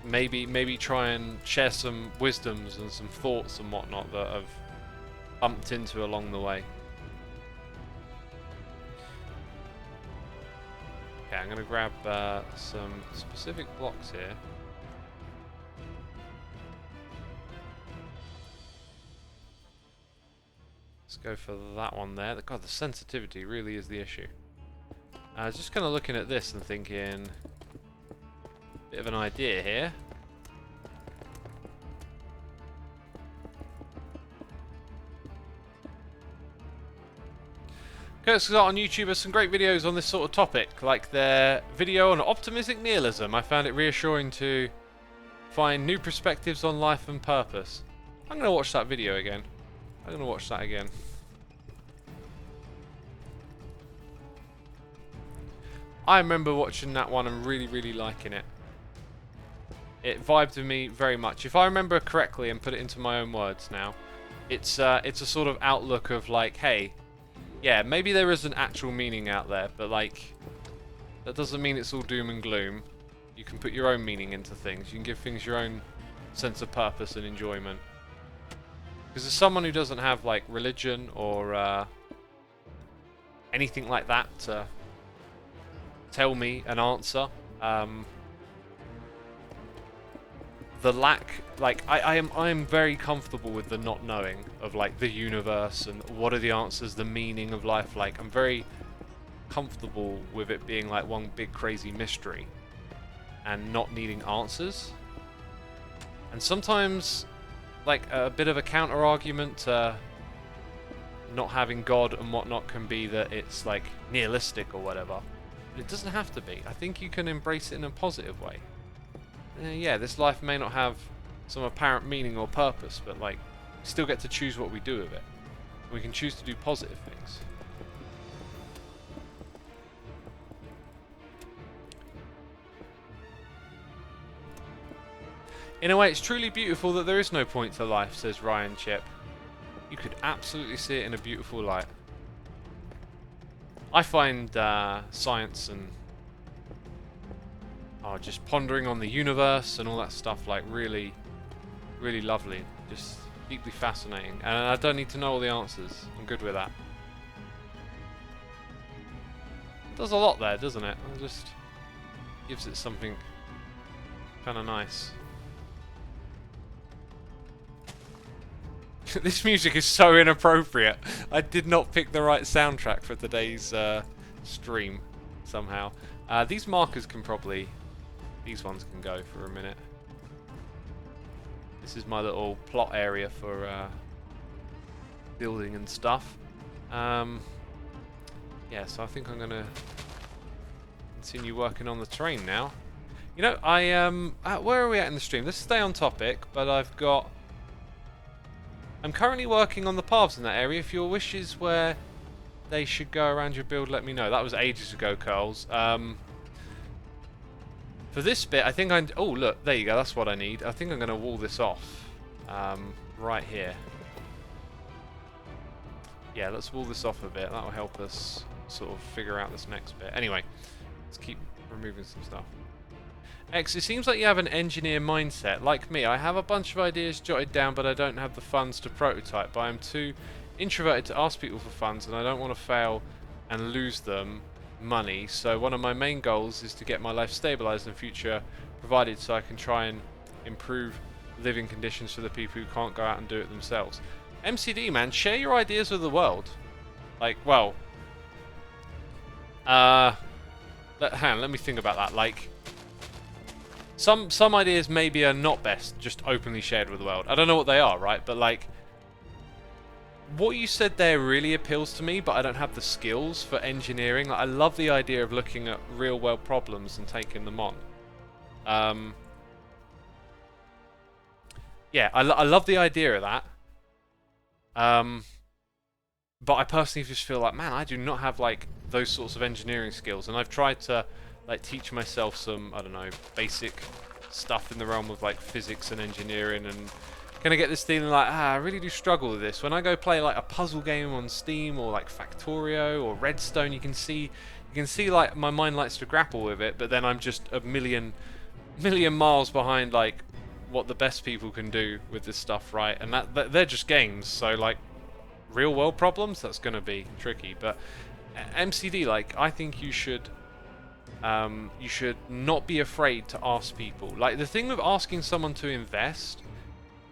maybe try and share some wisdoms and some thoughts and whatnot that I've bumped into along the way. Okay, I'm gonna grab some specific blocks here. Let's go for that one there. God, the sensitivity really is the issue. I was just kind of looking at this and thinking, bit of an idea here. Kurt's got on YouTube has some great videos on this sort of topic, like their video on optimistic nihilism. I found it reassuring to find new perspectives on life and purpose. I'm going to watch that video again. I'm going to watch that again. I remember watching that one and really, really liking it. It vibed with me very much. If I remember correctly and put it into my own words now, it's a sort of outlook of like, hey, yeah, maybe there is an actual meaning out there, but like, that doesn't mean it's all doom and gloom. You can put your own meaning into things. You can give things your own sense of purpose and enjoyment. Because as someone who doesn't have like religion or anything like that to tell me an answer, the lack, like, I am very comfortable with the not knowing of like the universe and what are the answers, the meaning of life. Like, I'm very comfortable with it being like one big crazy mystery and not needing answers. And sometimes like a bit of a counter argument to not having God and whatnot can be that it's like nihilistic or whatever. But it doesn't have to be. I think you can embrace it in a positive way. Yeah, this life may not have some apparent meaning or purpose, but like, we still get to choose what we do with it. We can choose to do positive things. In a way, it's truly beautiful that there is no point to life, says Ryan Chip. You could absolutely see it in a beautiful light. I find science and just pondering on the universe and all that stuff like really, really lovely. Just deeply fascinating. And I don't need to know all the answers. I'm good with that. It does a lot there, doesn't it? It just gives it something kind of nice. This music is so inappropriate. I did not pick the right soundtrack for today's stream somehow. These markers can probably... These ones can go for a minute. This is my little plot area for building and stuff. Yeah, so I think I'm going to continue working on the terrain now. You know, where are we at in the stream? Let's stay on topic, but I'm currently working on the paths in that area. If your wish is where they should go around your build, let me know. That was ages ago, Curls. For this bit, I think oh, look, there you go. That's what I need. I think I'm going to wall this off right here. Yeah, let's wall this off a bit. That will help us sort of figure out this next bit. Anyway, let's keep removing some stuff. X, it seems like you have an engineer mindset. Like me, I have a bunch of ideas jotted down, but I don't have the funds to prototype. But I'm too introverted to ask people for funds, and I don't want to fail and lose them money. So one of my main goals is to get my life stabilized and future provided so I can try and improve living conditions for the people who can't go out and do it themselves. MCD, man, share your ideas with the world. Like, well, hang on, let me think about that. Like, some ideas maybe are not best just openly shared with the world. I don't know what they are, right? But like, what you said there really appeals to me, but I don't have the skills for engineering. Like, I love the idea of looking at real world problems and taking them on. Yeah, I love the idea of that. But I personally just feel like, man, I do not have like those sorts of engineering skills, and I've tried to like teach myself some, I don't know, basic stuff in the realm of like physics and engineering, and kind of get this feeling like, I really do struggle with this. When I go play like a puzzle game on Steam or like Factorio or Redstone, you can see like my mind likes to grapple with it, but then I'm just a million miles behind like what the best people can do with this stuff, right? And that they're just games, so like real world problems, that's going to be tricky. But MCD, like, I think you should not be afraid to ask people. Like, the thing with asking someone to invest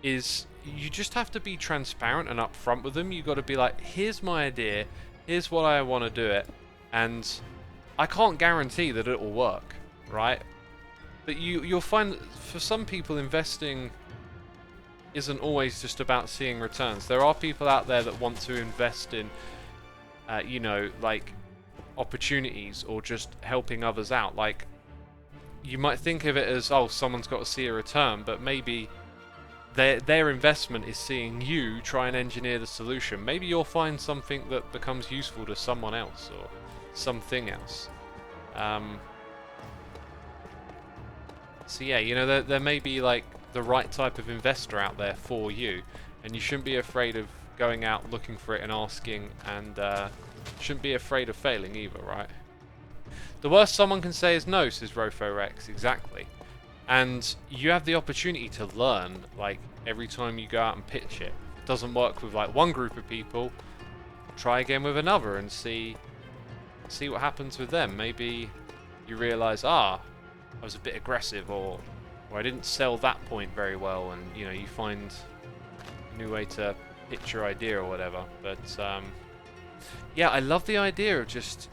is you just have to be transparent and upfront with them. You got to be like, here's my idea, here's what I want to do it, and I can't guarantee that it will work, right? But you'll find that for some people, investing isn't always just about seeing returns. There are people out there that want to invest in you know, like opportunities or just helping others out. Like, you might think of it as, oh, someone's got to see a return, but maybe their investment is seeing you try and engineer the solution. Maybe you'll find something that becomes useful to someone else or something else. So yeah, you know, there may be like the right type of investor out there for you, and you shouldn't be afraid of going out looking for it and asking, and shouldn't be afraid of failing either, right? The worst someone can say is no, says RofoRex, exactly. And you have the opportunity to learn, like, every time you go out and pitch it. If it doesn't work with like one group of people, try again with another and see what happens with them. Maybe you realise, I was a bit aggressive, or I didn't sell that point very well, and you know, you find a new way to pitch your idea or whatever. But yeah, I love the idea of just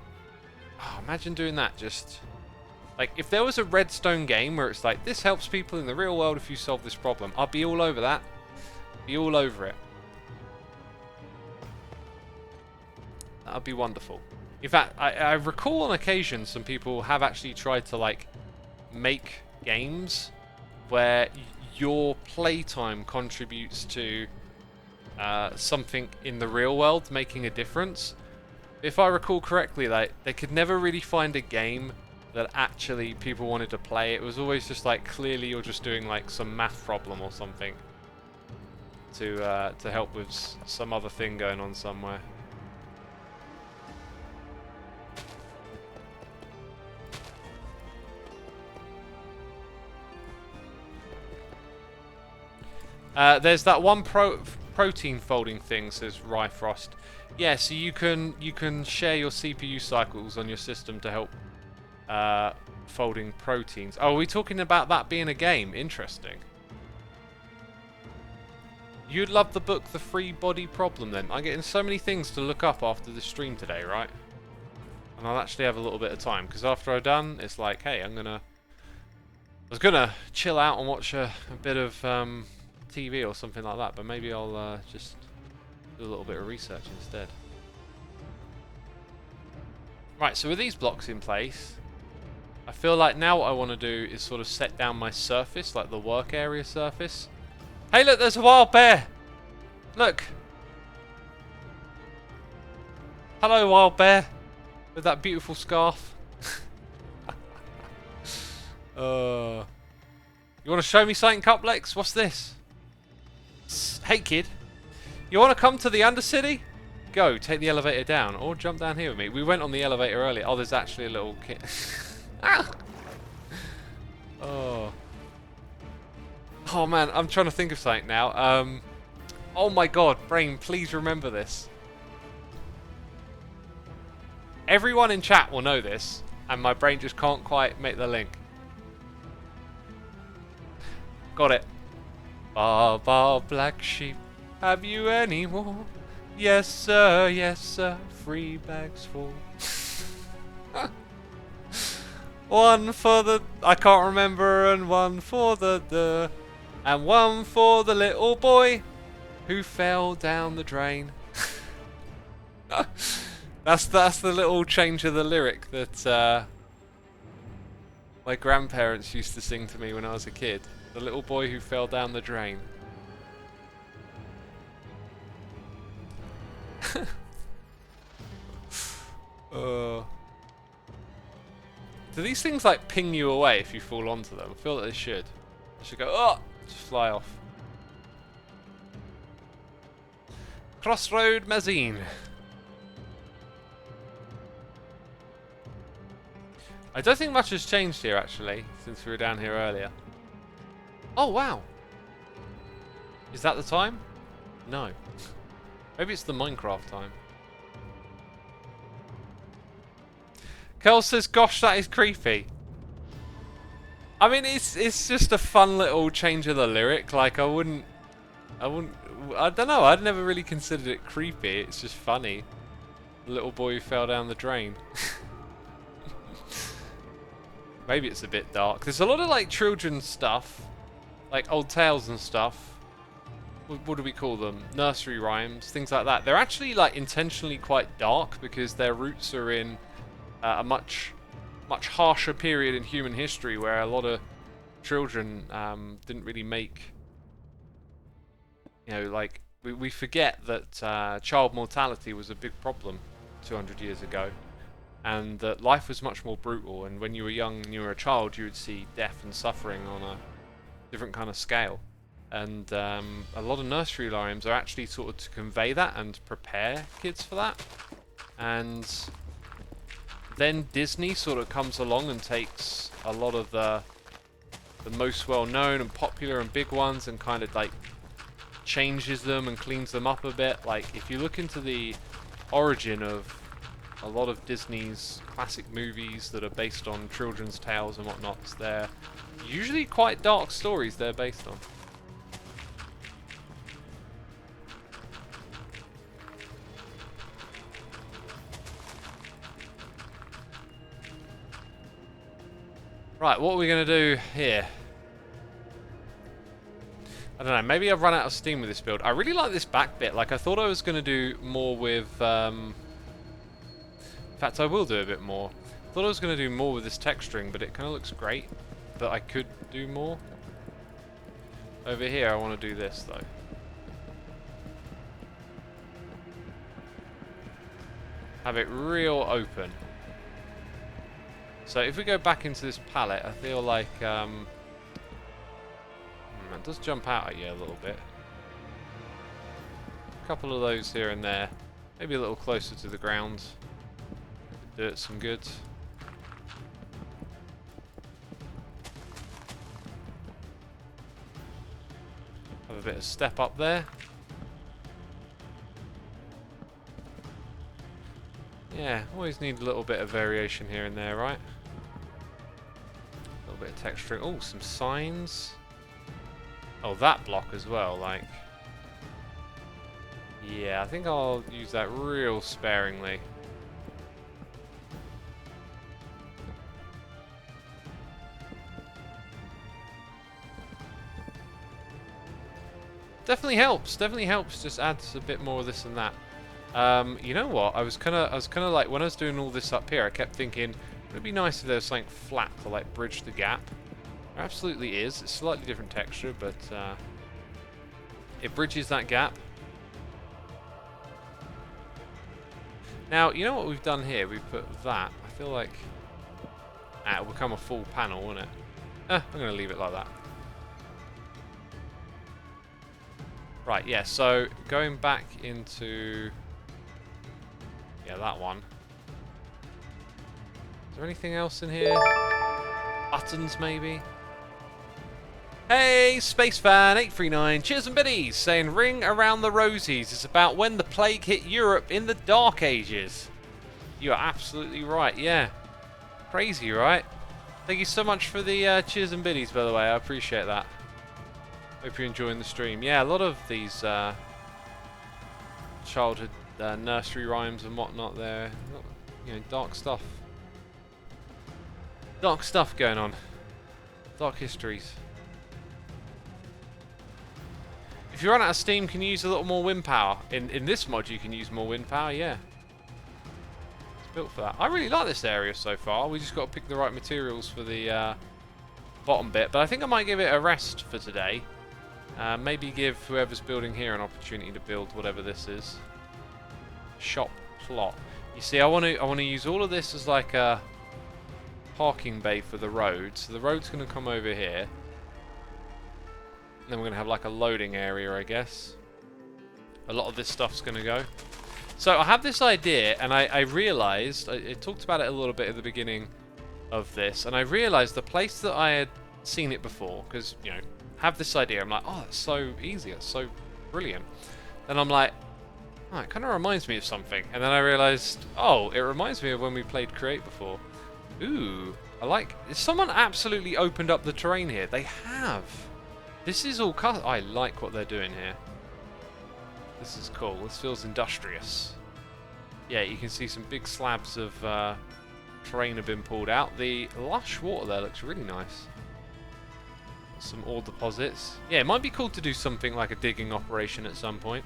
imagine doing that. Just like if there was a Redstone game where it's like, this helps people in the real world if you solve this problem, I'd be all over that. Be all over it. That would be wonderful. In fact, I recall on occasion some people have actually tried to like make games where your playtime contributes to something in the real world making a difference. If I recall correctly, like, they could never really find a game that actually people wanted to play. It was always just like, clearly you're just doing like some math problem or something to help with some other thing going on somewhere. There's that one protein folding thing, says Ryfrost. Yeah, so you can share your CPU cycles on your system to help folding proteins. Oh, are we talking about that being a game? Interesting. You'd love the book The Free Body Problem then. I'm getting so many things to look up after the stream today, right? And I'll actually have a little bit of time, because after I'm done, it's like, hey, I was gonna chill out and watch a bit of TV or something like that, but maybe I'll just do a little bit of research instead. Right, so with these blocks in place, I feel like now what I want to do is sort of set down my surface, like the work area surface. Hey look, there's a wild bear! Look! Hello, wild bear! With that beautiful scarf. You want to show me something, Cuplex? What's this? Hey kid, you want to come to the Undercity? Go, take the elevator down, or jump down here with me. We went on the elevator earlier. Oh, there's actually a little kid. Oh man, I'm trying to think of something now. Oh my god, brain, please remember this. Everyone in chat will know this, and my brain just can't quite make the link. Got it. Ba ba black sheep, have you any more? Yes sir, 3 bags full. One for the, I can't remember, and one for the, and one for the little boy who fell down the drain. That's the little change of the lyric that my grandparents used to sing to me when I was a kid. The little boy who fell down the drain. Do these things like ping you away if you fall onto them? I feel that they should. They should go, oh, just fly off. Crossroad Mazine. I don't think much has changed here actually, since we were down here earlier. Oh wow! Is that the time? No. Maybe it's the Minecraft time. Kel says, gosh, that is creepy. I mean, it's just a fun little change of the lyric. Like, I don't know, I'd never really considered it creepy. It's just funny. The little boy who fell down the drain. Maybe it's a bit dark. There's a lot of like children's stuff, like old tales and stuff, what do we call them? Nursery rhymes, things like that. They're actually like intentionally quite dark because their roots are in a much harsher period in human history where a lot of children didn't really make, you know, like we forget that child mortality was a big problem 200 years ago, and that life was much more brutal, and when you were young and you were a child, you would see death and suffering on a different kind of scale. And a lot of nursery rhymes are actually sort of to convey that and prepare kids for that. And then Disney sort of comes along and takes a lot of the most well-known and popular and big ones and kind of like changes them and cleans them up a bit. Like if you look into the origin of a lot of Disney's classic movies that are based on children's tales and whatnot, they're usually quite dark stories they're based on. Right, what are we going to do here? I don't know, maybe I've run out of steam with this build. I really like this back bit. Like, I thought I was going to do more with... in fact, I will do a bit more. I thought I was going to do more with this texturing, but it kind of looks great. But I could do more. Over here, I want to do this, though. Have it real open. So if we go back into this palette, I feel like it does jump out at you a little bit. A couple of those here and there, maybe a little closer to the ground. Do it some good. Have a bit of step up there. Yeah, always need a little bit of variation here and there, right? A little bit of texturing. Oh, some signs. Oh, that block as well, like... Yeah, I think I'll use that real sparingly. Definitely helps, just adds a bit more of this and that. You know what? I was kind of like, when I was doing all this up here, I kept thinking it'd be nice if there was something flat to like bridge the gap. There absolutely is. It's slightly different texture, but it bridges that gap. Now, you know what we've done here? We've put that. I feel like it'll become a full panel, won't it? I'm going to leave it like that. Right, yeah, so going back into... Yeah, that one. Is there anything else in here? Buttons, maybe? Hey, Spacefan839, cheers and biddies, saying Ring Around the Rosies is about when the plague hit Europe in the Dark Ages. You are absolutely right, yeah. Crazy, right? Thank you so much for the cheers and biddies, by the way, I appreciate that. Hope you're enjoying the stream. Yeah, a lot of these childhood nursery rhymes and whatnot there. You know, dark stuff. Dark stuff going on. Dark histories. If you run out of steam, can you use a little more wind power? In this mod, you can use more wind power, yeah. It's built for that. I really like this area so far. We just got to pick the right materials for the bottom bit. But I think I might give it a rest for today. Maybe give whoever's building here an opportunity to build whatever this is. Shop plot. You see, I want to use all of this as like a parking bay for the road. So the road's going to come over here. And then we're going to have like a loading area, I guess. A lot of this stuff's going to go. So I have this idea, and I realised, I talked about it a little bit at the beginning of this, and I realised the place that I had seen it before, because, you know, have this idea, I'm like, oh, that's so easy, that's so brilliant. Then I'm like, oh, it kind of reminds me of something. And then I realised, oh, it reminds me of when we played Create before. Ooh, I like, someone absolutely opened up the terrain here. They have. This is all I like what they're doing here. This is cool. This feels industrious. Yeah, you can see some big slabs of terrain have been pulled out. The lush water there looks really nice. some ore deposits. Yeah, it might be cool to do something like a digging operation at some point.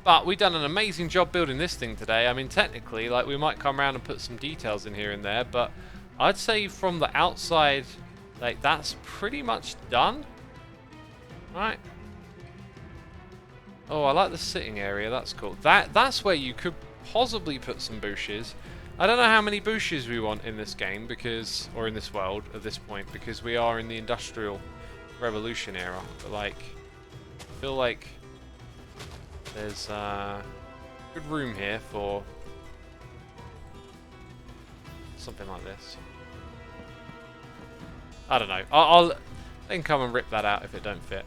But we've done an amazing job building this thing today. I mean, technically, like, we might come around and put some details in here and there, but I'd say from the outside, like, that's pretty much done. Right. Oh, I like the sitting area. That's cool. That's where you could possibly put some bushes. I don't know how many bushes we want in this game, because, or in this world at this point, because we are in the Industrial Revolution era. But, like, I feel like there's good room here for something like this. I don't know. I'll then come and rip that out if it don't fit.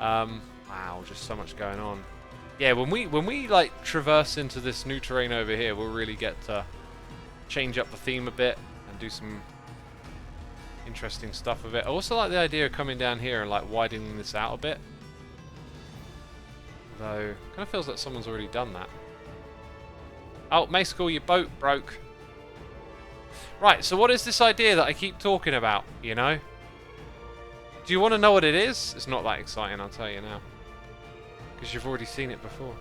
Wow, just so much going on. Yeah, when we like traverse into this new terrain over here, we'll really get to change up the theme a bit and do some interesting stuff with it. I also like the idea of coming down here and like widening this out a bit. Though, kind of feels like someone's already done that. Oh, Macecool, your boat broke. Right, so what is this idea that I keep talking about, you know? Do you want to know what it is? It's not that exciting, I'll tell you now. Because you've already seen it before.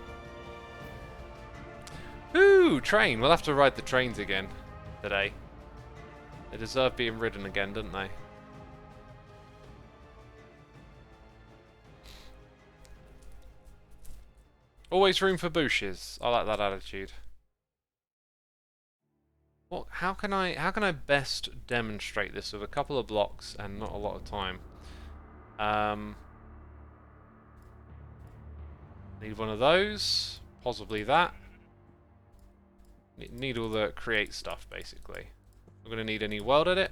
Ooh, train. We'll have to ride the trains again today. They deserve being ridden again, don't they? Always room for bushes. I like that attitude. What? How can I best demonstrate this with a couple of blocks and not a lot of time? Need one of those. Possibly that. Need all the create stuff basically. We're gonna need a new WorldEdit.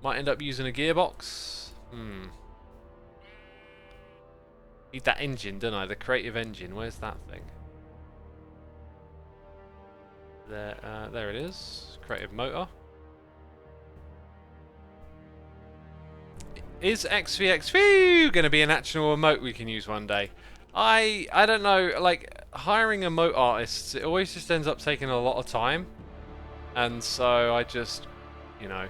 Might end up using a gearbox. Need that engine, don't I? The creative engine. Where's that thing? There it is. Creative motor. Is XVX going to be an actual emote we can use one day? I don't know. Like, hiring emote artists, it always just ends up taking a lot of time, and so I just, you know,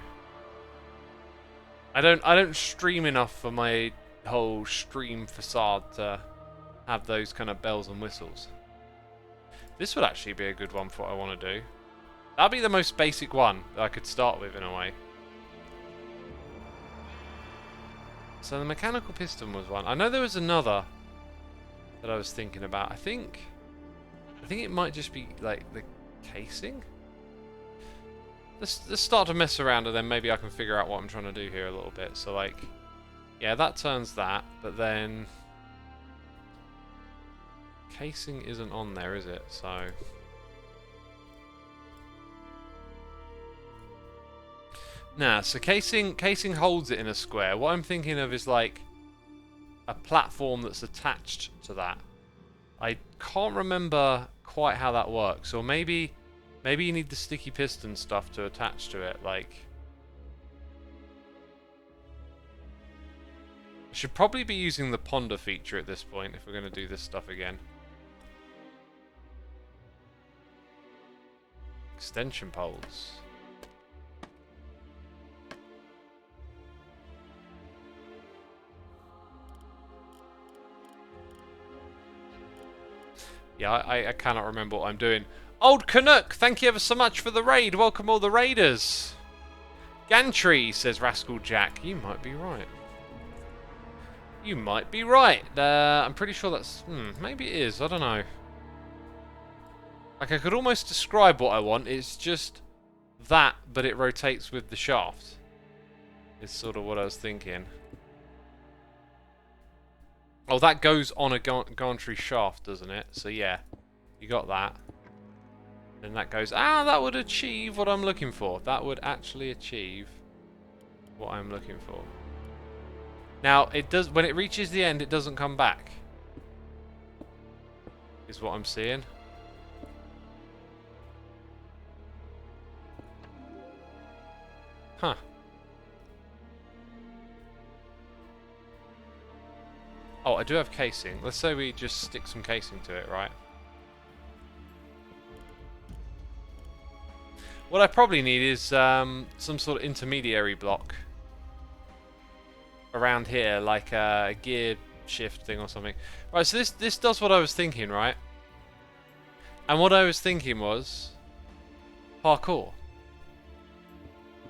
I don't stream enough for my whole stream facade to have those kind of bells and whistles. This would actually be a good one for what I want to do. That'd be the most basic one that I could start with in a way. So the mechanical piston was one. I know there was another that I was thinking about. I think it might just be like the casing. Let's start to mess around and then maybe I can figure out what I'm trying to do here a little bit. So like, yeah, that turns that, but then casing isn't on there, is it? So nah, so casing holds it in a square. What I'm thinking of is like a platform that's attached to that. I can't remember quite how that works, or maybe you need the sticky piston stuff to attach to it. Like, I should probably be using the ponder feature at this point if we're going to do this stuff again. Extension poles. Yeah, I cannot remember what I'm doing. Old Canuck, thank you ever so much for the raid. Welcome all the raiders. Gantry, says Rascal Jack. You might be right. You might be right. I'm pretty sure that's... maybe it is. I don't know. Like, I could almost describe what I want. It's just that, but it rotates with the shaft. Is sort of what I was thinking. Oh, that goes on a gantry shaft, doesn't it? So yeah, you got that. Then that goes... Ah, that would achieve what I'm looking for. That would actually achieve what I'm looking for. Now, it does... When it reaches the end, it doesn't come back. Is what I'm seeing. Huh. Oh, I do have casing. Let's say we just stick some casing to it, right? What I probably need is some sort of intermediary block around here, like a gear shift thing or something. Right, so this does what I was thinking, right? And what I was thinking was parkour.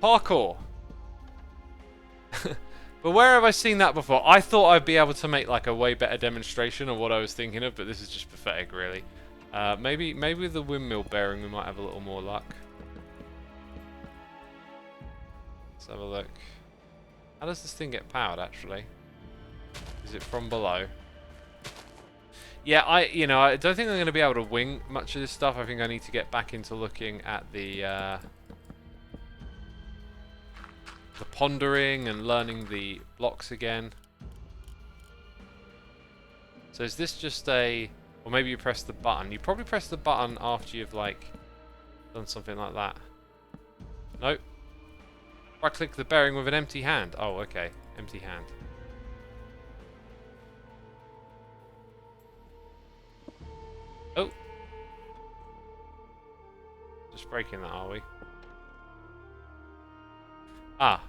Parkour. But where have I seen that before? I thought I'd be able to make like a way better demonstration of what I was thinking of, but this is just pathetic, really. Maybe with the windmill bearing we might have a little more luck. Let's have a look. How does this thing get powered, actually? Is it from below? Yeah, I don't think I'm going to be able to wing much of this stuff. I think I need to get back into looking at the pondering and learning the blocks again. So is this just a... Or maybe you press the button. You probably press the button after you've, like, done something like that. Nope. Right click the bearing with an empty hand. Oh, okay. Empty hand. Oh. Just breaking that, are we? Ah.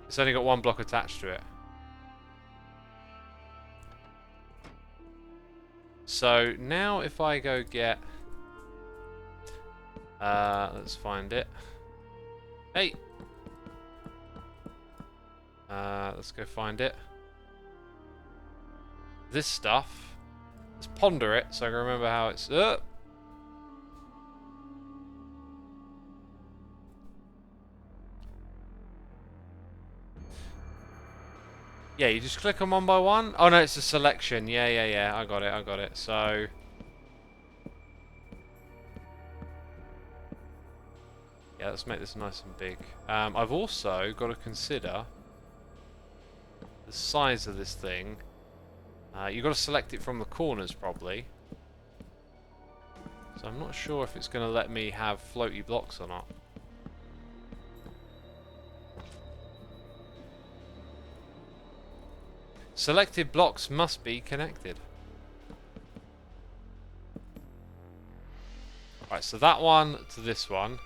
It's only got one block attached to it. So now if I go get... let's find it. Hey! Let's go find it. This stuff. Let's ponder it so I can remember how it's... Yeah, you just click them one by one. Oh no, it's a selection. Yeah. I got it. So... Yeah, let's make this nice and big. I've also got to consider the size of this thing. You've got to select it from the corners, probably. So I'm not sure if it's going to let me have floaty blocks or not. Selected blocks must be connected. Right, so that one to this one.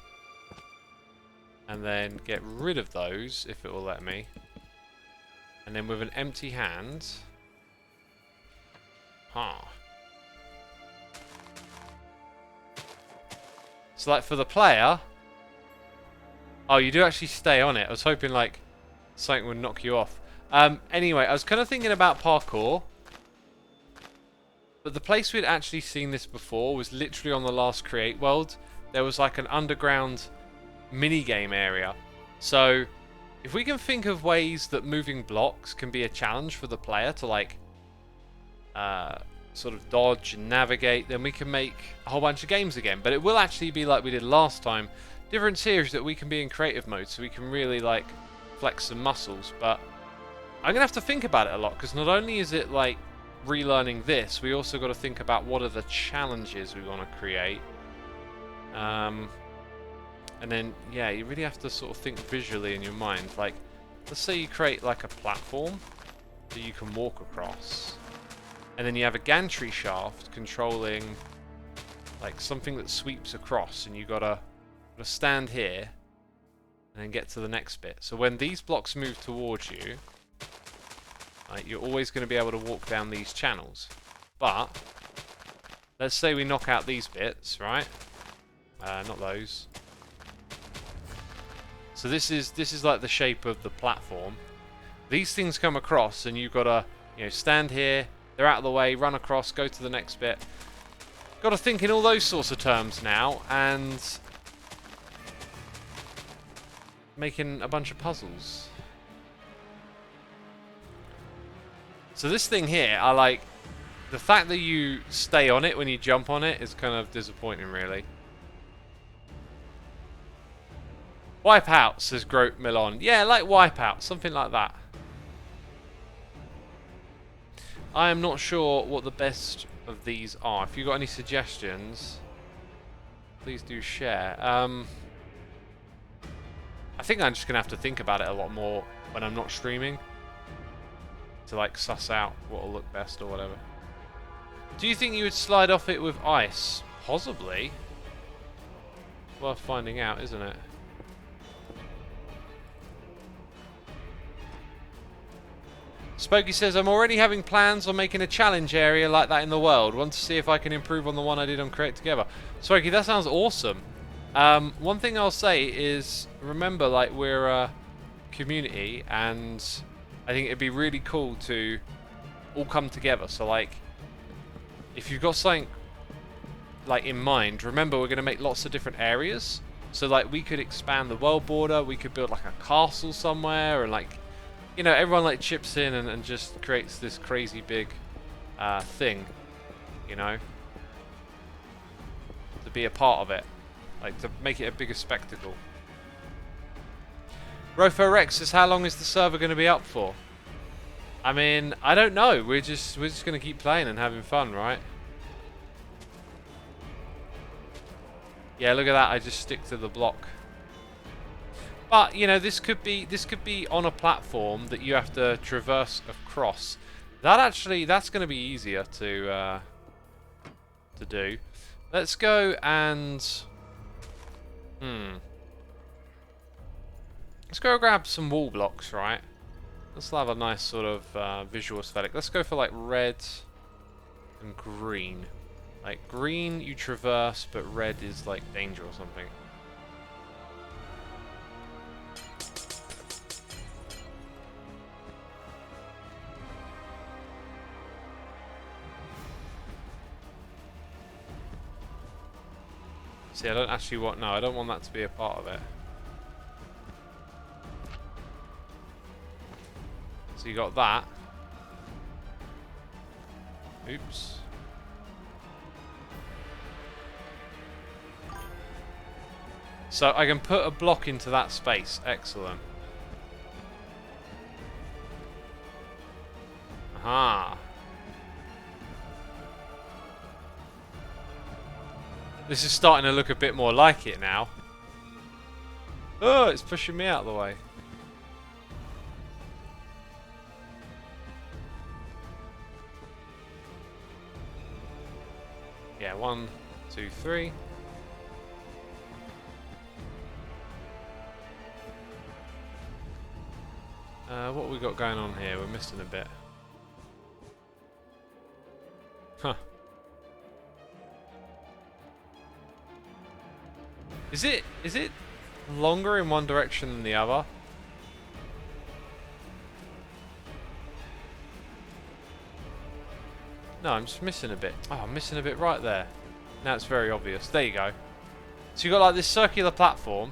And then get rid of those, if it will let me. And then with an empty hand... Huh. So like for the player... Oh, you do actually stay on it. I was hoping like something would knock you off. Anyway, I was kind of thinking about parkour. But the place we'd actually seen this before was literally on the last Create World. There was like an underground minigame area. So if we can think of ways that moving blocks can be a challenge for the player to like sort of dodge and navigate, then we can make a whole bunch of games again. But it will actually be like we did last time. Different series that we can be in creative mode so we can really like flex some muscles. But I'm going to have to think about it a lot, because not only is it like relearning this, we also got to think about what are the challenges we want to create. And then, yeah, you really have to sort of think visually in your mind. Like, let's say you create like a platform that you can walk across. And then you have a gantry shaft controlling like something that sweeps across, and you gotta stand here and then get to the next bit. So when these blocks move towards you, you're always going to be able to walk down these channels. But let's say we knock out these bits, right? Not those. So this is like the shape of the platform. These things come across, and you've got to stand here. They're out of the way. Run across. Go to the next bit. Got to think in all those sorts of terms now, and making a bunch of puzzles. So this thing here, I like the fact that you stay on it when you jump on it is kind of disappointing, really. Wipeout, says Grote Milon. Yeah, like Wipeout, something like that. I am not sure what the best of these are. If you've got any suggestions, please do share. I think I'm just going to have to think about it a lot more when I'm not streaming, to like suss out what will look best or whatever. Do you think you would slide off it with ice? Possibly. worth finding out, isn't it? Spokey says, I'm already having plans on making a challenge area like that in the world. Want to see if I can improve on the one I did on Create Together. Spokey, that sounds awesome. One thing I'll say is, remember, like, we're a community, and I think it'd be really cool to all come together. So, like, if you've got something, like, in mind, remember, we're going to make lots of different areas. So, like, we could expand the world border, we could build, like, a castle somewhere, and, like, you know, everyone like chips in and just creates this crazy big thing, you know, to be a part of it, like to make it a bigger spectacle. Rofo Rex says, how long is the server going to be up for? I mean, I don't know. We're just going to keep playing and having fun, right? Yeah, look at that. I just stick to the block. But, you know, this could be on a platform that you have to traverse across. That's going to be easier to do. Let's go and let's go grab some wall blocks, right? Let's have a nice sort of visual aesthetic. Let's go for like red and green. Like green you traverse, but red is like danger or something. See, I don't actually want... No, I don't want that to be a part of it. So you got that. Oops. So I can put a block into that space. Excellent. Aha. This is starting to look a bit more like it now. Oh, it's pushing me out of the way. Yeah, 1, 2, 3. What we got going on here? We're missing a bit. Huh. Is it longer in one direction than the other? No, I'm just missing a bit. Oh, I'm missing a bit right there. Now it's very obvious. There you go. So you've got like this circular platform.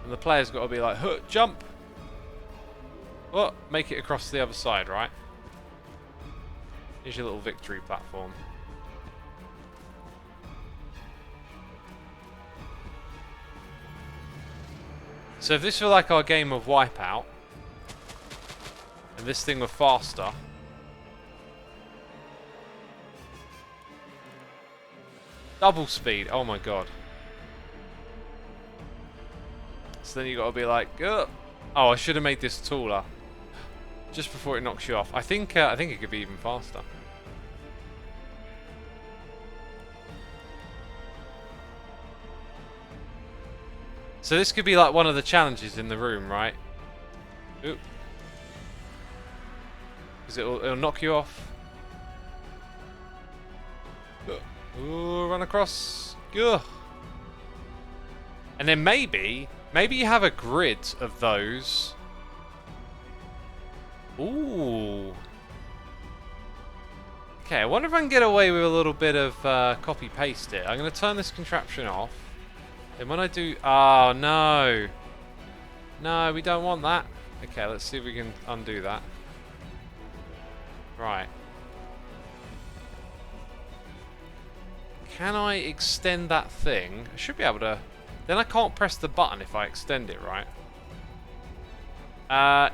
And the player's got to be like, huh, jump! Oh, make it across to the other side, right? Here's your little victory platform. So if this were like our game of Wipeout, and this thing were faster, double speed, oh my god. So then you got to be like, ugh. Oh, I should have made this taller, just before it knocks you off. I think it could be even faster. So this could be like one of the challenges in the room, right? Oop. Because it'll knock you off. Ooh, run across. Ugh. And then maybe you have a grid of those. Ooh. Okay, I wonder if I can get away with a little bit of copy paste it. I'm going to turn this contraption off. And when I do... Oh, no. No, we don't want that. Okay, let's see if we can undo that. Right. Can I extend that thing? I should be able to... Then I can't press the button if I extend it, right?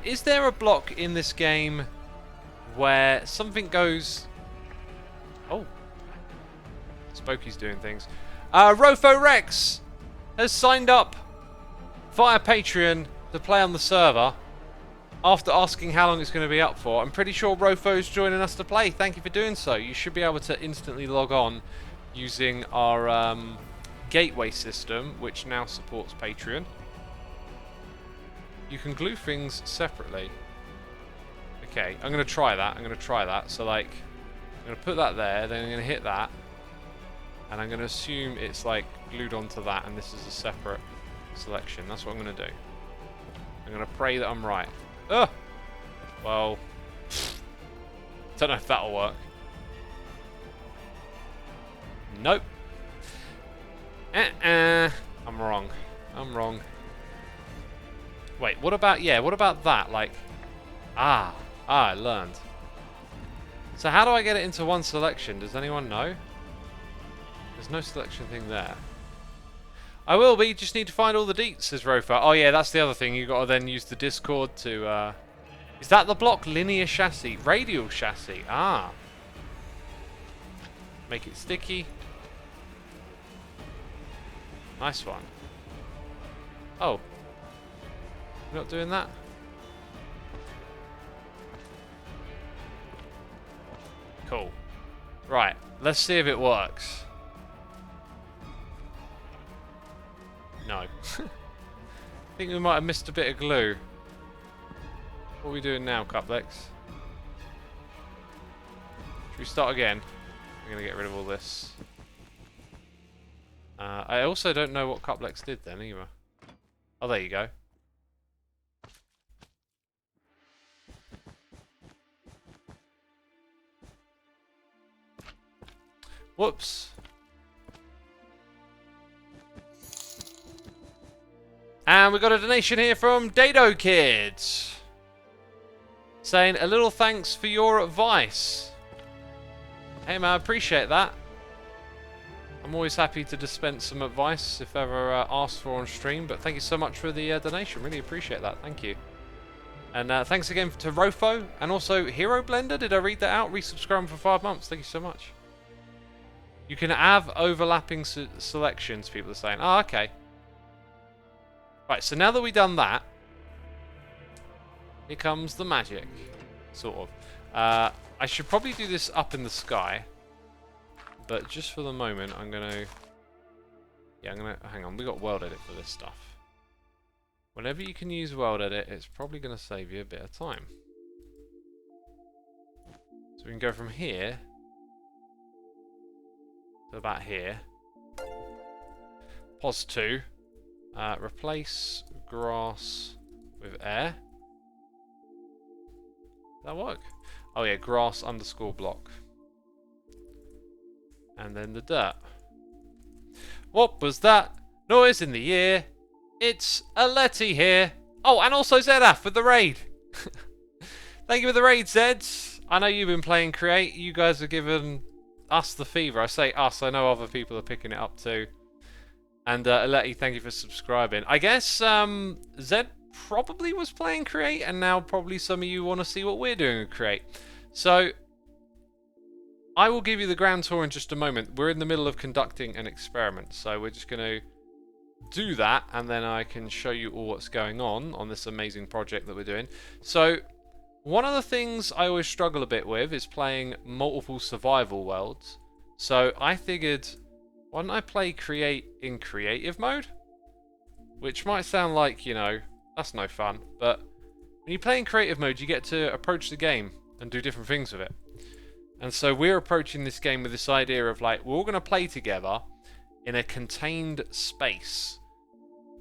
Is there a block in this game where something goes... Oh. Spokey's doing things. Rofo Rex has signed up via Patreon to play on the server after asking how long it's going to be up for. I'm pretty sure Rofo's joining us to play. Thank you for doing so. You should be able to instantly log on using our gateway system, which now supports Patreon. You can glue things separately. Okay, I'm going to try that. So, like, I'm going to put that there, then I'm going to hit that. And I'm going to assume it's, like, glued onto that, and this is a separate selection. That's what I'm going to do. I'm going to pray that I'm right. Ugh! Well, don't know if that'll work. Nope. I'm wrong. Wait, what about, what about that? Like, I learned. So how do I get it into one selection? Does anyone know? There's no selection thing there. I will be, just need to find all the deets, says Rofa. Oh yeah, that's the other thing. You got to then use the Discord to, is that the block? Linear chassis. Radial chassis. Ah. Make it sticky. Nice one. Oh. You're not doing that? Cool. Right. Let's see if it works. No. I think we might have missed a bit of glue. What are we doing now, Cuplex? Should we start again? I'm going to get rid of all this. I also don't know what Cuplex did then either. Oh, there you go. Whoops. And we got a donation here from Dado Kids. Saying, a little thanks for your advice. Hey man, I appreciate that. I'm always happy to dispense some advice if ever asked for on stream. But thank you so much for the donation. Really appreciate that. Thank you. And thanks again to Rofo and also Hero Blender. Did I read that out? Resubscribe for 5 months. Thank you so much. You can have overlapping selections, people are saying. Oh, okay. Right, so now that we've done that, here comes the magic. Sort of. I should probably do this up in the sky. But just for the moment, I'm going to... Yeah, I'm going to... Hang on, we got WorldEdit for this stuff. Whenever you can use WorldEdit, it's probably going to save you a bit of time. So we can go from here to about here. Pos 2. Replace grass with air. Does that work? Oh yeah, grass underscore block. And then the dirt. What was that noise in the ear? It's a Letty here. Oh, and also Zedaf with the raid. Thank you for the raid, Zeds. I know you've been playing Create. You guys have given us the fever. I say us, I know other people are picking it up too. And Letty, thank you for subscribing. I guess Zed probably was playing Create, and now probably some of you want to see what we're doing with Create. So I will give you the grand tour in just a moment. We're in the middle of conducting an experiment, so we're just going to do that, and then I can show you all what's going on this amazing project that we're doing. So one of the things I always struggle a bit with is playing multiple survival worlds. So I figured, why don't I play Create in creative mode? Which might sound like, you know, that's no fun, but when you play in creative mode, you get to approach the game and do different things with it. And so we're approaching this game with this idea of like, we're all going to play together in a contained space.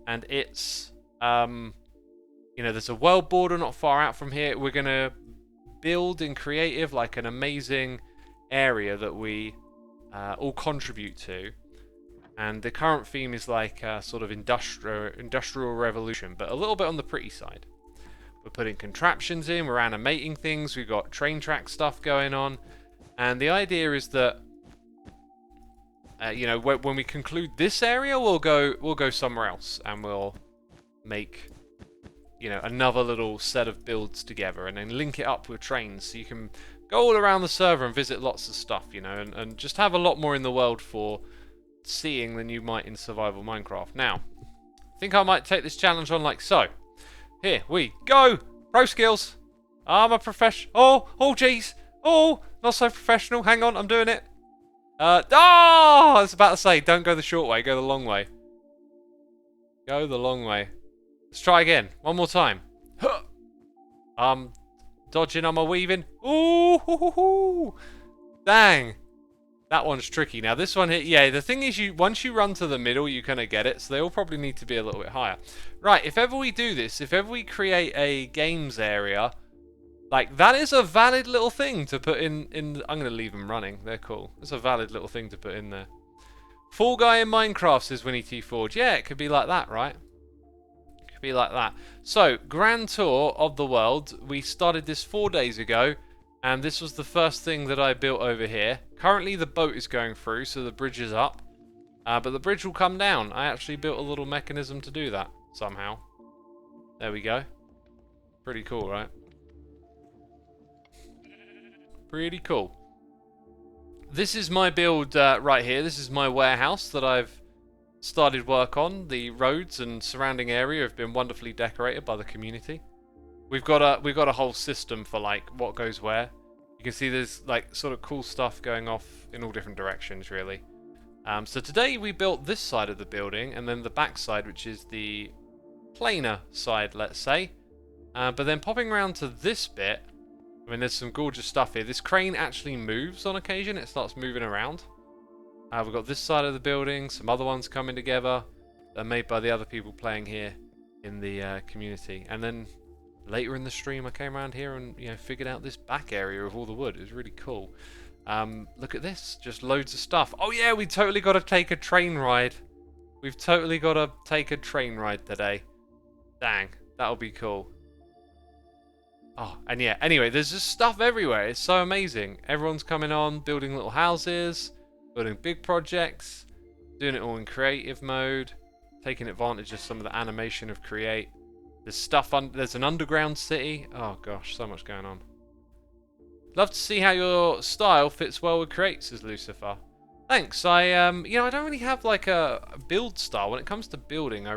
And it's, you know, there's a world border not far out from here. We're going to build in creative like an amazing area that we all contribute to. And the current theme is like a sort of industrial revolution, but a little bit on the pretty side. We're putting contraptions in, we're animating things, we've got train track stuff going on. And the idea is that, you know, when we conclude this area, we'll go somewhere else, and we'll make, you know, another little set of builds together, and then link it up with trains, so you can go all around the server and visit lots of stuff, you know, and just have a lot more in the world for seeing than you might in survival Minecraft. Now, I think I might take this challenge on like so. Here we go! Pro skills! I'm a professional. Oh, jeez! Oh, not so professional. Hang on, I'm doing it. Oh! I was about to say, don't go the short way, go the long way. Go the long way. Let's try again. One more time. Dodging on my weaving. Ooh! Hoo, hoo, hoo. Dang. That one's tricky. Now this one here, yeah, the thing is once you run to the middle, you kind of get it, so they all probably need to be a little bit higher. Right, if ever we do this, if ever we create a games area, like, that is a valid little thing to put in I'm going to leave them running, they're cool. It's a valid little thing to put in there. Fall Guy in Minecraft, says Winnie T. Forge. Yeah, it could be like that, right? It could be like that. So, grand tour of the world. We started this 4 days ago. And this was the first thing that I built over here. Currently the boat is going through, so the bridge is up. But the bridge will come down. I actually built a little mechanism to do that, somehow. There we go. Pretty cool, right? Pretty cool. This is my build right here. This is my warehouse that I've started work on. The roads and surrounding area have been wonderfully decorated by the community. We've got a whole system for like what goes where. You can see there's like sort of cool stuff going off in all different directions, really. So today we built this side of the building and then the back side, which is the plainer side, let's say. But then popping around to this bit, I mean, there's some gorgeous stuff here. This crane actually moves on occasion. It starts moving around. We've got this side of the building, some other ones coming together. They're made by the other people playing here in the community. And then later in the stream, I came around here and figured out this back area of all the wood. It was really cool. Look at this, just loads of stuff. Oh yeah, we totally got to take a train ride. We've totally got to take a train ride today. Dang, that'll be cool. Oh, and yeah, anyway, there's just stuff everywhere. It's so amazing. Everyone's coming on, building little houses, building big projects, doing it all in creative mode, taking advantage of some of the animation of Create. There's stuff there's an underground city. Oh gosh, so much going on. Love to see how your style fits well with Create, says Lucifer. Thanks. I I don't really have like a build style. When it comes to building, I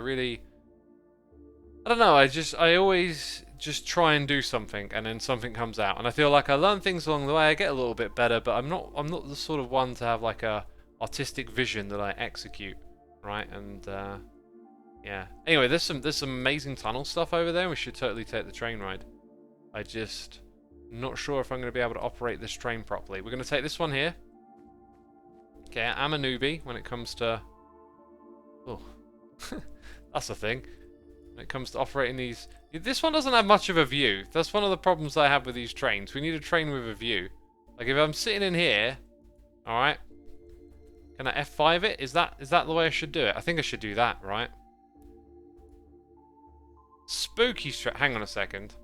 don't know, I always just try and do something and then something comes out. And I feel like I learn things along the way, I get a little bit better, but I'm not the sort of one to have like a artistic vision that I execute, right? And yeah. Anyway, there's some amazing tunnel stuff over there. We should totally take the train ride. I just not sure if I'm going to be able to operate this train properly. We're going to take this one here. Okay, I'm a newbie when it comes to... Oh, that's a thing. When it comes to operating these... This one doesn't have much of a view. That's one of the problems I have with these trains. We need a train with a view. Like if I'm sitting in here, alright, can I F5 it? Is that the way I should do it? I think I should do that, right? Spooky hang on a second.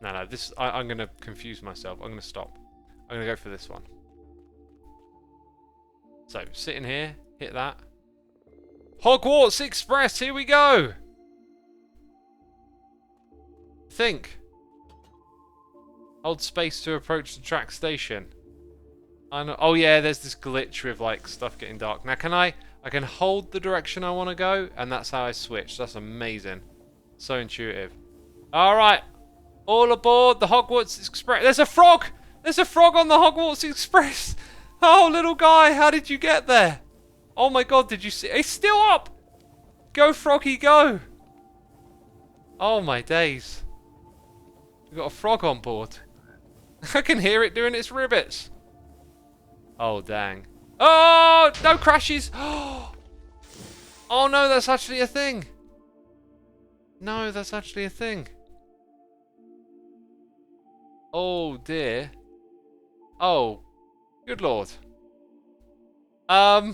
No, this I'm going to confuse myself. I'm going to stop. I'm going to go for this one. So, sitting here, hit that. Hogwarts Express, here we go! Think. Hold space to approach the track station. I know. Oh yeah, there's this glitch with like stuff getting dark. Now I can hold the direction I want to go, and that's how I switch. That's amazing. So intuitive. Alright. All aboard the Hogwarts Express. There's a frog! There's a frog on the Hogwarts Express! Oh, little guy, how did you get there? Oh my god, did you see? It's still up! Go, froggy, go! Oh my days. We've got a frog on board. I can hear it doing its ribbits. Oh, dang. Oh, no crashes! Oh no, that's actually a thing. No, that's actually a thing. Oh dear. Oh, good lord. I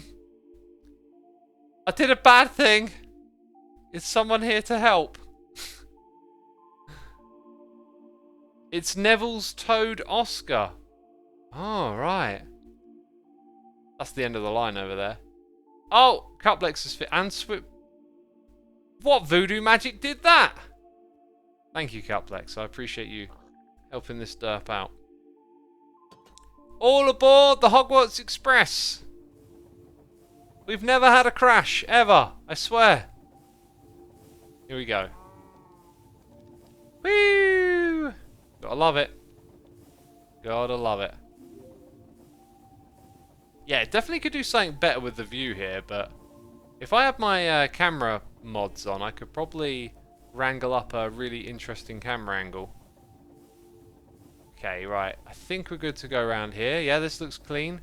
did a bad thing. Is someone here to help? It's Neville's Toad Oscar. Oh, right. That's the end of the line over there. Oh, Cuplex is fit and Swip. What voodoo magic did that? Thank you, Cuplex. I appreciate you helping this derp out. All aboard the Hogwarts Express. We've never had a crash, ever. I swear. Here we go. Woo! Gotta love it. Gotta love it. Yeah, definitely could do something better with the view here, but if I had my camera mods on, I could probably wrangle up a really interesting camera angle. Okay, right. I think we're good to go around here. Yeah, this looks clean.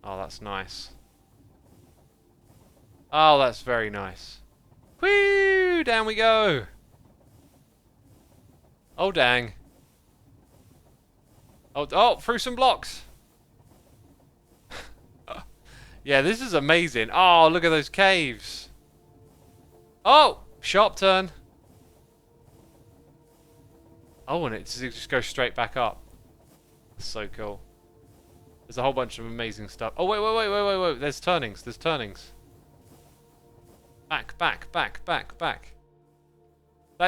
Oh, that's nice. Oh, that's very nice. Whee! Down we go. Oh, dang. Oh, through some blocks. Yeah, this is amazing. Oh, look at those caves. Oh, sharp turn. Oh, and it just goes straight back up. That's so cool. There's a whole bunch of amazing stuff. Oh, wait. There's turnings. There's turnings. Back. That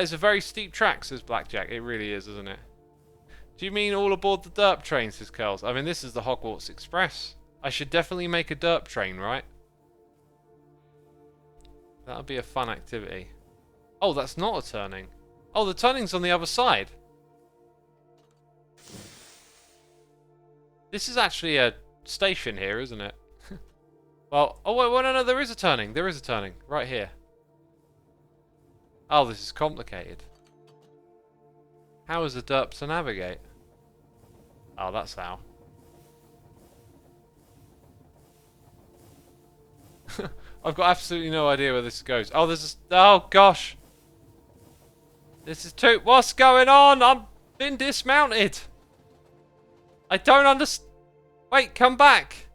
is a very steep track, says Blackjack. It really is, isn't it? Do you mean all aboard the derp train, says Curls? I mean, this is the Hogwarts Express. I should definitely make a derp train, right? That would be a fun activity. Oh, that's not a turning. Oh, the turning's on the other side. This is actually a station here, isn't it? Well, oh wait, no, there is a turning. There is a turning right here. Oh, this is complicated. How is a derp to navigate? Oh, that's how. I've got absolutely no idea where this goes. Oh, there's a... Oh, gosh. This is too... What's going on? I'm been dismounted. I don't understand. Wait, come back.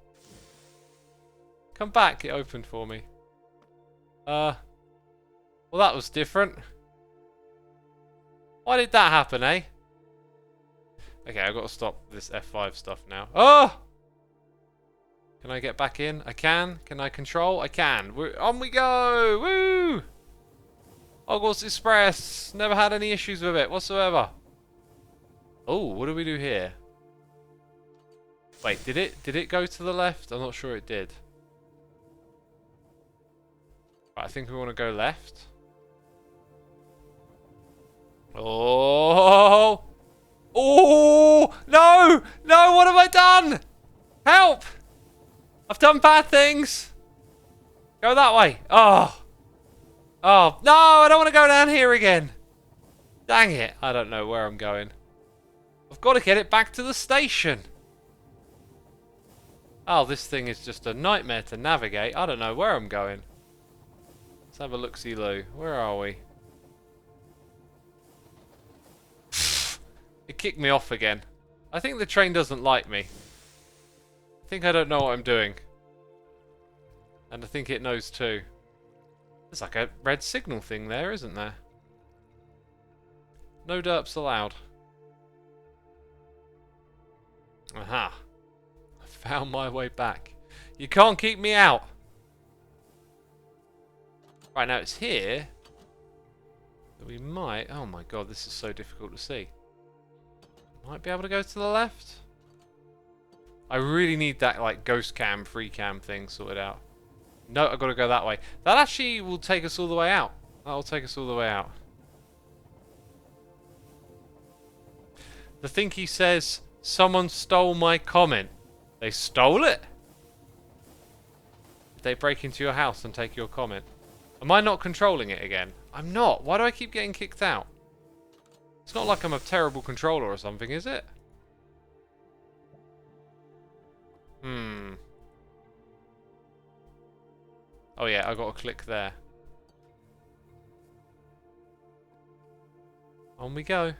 Come back. It opened for me. Well, that was different. Why did that happen, eh? Okay, I've got to stop this F5 stuff now. Oh! Can I get back in? I can. Can I control? I can. On we go! Woo! Hogwarts Express. Never had any issues with it whatsoever. Oh, what do we do here? Wait, did it go to the left? I'm not sure it did. Right, I think we want to go left. Oh! Oh! No! No! What have I done? Help! I've done bad things. Go that way. Oh. Oh. No, I don't want to go down here again. Dang it. I don't know where I'm going. I've got to get it back to the station. Oh, this thing is just a nightmare to navigate. I don't know where I'm going. Let's have a look-see-loo. Where are we? It kicked me off again. I think the train doesn't like me. I think I don't know what I'm doing. And I think it knows too. There's like a red signal thing there, isn't there? No derps allowed. Aha. I found my way back. You can't keep me out. Right, now it's here. That we might... Oh my god, this is so difficult to see. Might be able to go to the left. I really need that like ghost cam, free cam thing sorted out. No, I've got to go that way. That actually will take us all the way out. That'll take us all the way out. The thinky says, someone stole my comment. They stole it? Did they break into your house and take your comment? Am I not controlling it again? I'm not. Why do I keep getting kicked out? It's not like I'm a terrible controller or something, is it? Oh yeah, I got to click there. On we go.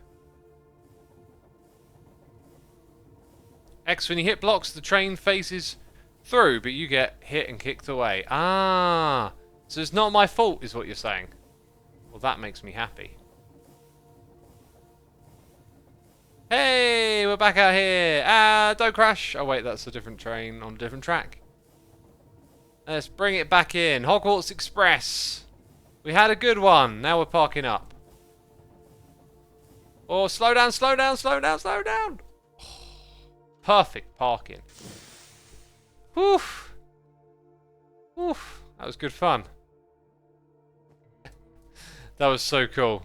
X, when you hit blocks, the train faces through, but you get hit and kicked away. Ah, so it's not my fault, is what you're saying. Well, that makes me happy. Hey, we're back out here. Don't crash. Oh wait, that's a different train on a different track. Let's bring it back in. Hogwarts Express. We had a good one. Now we're parking up. Oh, slow down, slow down, slow down, slow down. Perfect parking. Woof. Woof. That was good fun. That was so cool.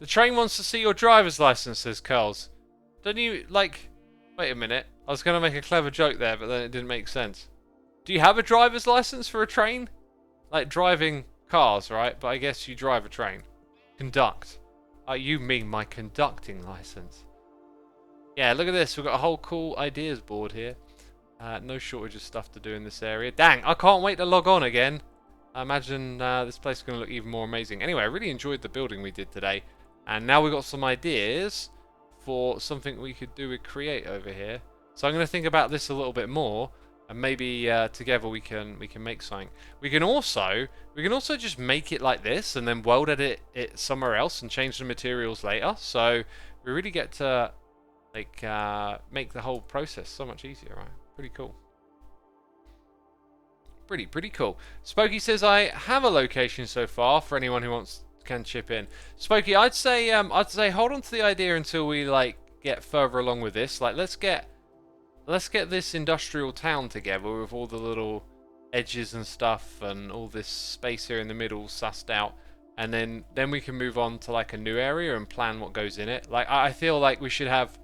The train wants to see your driver's license, says Curls. Don't you, like... Wait a minute. I was going to make a clever joke there, but then it didn't make sense. Do you have a driver's license for a train? Like driving cars, right? But I guess you drive a train. Conduct. You mean my conducting license. Yeah, look at this. We've got a whole cool ideas board here. No shortage of stuff to do in this area. Dang, I can't wait to log on again. I imagine this place is going to look even more amazing. Anyway, I really enjoyed the building we did today. And now we've got some ideas for something we could do with create over here. So I'm going to think about this a little bit more. And maybe together we can make something. We can also just make it like this and then WorldEdit it somewhere else and change the materials later. So we really get to like make the whole process so much easier, right? Pretty cool. Pretty cool. Spokey says I have a location so far for anyone who can chip in. Spokey, I'd say hold on to the idea until we like get further along with this. Like let's get this industrial town together with all the little edges and stuff and all this space here in the middle sussed out, and then we can move on to like a new area and plan what goes in it. Like I feel like we should have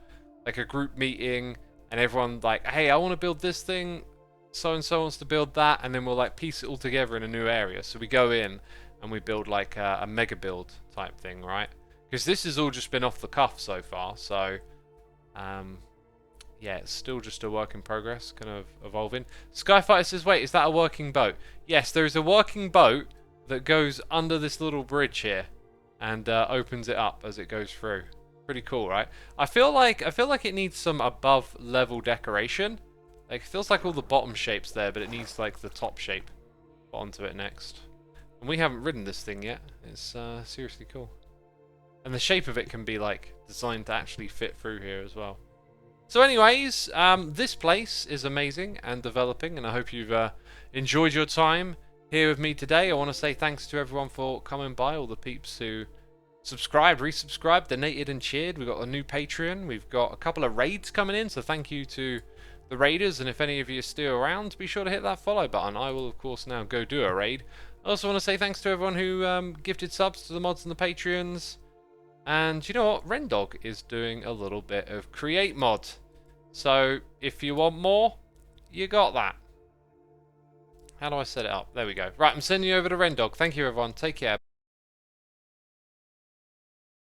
like a group meeting and everyone like, hey, I want to build this thing, so and so wants to build that, and then we'll like piece it all together in a new area. So we go in and we build like a mega build type thing, right? Because this has all just been off the cuff so far, so yeah, it's still just a work in progress, kind of evolving. Skyfighter says, wait, is that a working boat? Yes, there is a working boat that goes under this little bridge here and opens it up as it goes through. Pretty cool, right? I feel like it needs some above level decoration. Like, it feels like all the bottom shape's there, but it needs like the top shape put onto it next. And we haven't ridden this thing yet. It's seriously cool. And the shape of it can be like designed to actually fit through here as well. So anyways, this place is amazing and developing, and I hope you've enjoyed your time here with me today. I want to say thanks to everyone for coming by, all the peeps who subscribed, resubscribed, donated and cheered. We've got a new Patreon. We've got a couple of raids coming in, so thank you to the raiders, and if any of you are still around, be sure to hit that follow button. I will, of course, now go do a raid. I also want to say thanks to everyone who gifted subs to the mods and the Patreons. And you know what? Rendog is doing a little bit of create mod. So if you want more, you got that. How do I set it up? There we go. Right, I'm sending you over to Rendog. Thank you, everyone. Take care.